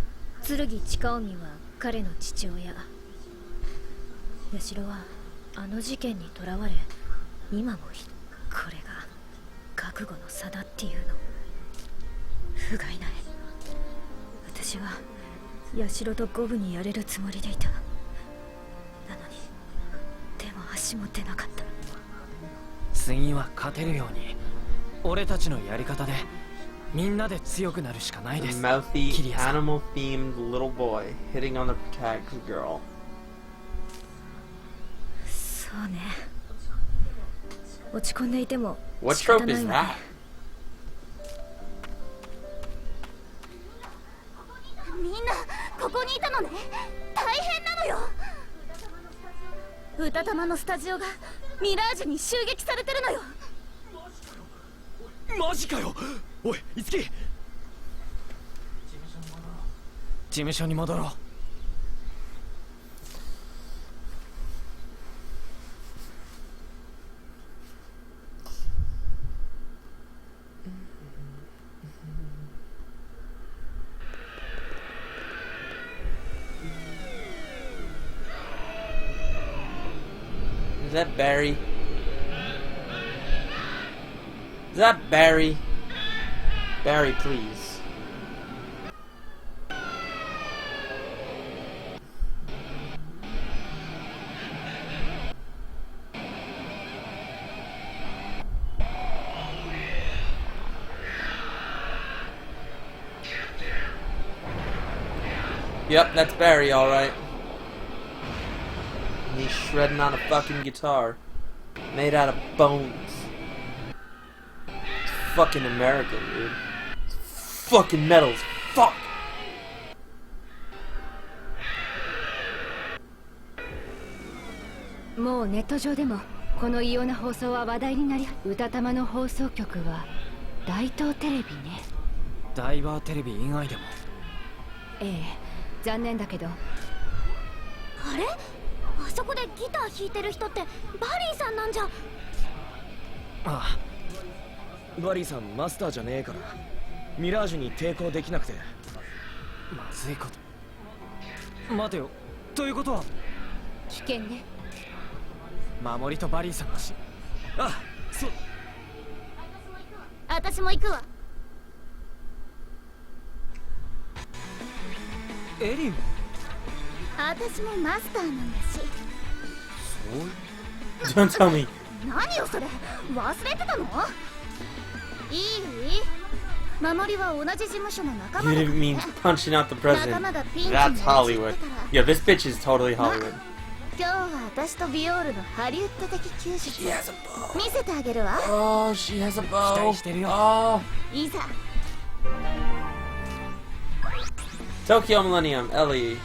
剣近臣は彼の父親。八代はあの事件にとらわれ、今もこれが覚悟の差だっていうの。不甲斐ない。私は八代と五分にやれるつもりでいた。なのに手も足も出なかった。次は勝てるように俺たちのやり方でみんなで強くなるしかないです。 Mouthy, キリヤさん。 animal-themed little boy hitting on the protagonist girl. そうね。落ち込んでいても What 仕方 trope な is いわ that? ね。みんなここにいたのね。大変なのよ。歌玉のスタジオがミラージュに襲撃されてるのよ。マジかよ。おい、いつき。事務所に戻ろう。Is that Barry? Is that Barry? Barry, please. Yep, that's Barry, alright. He's shredding on a fucking guitar. Made out of bones. It's fucking American, dude. It's fucking metal as fuck! もうネット上でもこの異様な放送は話題になり、歌玉の放送局は大東テレビね。ダイバーテレビ以外でも。ええ、残念だけど。あれ？あそこでギター弾いてる人ってバリーさんなんじゃ。あバリーさんマスターじゃねえからミラージュに抵抗できなくて。あ、まずいこと。待てよ、ということは危険ね。守りとバリーさんがし。あ、そう。私も行くわ。エリン。私もマスターなんだし。 Don't tell me. 何よそれ、忘れてたの？いい？守りは同じ事務所の仲間 You だ didn't mean punching out the president. 仲間がピンチに That's 陥って Hollywood. たら Yo, this bitch is totally Hollywood. 今日は私とビオールのハリウッド的休日 She has a bow. 見せてあげるわ。 Oh, she has a bow. 期待してるよ。 Oh. いざ。 Tokyo Millennium, Ellie.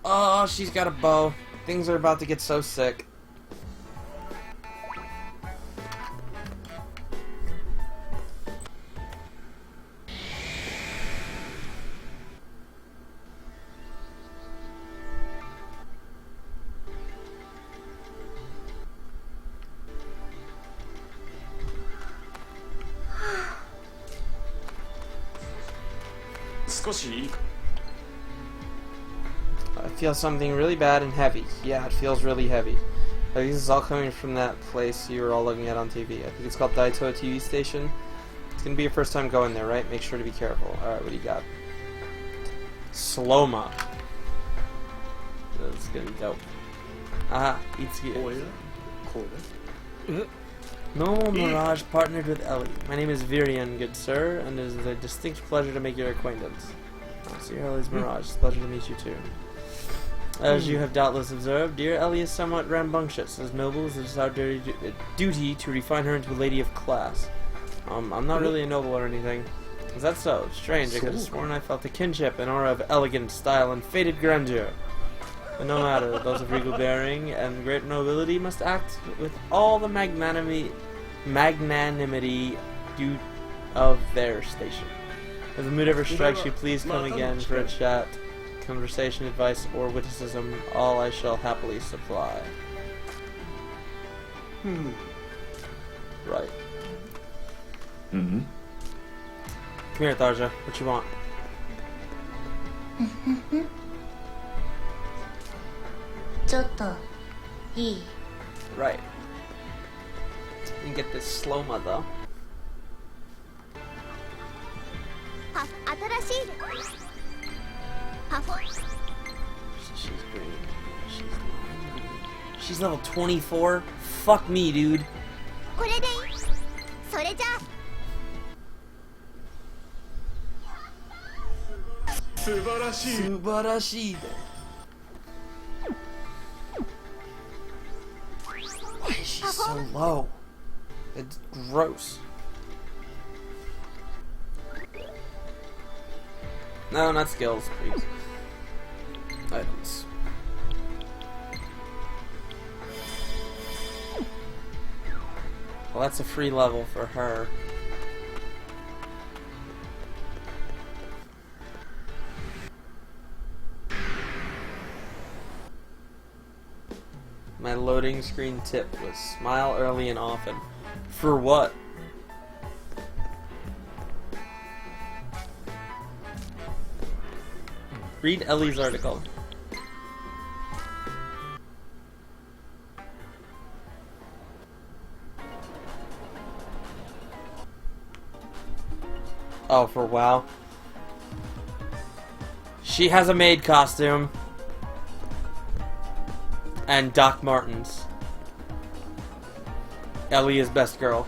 Oh, she's got a bow. Things are about to get so sick. I feel something really bad and heavy. Yeah, it feels really heavy. I think this is all coming from that place you were all looking at on TV. I think it's called Daito TV Station. It's gonna be your first time going there, right? Make sure to be careful. Alright, what do you got? Sloma. That's gonna be dope. Aha, Itsuki. No, Mirage partnered with Ellie. My name is Virion, good sir, and it is a distinct pleasure to make your acquaintance. Oh, so you're Ellie's Mirage. It's a pleasure to meet you too. As you have doubtless observed, dear Ellie is somewhat rambunctious. As noble as it is our duty to refine her into a lady of class. I'm not really a noble or anything. Is that so? Strange, I could have sworn I felt a kinship, an aura of elegant style and fated grandeur. But no matter, those of regal bearing and great nobility must act with all the magnanimity due of their station. If the mood ever strikes you, please come again for a chat, conversation, advice, or witticism. All I shall happily supply. Right. Come here, Tharja. What you want? Right. You can get this slow-mo though. 新しいパフォ She's green. She's level 24? Fuck me, dude. これでいい。それじゃ素晴らしい。素晴らしい。Why is she so low? It's gross. No, not skills, please. Items. Well, that's a free level for her. My loading screen tip was smile early and often. For what? Read Ellie's article. Oh, for WoW. She has a maid costume. And Doc Martens. Ellie is best girl.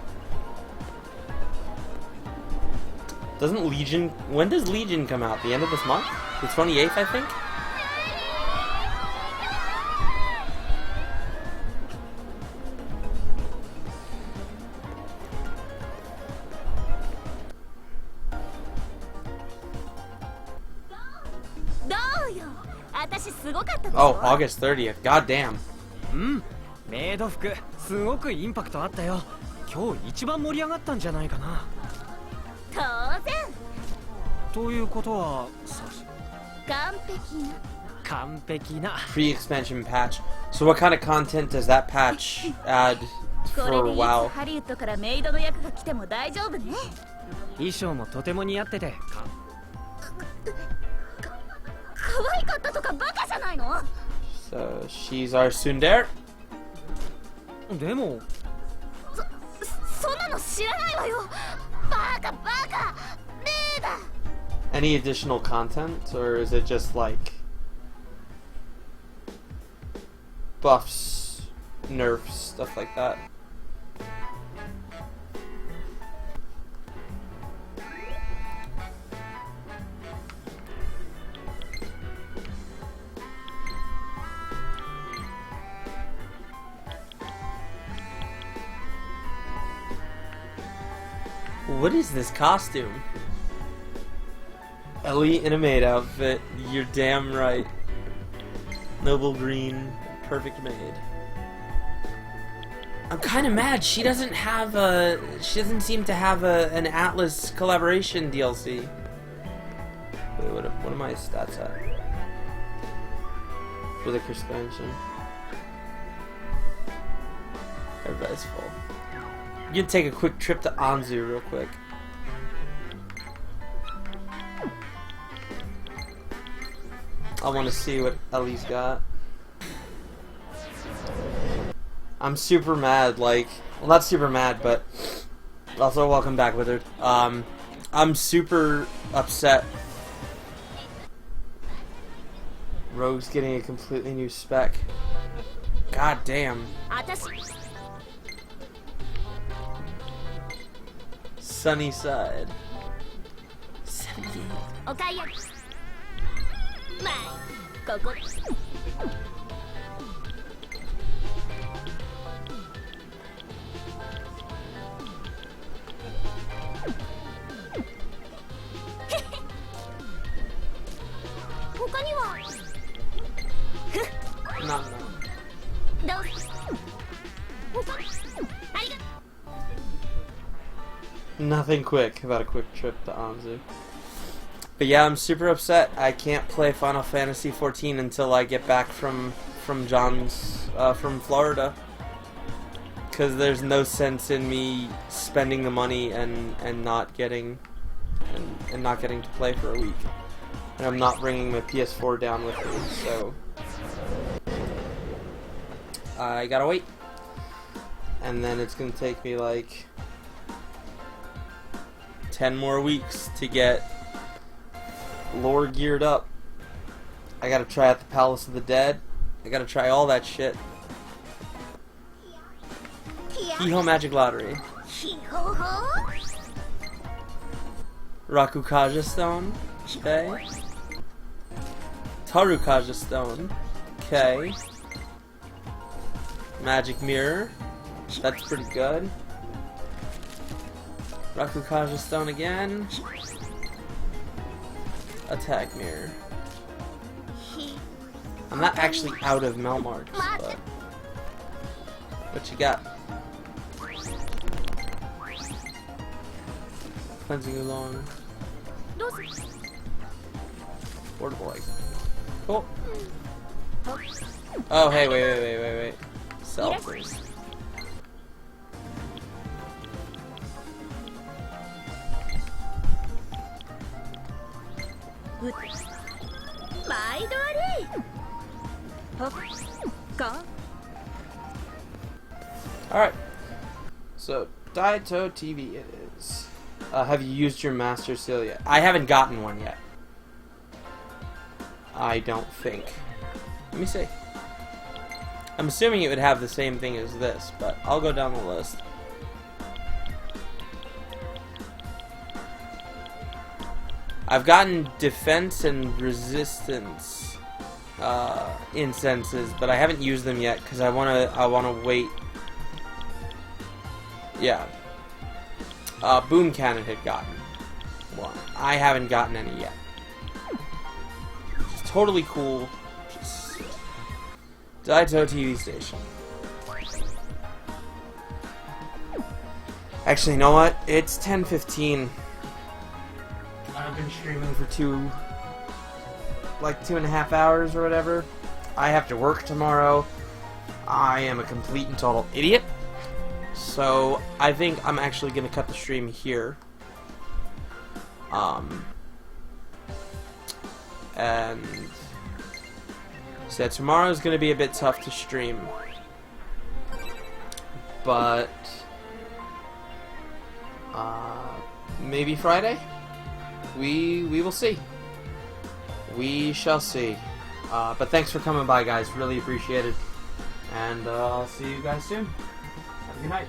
Doesn't Legion... When does Legion come out? The end of this month? The 28th, I think? Oh, August 30th. God damn. メイド服すごくインパクトあったよ。今日一番盛り上がったんじゃないかな。当然。ということは完璧な。Pre-expansion patch. So what kind of content does that patch add これ for でいつ WoW? ハリウッドからメイドの役が来ても大丈夫ね。衣装もとても似合ってて可愛かったとかバカじゃないの？ So she's our tsundere? でもそんなの知らないわよ。バカレーだ。Any additional content, or is it just like buffs, nerfs, stuff like that? What is this costume? Ellie in a maid outfit. You're damn right. Noble green, perfect maid. I'm kind of mad she doesn't have a. She doesn't seem to have an Atlas collaboration DLC. Wait, what are my stats at? For the expansion. Everybody's full. You can take a quick trip to Anzu real quick. I want to see what Ellie's got. I'm super mad, like, well, not super mad, but also welcome back, Withered. I'm super upset. Rogue's getting a completely new spec. God damn. Sunny side. 78. おかゆまあここ他には No, no. どう他ありがとう Nothing quick about a quick trip to Anzu. But yeah, I'm super upset. I can't play Final Fantasy XIV until I get back from John's from Florida, because there's no sense in me spending the money and not getting and not getting to play for a week. And I'm not bringing my PS4 down with me, so I gotta wait. And then it's gonna take me like 10 more weeks to get lore geared up. I gotta try out the Palace of the Dead. I gotta try all that shit. Hiho Magic Lottery. Rakukaja Stone. Okay. Tarukaja Stone. Okay. Magic Mirror. That's pretty good. Rakukaja Stone again. Attack Mirror. I'm not actually out of Melmarks, but what you got? Cleansing Oolong. Portable egg. Cool. Oh, hey, wait. Sell first. Alright. So, Daito TV it is. Have you used your Master Seal yet? I haven't gotten one yet. I don't think. Let me see. I'm assuming it would have the same thing as this, but I'll go down the list. I've gotten defense and resistance incenses, but I haven't used them yet because I wanna wait. Yeah. Boom Cannon had gotten one. I haven't gotten any yet. It's totally cool. Just Daito TV station. Actually, you know what? It's 10:15. I've been streaming for 2.5 hours or whatever. I have to work tomorrow. I am a complete and total idiot. So I think I'm actually gonna cut the stream here. And so tomorrow's gonna be a bit tough to stream, but maybe Friday. we will see. We shall see. But thanks for coming by, guys. Really appreciate it. And I'll see you guys soon. Have a good night.